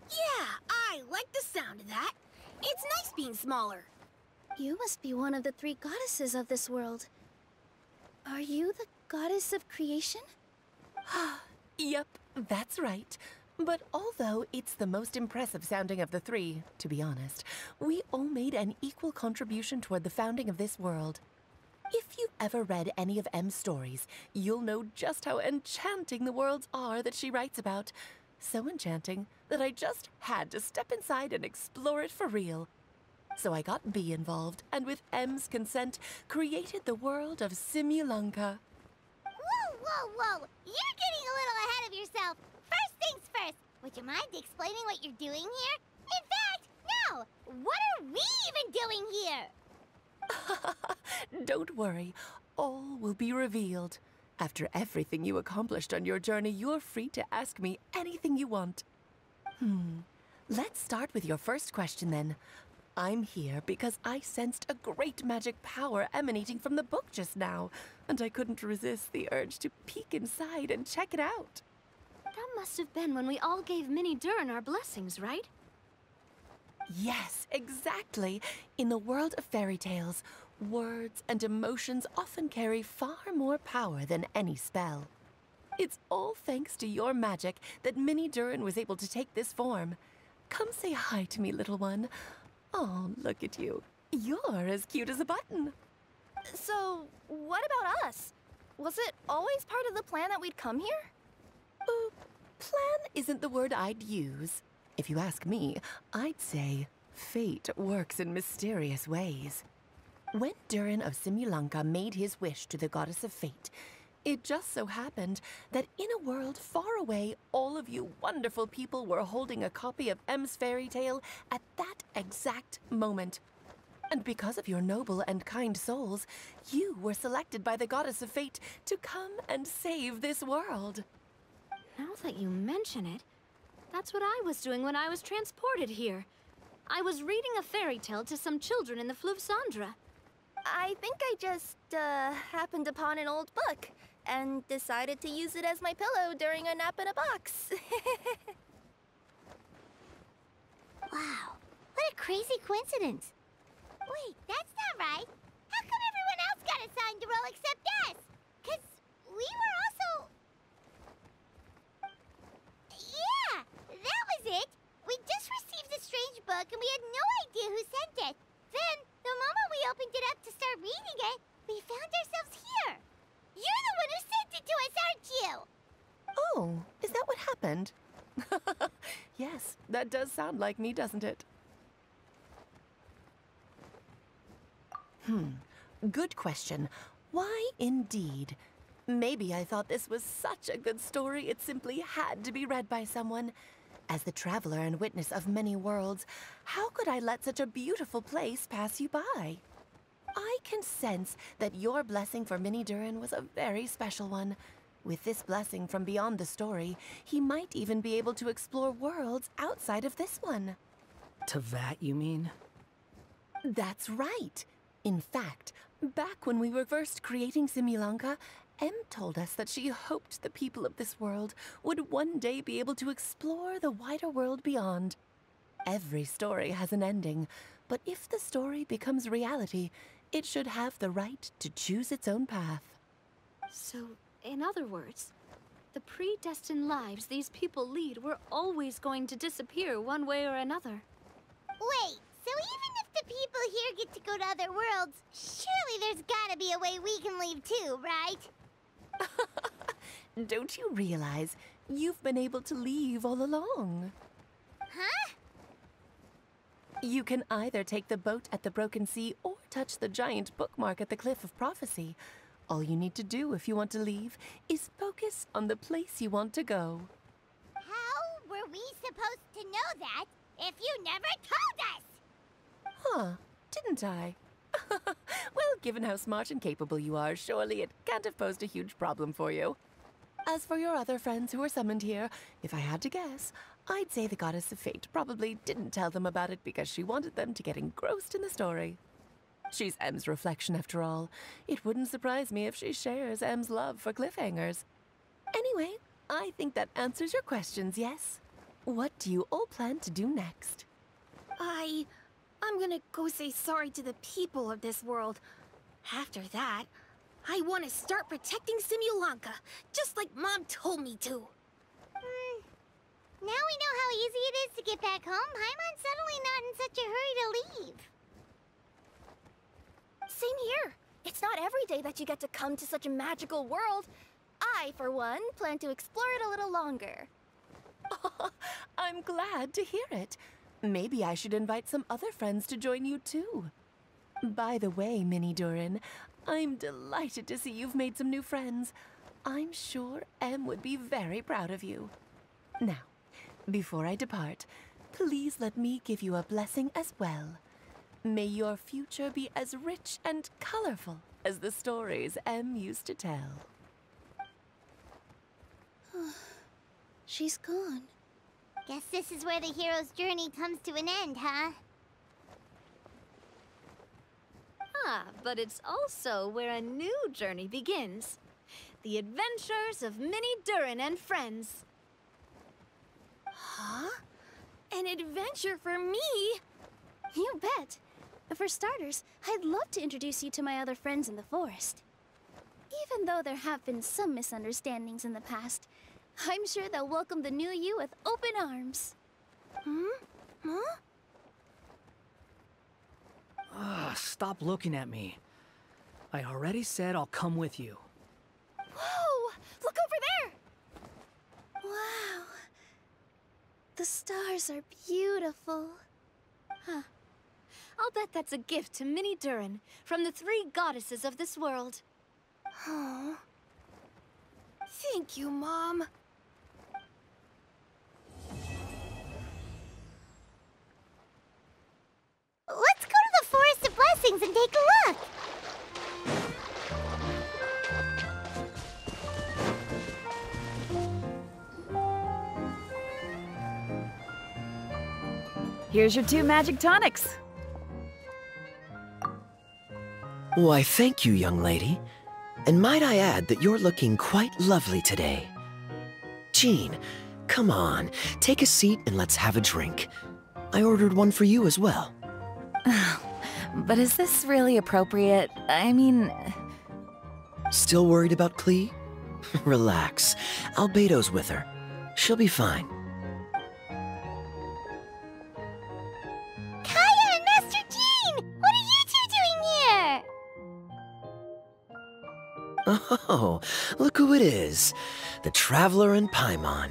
Yeah, I like the sound of that. It's nice being smaller. You must be one of the 3 goddesses of this world. Are you the goddess of creation? Yep, that's right. But although it's the most impressive sounding of the 3, to be honest, we all made an equal contribution toward the founding of this world. If you've ever read any of M's stories, you'll know just how enchanting the worlds are that she writes about. So enchanting that I just had to step inside and explore it for real. So I got B involved, and with M's consent, created the world of Simulanka. Whoa, whoa, whoa! You're getting a little ahead of yourself. First things first, would you mind explaining what you're doing here? In fact, no! What are we even doing here? Don't worry, all will be revealed. After everything you accomplished on your journey, you're free to ask me anything you want. Let's start with your first question then. I'm here because I sensed a great magic power emanating from the book just now, and I couldn't resist the urge to peek inside and check it out. That must have been when we all gave Mini Durin our blessings, right? Yes, exactly. In the world of fairy tales, words and emotions often carry far more power than any spell. It's all thanks to your magic that Mini Durin was able to take this form. Come say hi to me, little one. Oh, look at you. You're as cute as a button. So, what about us? Was it always part of the plan that we'd come here? Plan isn't the word I'd use. If you ask me, I'd say fate works in mysterious ways. When Durin of Simulanka made his wish to the goddess of fate, it just so happened that in a world far away, all of you wonderful people were holding a copy of M's fairy tale at that exact moment. And because of your noble and kind souls, you were selected by the goddess of fate to come and save this world. Now that you mention it, that's what I was doing when I was transported here. I was reading a fairy tale to some children in the Fleuve Cendra. I think I just, happened upon an old book and decided to use it as my pillow during a nap in a box. Wow, what a crazy coincidence. Wait, that's not right. How come everyone else got assigned a role except us? 'Cause we were also... Yeah, that was it. We just received a strange book and we had no idea who sent it. Then, the moment we opened it up to start reading it, we found ourselves here. You're the one who sent it to us, aren't you? Oh, is that what happened? Yes, that does sound like me, doesn't it? Good question. Why indeed? Maybe I thought this was such a good story it simply had to be read by someone. As the traveler and witness of many worlds, how could I let such a beautiful place pass you by? I can sense that your blessing for Mini Durin was a very special one. With this blessing from beyond the story, he might even be able to explore worlds outside of this one. Teyvat, you mean? That's right. In fact, back when we were first creating Simulanka, Em told us that she hoped the people of this world would one day be able to explore the wider world beyond. Every story has an ending, but if the story becomes reality, it should have the right to choose its own path. So, in other words, the predestined lives these people lead were always going to disappear one way or another. Wait, so even if the people here get to go to other worlds, surely there's gotta be a way we can leave too, right? Don't you realize you've been able to leave all along? Huh? You can either take the boat at the Broken Sea or touch the giant bookmark at the Cliff of Prophecy. All you need to do if you want to leave is focus on the place you want to go. How were we supposed to know that if you never told us? Huh, didn't I? Well, given how smart and capable you are, surely it can't have posed a huge problem for you. As for your other friends who were summoned here, if I had to guess, I'd say the Goddess of Fate probably didn't tell them about it because she wanted them to get engrossed in the story. She's Em's reflection, after all. It wouldn't surprise me if she shares Em's love for cliffhangers. Anyway, I think that answers your questions, yes? What do you all plan to do next? I'm gonna go say sorry to the people of this world. After that, I want to start protecting Simulanka, just like Mom told me to. Now we know how easy it is to get back home, Paimon's suddenly not in such a hurry to leave. Same here. It's not every day that you get to come to such a magical world. I, for one, plan to explore it a little longer. I'm glad to hear it. Maybe I should invite some other friends to join you too. By the way, Minnie Durin, I'm delighted to see you've made some new friends. I'm sure Em would be very proud of you. Now, before I depart, please let me give you a blessing as well. May your future be as rich and colorful as the stories Em used to tell. She's gone. Guess this is where the hero's journey comes to an end, huh? Ah, but it's also where a new journey begins. The adventures of Minnie Durin and friends. Huh? An adventure for me? You bet. For starters, I'd love to introduce you to my other friends in the forest. Even though there have been some misunderstandings in the past, I'm sure they'll welcome the new you with open arms. Huh? Stop looking at me. I already said I'll come with you. Whoa! Look over there! Wow. The stars are beautiful. Huh. I'll bet that's a gift to Minnie Durin from the 3 goddesses of this world. Oh. Thank you, Mom. Let's go to the Forest of Blessings and take a look! Here's your 2 magic tonics. Why, thank you, young lady. And might I add that you're looking quite lovely today. Jean, come on, take a seat and let's have a drink. I ordered one for you as well. But is this really appropriate? I mean... Still worried about Klee? Relax. Albedo's with her. She'll be fine. Kaeya and Master Jean! What are you 2 doing here? Oh, look who it is. The Traveler and Paimon.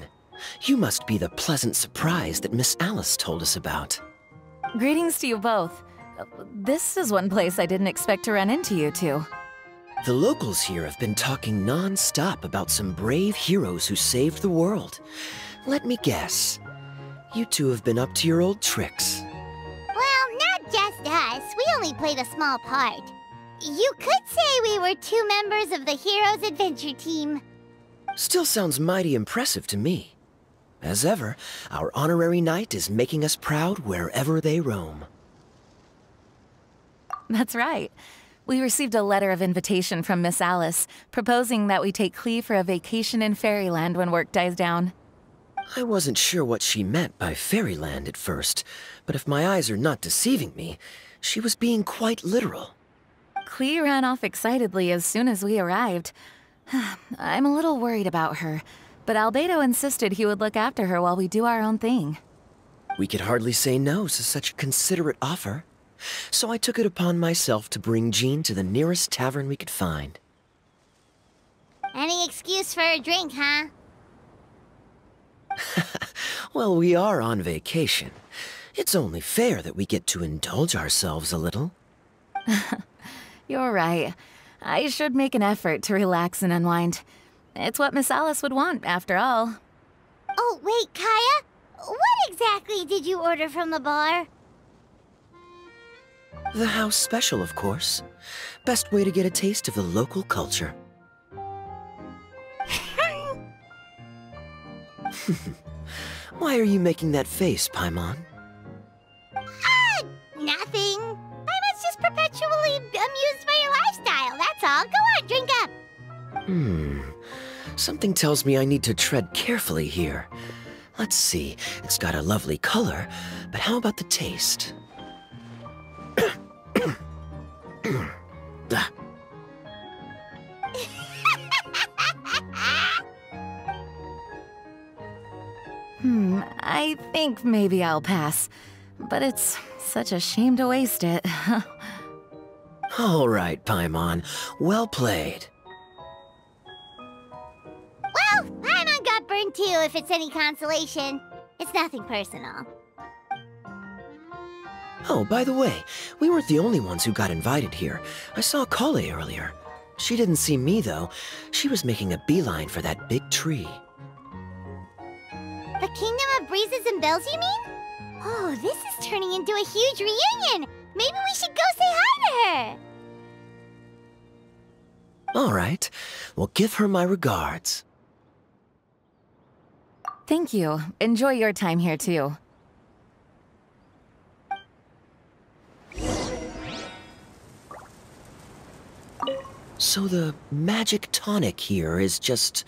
You must be the pleasant surprise that Miss Alice told us about. Greetings to you both. This is one place I didn't expect to run into you two. The locals here have been talking non-stop about some brave heroes who saved the world. Let me guess. You two have been up to your old tricks. Well, not just us. We only played a small part. You could say we were 2 members of the Heroes Adventure Team. Still sounds mighty impressive to me. As ever, our honorary knight is making us proud wherever they roam. That's right. We received a letter of invitation from Miss Alice, proposing that we take Clee for a vacation in Fairyland when work dies down. I wasn't sure what she meant by Fairyland at first, but if my eyes are not deceiving me, she was being quite literal. Clee ran off excitedly as soon as we arrived. I'm a little worried about her, but Albedo insisted he would look after her while we do our own thing. We could hardly say no to such a considerate offer, so I took it upon myself to bring Jean to the nearest tavern we could find. Any excuse for a drink, huh? Well, we are on vacation. It's only fair that we get to indulge ourselves a little. You're right. I should make an effort to relax and unwind. It's what Miss Alice would want, after all. Oh, wait, Kaeya? What exactly did you order from the bar? The house special, of course. Best way to get a taste of the local culture. Why are you making that face, Paimon? Nothing. Paimon's just perpetually amused by your lifestyle, that's all. Go on, drink up. Something tells me I need to tread carefully here. Let's see, it's got a lovely color, but how about the taste? I think maybe I'll pass. But it's such a shame to waste it. All right, Paimon. Well played. Well, Paimon got burned too, if it's any consolation. It's nothing personal. Oh, by the way, we weren't the only ones who got invited here. I saw Kaeya earlier. She didn't see me, though. She was making a beeline for that big tree. The Kingdom of Breezes and Bells, you mean? Oh, this is turning into a huge reunion! Maybe we should go say hi to her! All right. Well, give her my regards. Thank you. Enjoy your time here, too. So the magic tonic here is just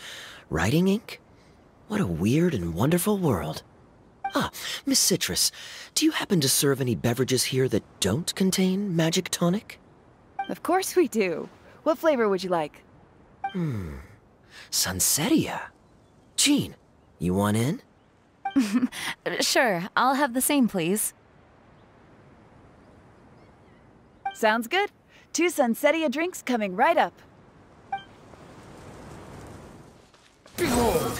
writing ink? What a weird and wonderful world. Ah, Miss Citrus, do you happen to serve any beverages here that don't contain magic tonic? Of course we do. What flavor would you like? Sunsetia. Jean, you want in? Sure, I'll have the same, please. Sounds good. 2 Sunsetia drinks coming right up. Behold!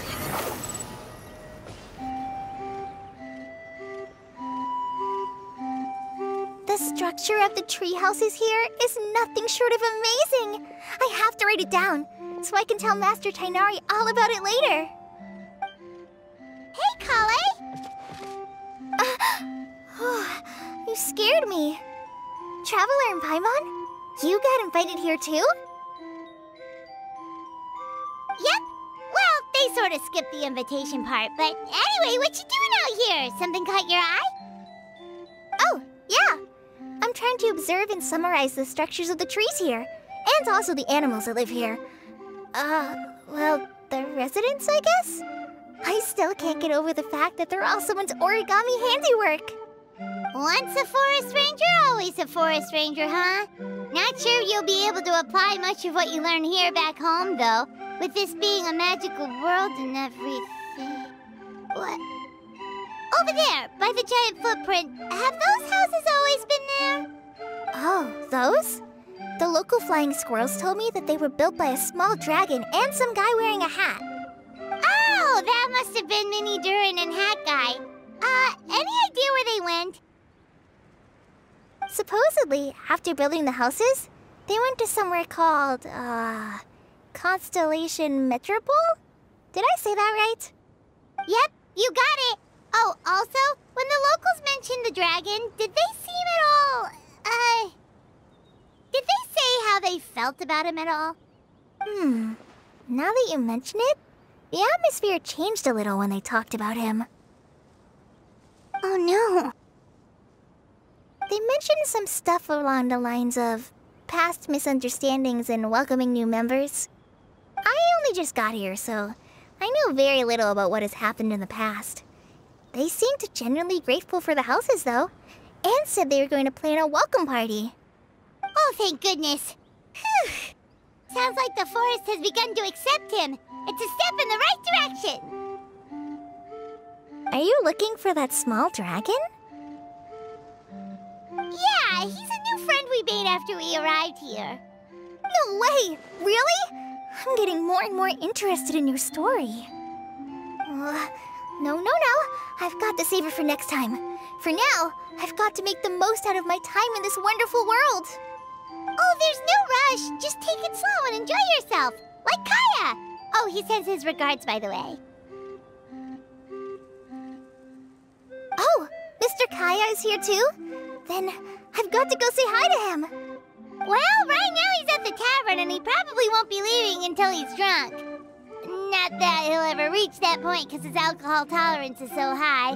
The structure of the tree houses here is nothing short of amazing. I have to write it down, so I can tell Master Tighnari all about it later. Hey, Kaeya! You scared me. Traveler and Paimon, you got invited here too? Yep. Well, they sort of skipped the invitation part, but anyway, what you doing out here? Something caught your eye? Oh, yeah. I'm trying to observe and summarize the structures of the trees here, and also the animals that live here. Well, the residents, I guess? I still can't get over the fact that they're all someone's origami handiwork. Once a forest ranger, always a forest ranger, huh? Not sure you'll be able to apply much of what you learn here back home, though, with this being a magical world and everything. What? Over there, by the giant footprint. Have those houses always been there? Oh, those? The local flying squirrels told me that they were built by a small dragon and some guy wearing a hat. Oh, that must have been Minnie Durin and Hat Guy. Any idea where they went? Supposedly, after building the houses, they went to somewhere called, Constellation Metropole? Did I say that right? Yep, you got it. Oh, also, when the locals mentioned the dragon, did they seem at all, did they say how they felt about him at all? Now that you mention it, the atmosphere changed a little when they talked about him. Oh no. They mentioned some stuff along the lines of past misunderstandings and welcoming new members. I only just got here, so I know very little about what has happened in the past. They seemed genuinely grateful for the houses, though, and said they were going to plan a welcome party. Oh, thank goodness. Phew. Sounds like the forest has begun to accept him. It's a step in the right direction. Are you looking for that small dragon? Yeah, he's a new friend we made after we arrived here. No way! Really? I'm getting more and more interested in your story. No. I've got to save it for next time. For now, I've got to make the most out of my time in this wonderful world. Oh, there's no rush. Just take it slow and enjoy yourself. Like Kaeya. Oh, he sends his regards, by the way. Oh, Mr. Kaeya is here too? Then I've got to go say hi to him. Well, right now he's at the tavern and he probably won't be leaving until he's drunk. Not that he'll ever reach that point because his alcohol tolerance is so high.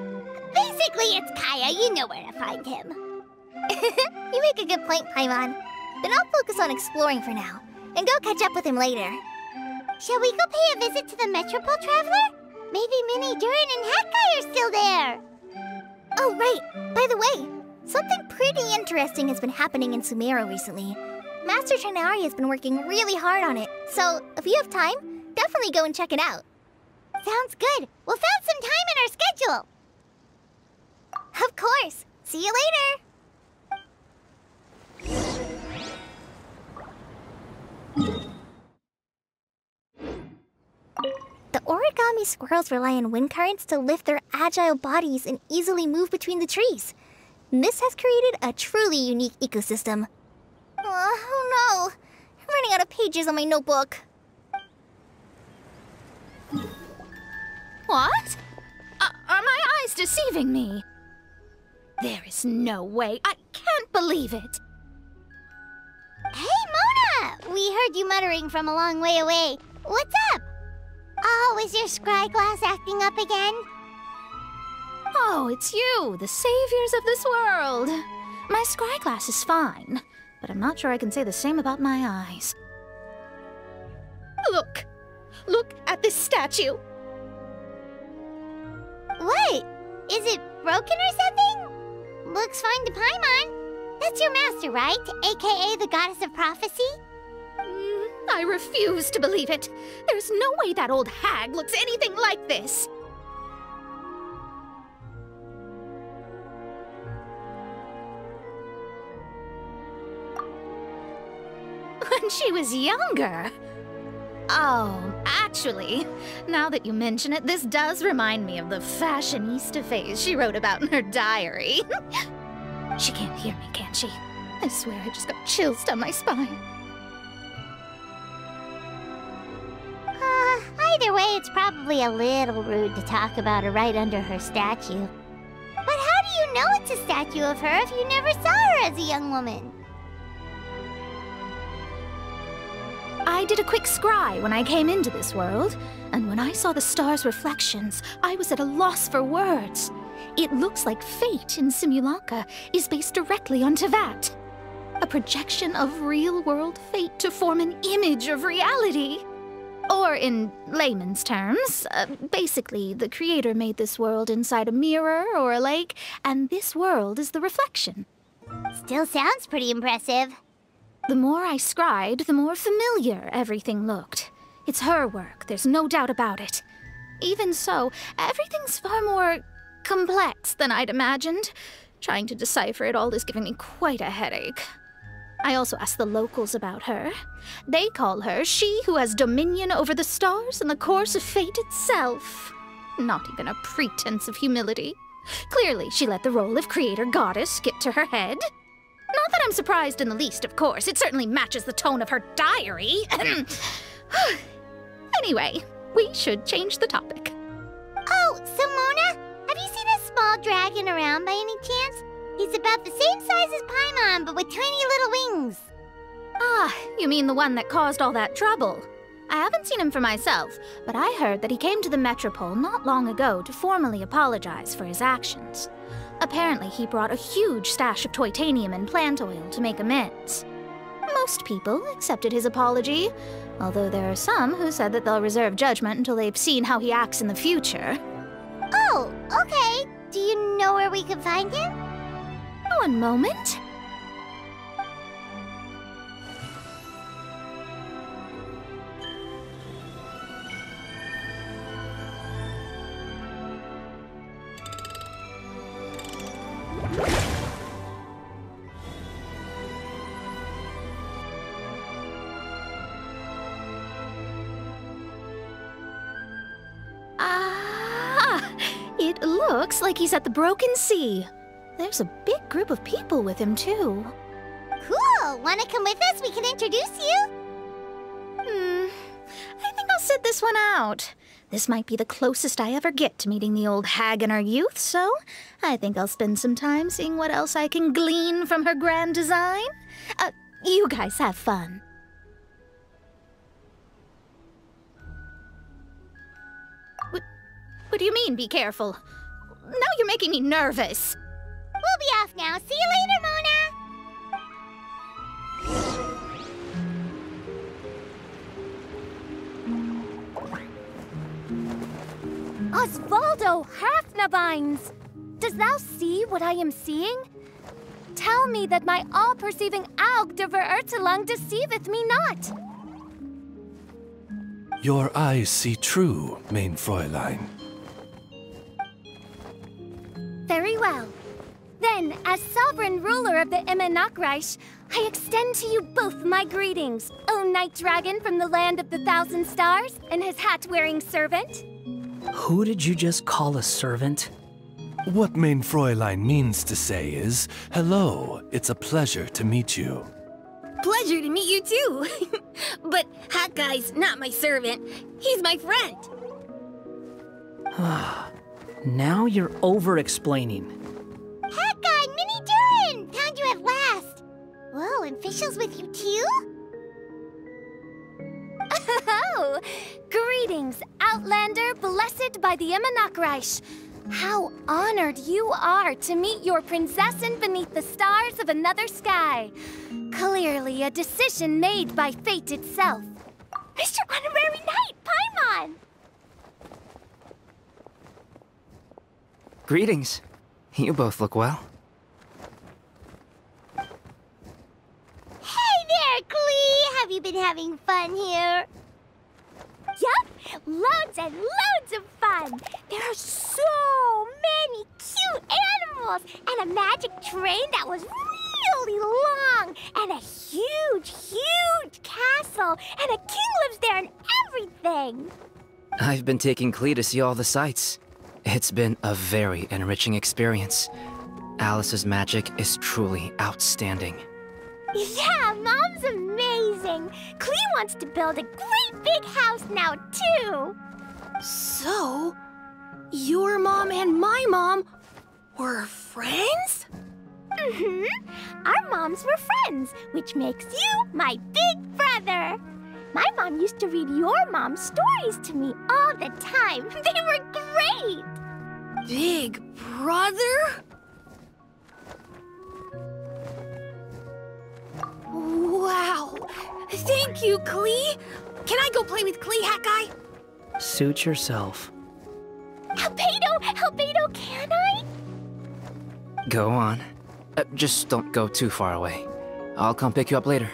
Basically, it's Kaeya. You know where to find him. You make a good point, Paimon. Then I'll focus on exploring for now and go catch up with him later. Shall we go pay a visit to the Metropole Traveler? Maybe Minnie, Durin, and Hatkai are still there. Oh, right. By the way, something pretty interesting has been happening in Sumeru recently. Master Trinari has been working really hard on it, so if you have time, definitely go and check it out. Sounds good. We'll find some time in our schedule. Of course. See you later. The origami squirrels rely on wind currents to lift their agile bodies and easily move between the trees. This has created a truly unique ecosystem. Oh no! I'm running out of pages on my notebook. What? Are my eyes deceiving me? There is no way. I can't believe it. Hey, Mona! We heard you muttering from a long way away. What's up? Oh, is your scry glass acting up again? Oh, it's you, the saviors of this world. My scry glass is fine, but I'm not sure I can say the same about my eyes. Look! Look at this statue! What? Is it broken or something? Looks fine to Paimon. That's your master, right? AKA the goddess of prophecy? I refuse to believe it. There's no way that old hag looks anything like this. When she was younger. Oh, actually, now that you mention it, this does remind me of the fashionista phase she wrote about in her diary. She can't hear me, can she? I swear I just got chills down my spine. Either way, it's probably a little rude to talk about her right under her statue. But how do you know it's a statue of her if you never saw her as a young woman? I did a quick scry when I came into this world, and when I saw the stars' reflections, I was at a loss for words. It looks like fate in Simulanka is based directly on Tevat. A projection of real-world fate to form an image of reality. Or in layman's terms, basically the creator made this world inside a mirror or a lake, and this world is the reflection. Still sounds pretty impressive. The more I scried, the more familiar everything looked. It's her work, there's no doubt about it. Even so, everything's far more complex than I'd imagined. Trying to decipher it all is giving me quite a headache. I also asked the locals about her. They call her she who has dominion over the stars and the course of fate itself. Not even a pretense of humility. Clearly, she let the role of creator goddess get to her head. Not that I'm surprised in the least, of course. It certainly matches the tone of her diary. Anyway, we should change the topic. Oh, so Mona, have you seen a small dragon around by any chance? He's about the same size as Paimon, but with tiny little wings. Ah, you mean the one that caused all that trouble? I haven't seen him for myself, but I heard that he came to the Metropole not long ago to formally apologize for his actions. Apparently, he brought a huge stash of Toitanium and plant oil to make amends. Most people accepted his apology, although there are some who said that they'll reserve judgment until they've seen how he acts in the future. Oh, okay. Do you know where we can find him? One moment. It looks like he's at the Broken Sea. There's a big group of people with him, too. Cool! Wanna come with us? We can introduce you? I think I'll sit this one out. This might be the closest I ever get to meeting the old hag in our youth, so I think I'll spend some time seeing what else I can glean from her grand design. You guys have fun. What do you mean, be careful? Now you're making me nervous. We'll be off now. See you later, Mona! Osvaldo Hafnavines! Does thou see what I am seeing? Tell me that my all-perceiving Aug de Verurtelung deceiveth me not. Your eyes see true, mein Fräulein. Very well. Then, as sovereign ruler of the Immenachreich, I extend to you both my greetings, O Night Dragon from the land of the Thousand Stars and his hat-wearing servant. Who did you just call a servant? What mein Fräulein means to say is, hello, it's a pleasure to meet you. Pleasure to meet you too. But Hat Guy's not my servant. He's my friend. Now you're over-explaining. Hat Guy, Mini Durin! Found you at last. Whoa, and Fischl's with you too? Oh, greetings, Outlander blessed by the Immenachreich. How honored you are to meet your prinzessin beneath the stars of another sky. Clearly a decision made by fate itself. Mr. Honorary Knight, Paimon! Greetings. You both look well. Hey there, Klee! Have you been having fun here? Yup, loads and loads of fun. There are so many cute animals and a magic train that was really long and a huge, huge castle and a king lives there and everything. I've been taking Klee to see all the sights. It's been a very enriching experience. Alice's magic is truly outstanding. Yeah, Mom's amazing. Klee wants to build a great big house now, too. So, your mom and my mom were friends? Mm-hmm. Our moms were friends, which makes you my big brother. My mom used to read your mom's stories to me all the time. They were great. Big brother? Wow. Thank you, Klee. Can I go play with Klee, Hat Guy? Suit yourself. Albedo, can I? Go on. Just don't go too far away. I'll come pick you up later.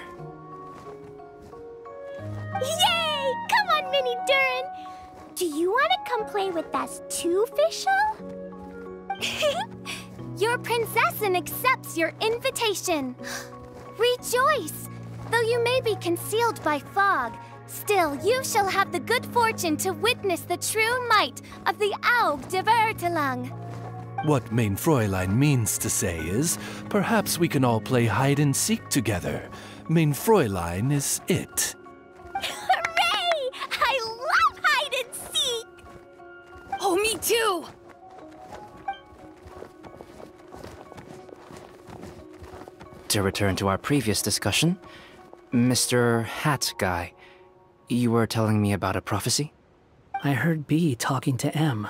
Yay! Come on, Mini Durin. Do you want to come play with us too, Fischl? Your prinzessin accepts your invitation. Rejoice! Though you may be concealed by fog, still you shall have the good fortune to witness the true might of the Aug de Verurtelung. What mein Fräulein means to say is, perhaps we can all play hide-and-seek together. Mein Fräulein is it. Hooray! I love hide-and-seek! Oh, me too! To return to our previous discussion, Mr. Hat Guy, you were telling me about a prophecy? I heard B talking to M.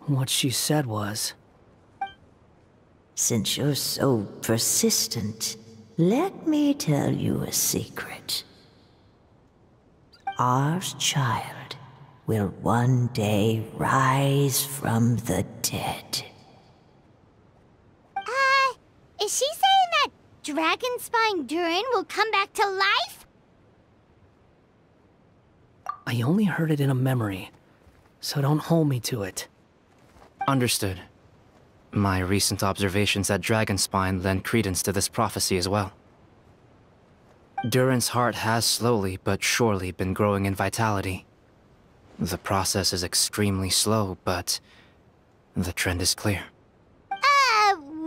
What she said was... Since you're so persistent, Let me tell you a secret. Our child will one day rise from the dead. Is she saying that Dragonspine Durin will come back to life? I only heard it in a memory, so don't hold me to it. Understood. My recent observations at Dragonspine lend credence to this prophecy as well. Durin's heart has slowly but surely been growing in vitality. The process is extremely slow, but the trend is clear.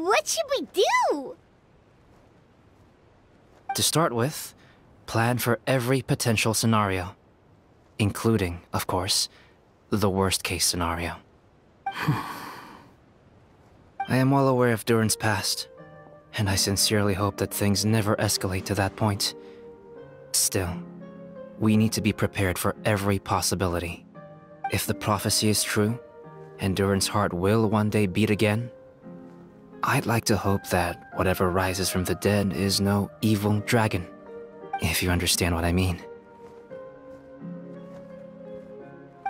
What should we do? To start with, plan for every potential scenario, including, of course, the worst-case scenario. I am well aware of Durin's past, and I sincerely hope that things never escalate to that point. Still, we need to be prepared for every possibility. If the prophecy is true, and Durin's heart will one day beat again, I'd like to hope that whatever rises from the dead is no evil dragon, if you understand what I mean.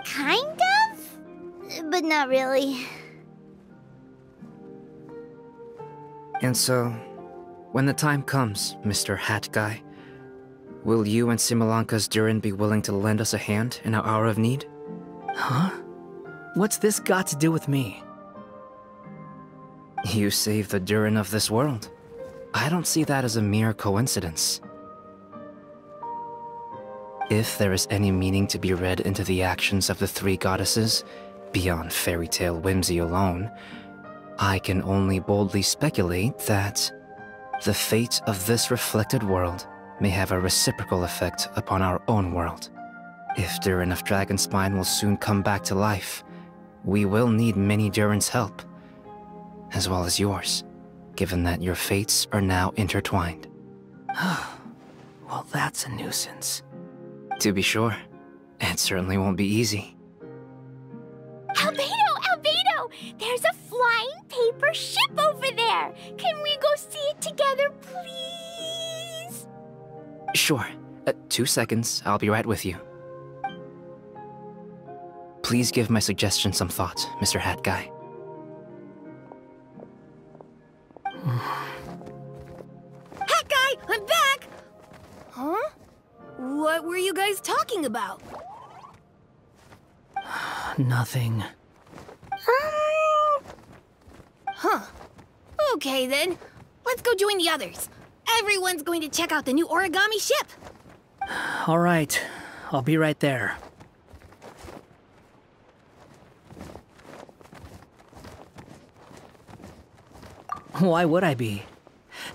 Kind of? But not really. And so, when the time comes, Mr. Hat Guy, will you and Simulanka's Durin be willing to lend us a hand in our hour of need? Huh? What's this got to do with me? You saved the Durin of this world. I don't see that as a mere coincidence. If there is any meaning to be read into the actions of the three goddesses, beyond fairy tale whimsy alone, I can only boldly speculate that the fate of this reflected world may have a reciprocal effect upon our own world. If Durin of Dragonspine will soon come back to life, we will need many Durin's help, as well as yours, given that your fates are now intertwined. Well, that's a nuisance. To be sure, it certainly won't be easy. Albedo! There's a flying paper ship over there! Can we go see it together, please? Sure. 2 seconds, I'll be right with you. Please give my suggestion some thought, Mr. Hat Guy. Hat Guy, I'm back! Huh? What were you guys talking about? Nothing. Huh. Okay then. Let's go join the others. Everyone's going to check out the new origami ship. All right. I'll be right there. Why would I be?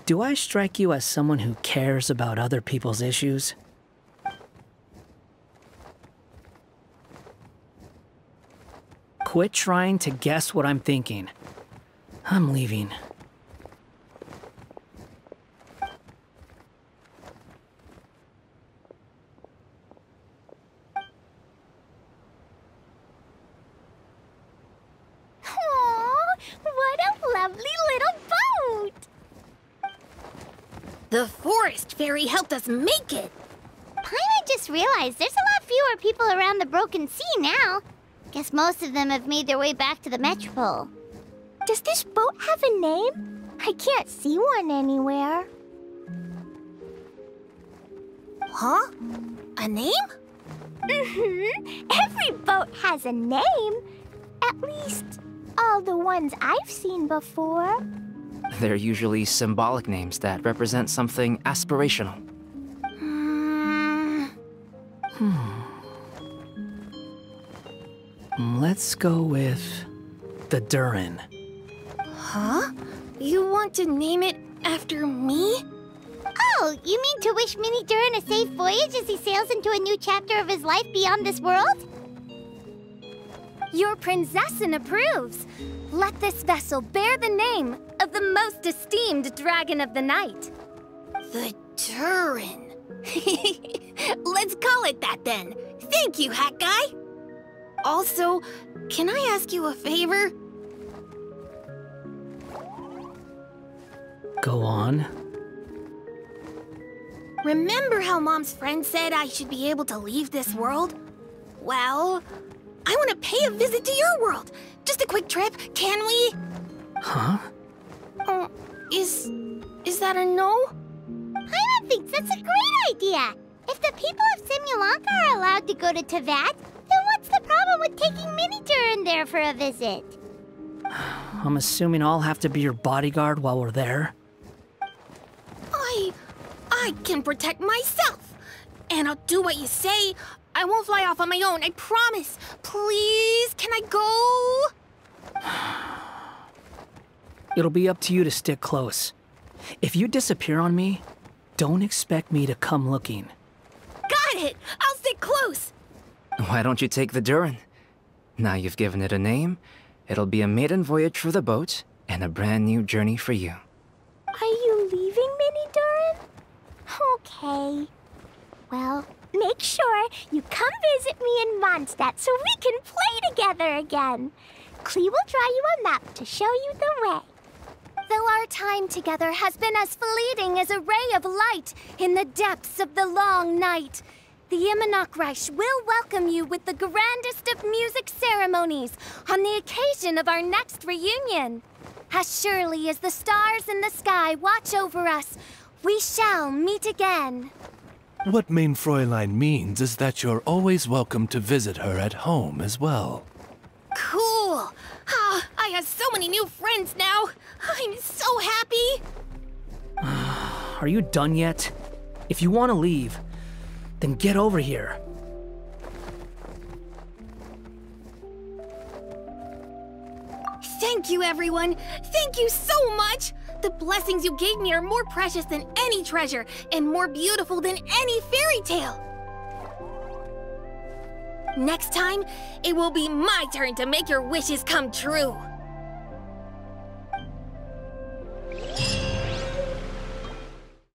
Do I strike you as someone who cares about other people's issues? Quit trying to guess what I'm thinking. I'm leaving. What a lovely little boat! The forest fairy helped us make it. Paimon just realized there's a lot fewer people around the Broken Sea now. Guess most of them have made their way back to the Metropole. Does this boat have a name? I can't see one anywhere. Huh? A name? Every boat has a name. At least, all the ones I've seen before. They're usually symbolic names that represent something aspirational. Let's go with the Durin. Huh? You want to name it after me? Oh, you mean to wish Mini Durin a safe voyage as he sails into a new chapter of his life beyond this world? Your princessin approves. Let this vessel bear the name of the most esteemed dragon of the night. The Durin. Let's call it that then. Thank you, Hat Guy. Also, can I ask you a favor? Go on. Remember how Mom's friend said I should be able to leave this world? Well, I want to pay a visit to your world. Just a quick trip, can we? Huh? Is that a no? Paimon thinks that's a great idea. If the people of Simulanka are allowed to go to Teyvat, then what's the problem with taking Minidurin there for a visit? I'm assuming I'll have to be your bodyguard while we're there. I can protect myself. And I'll do what you say. I won't fly off on my own, I promise. Please, can I go? It'll be up to you to stick close. If you disappear on me, don't expect me to come looking. Got it! I'll stick close! Why don't you take the Durin? Now you've given it a name, it'll be a maiden voyage for the boat, and a brand new journey for you. Are you leaving, Minidurin? Okay. Well, make sure you come visit me in Mondstadt so we can play together again. Klee will draw you a map to show you the way. Though our time together has been as fleeting as a ray of light in the depths of the long night, the Immonok will welcome you with the grandest of music ceremonies on the occasion of our next reunion. As surely as the stars in the sky watch over us, we shall meet again. What Mein Fräulein means is that you're always welcome to visit her at home as well. Cool! I have so many new friends now! I'm so happy! Are you done yet? If you want to leave, then get over here. Thank you, everyone! Thank you so much! The blessings you gave me are more precious than any treasure, and more beautiful than any fairy tale! Next time, it will be my turn to make your wishes come true!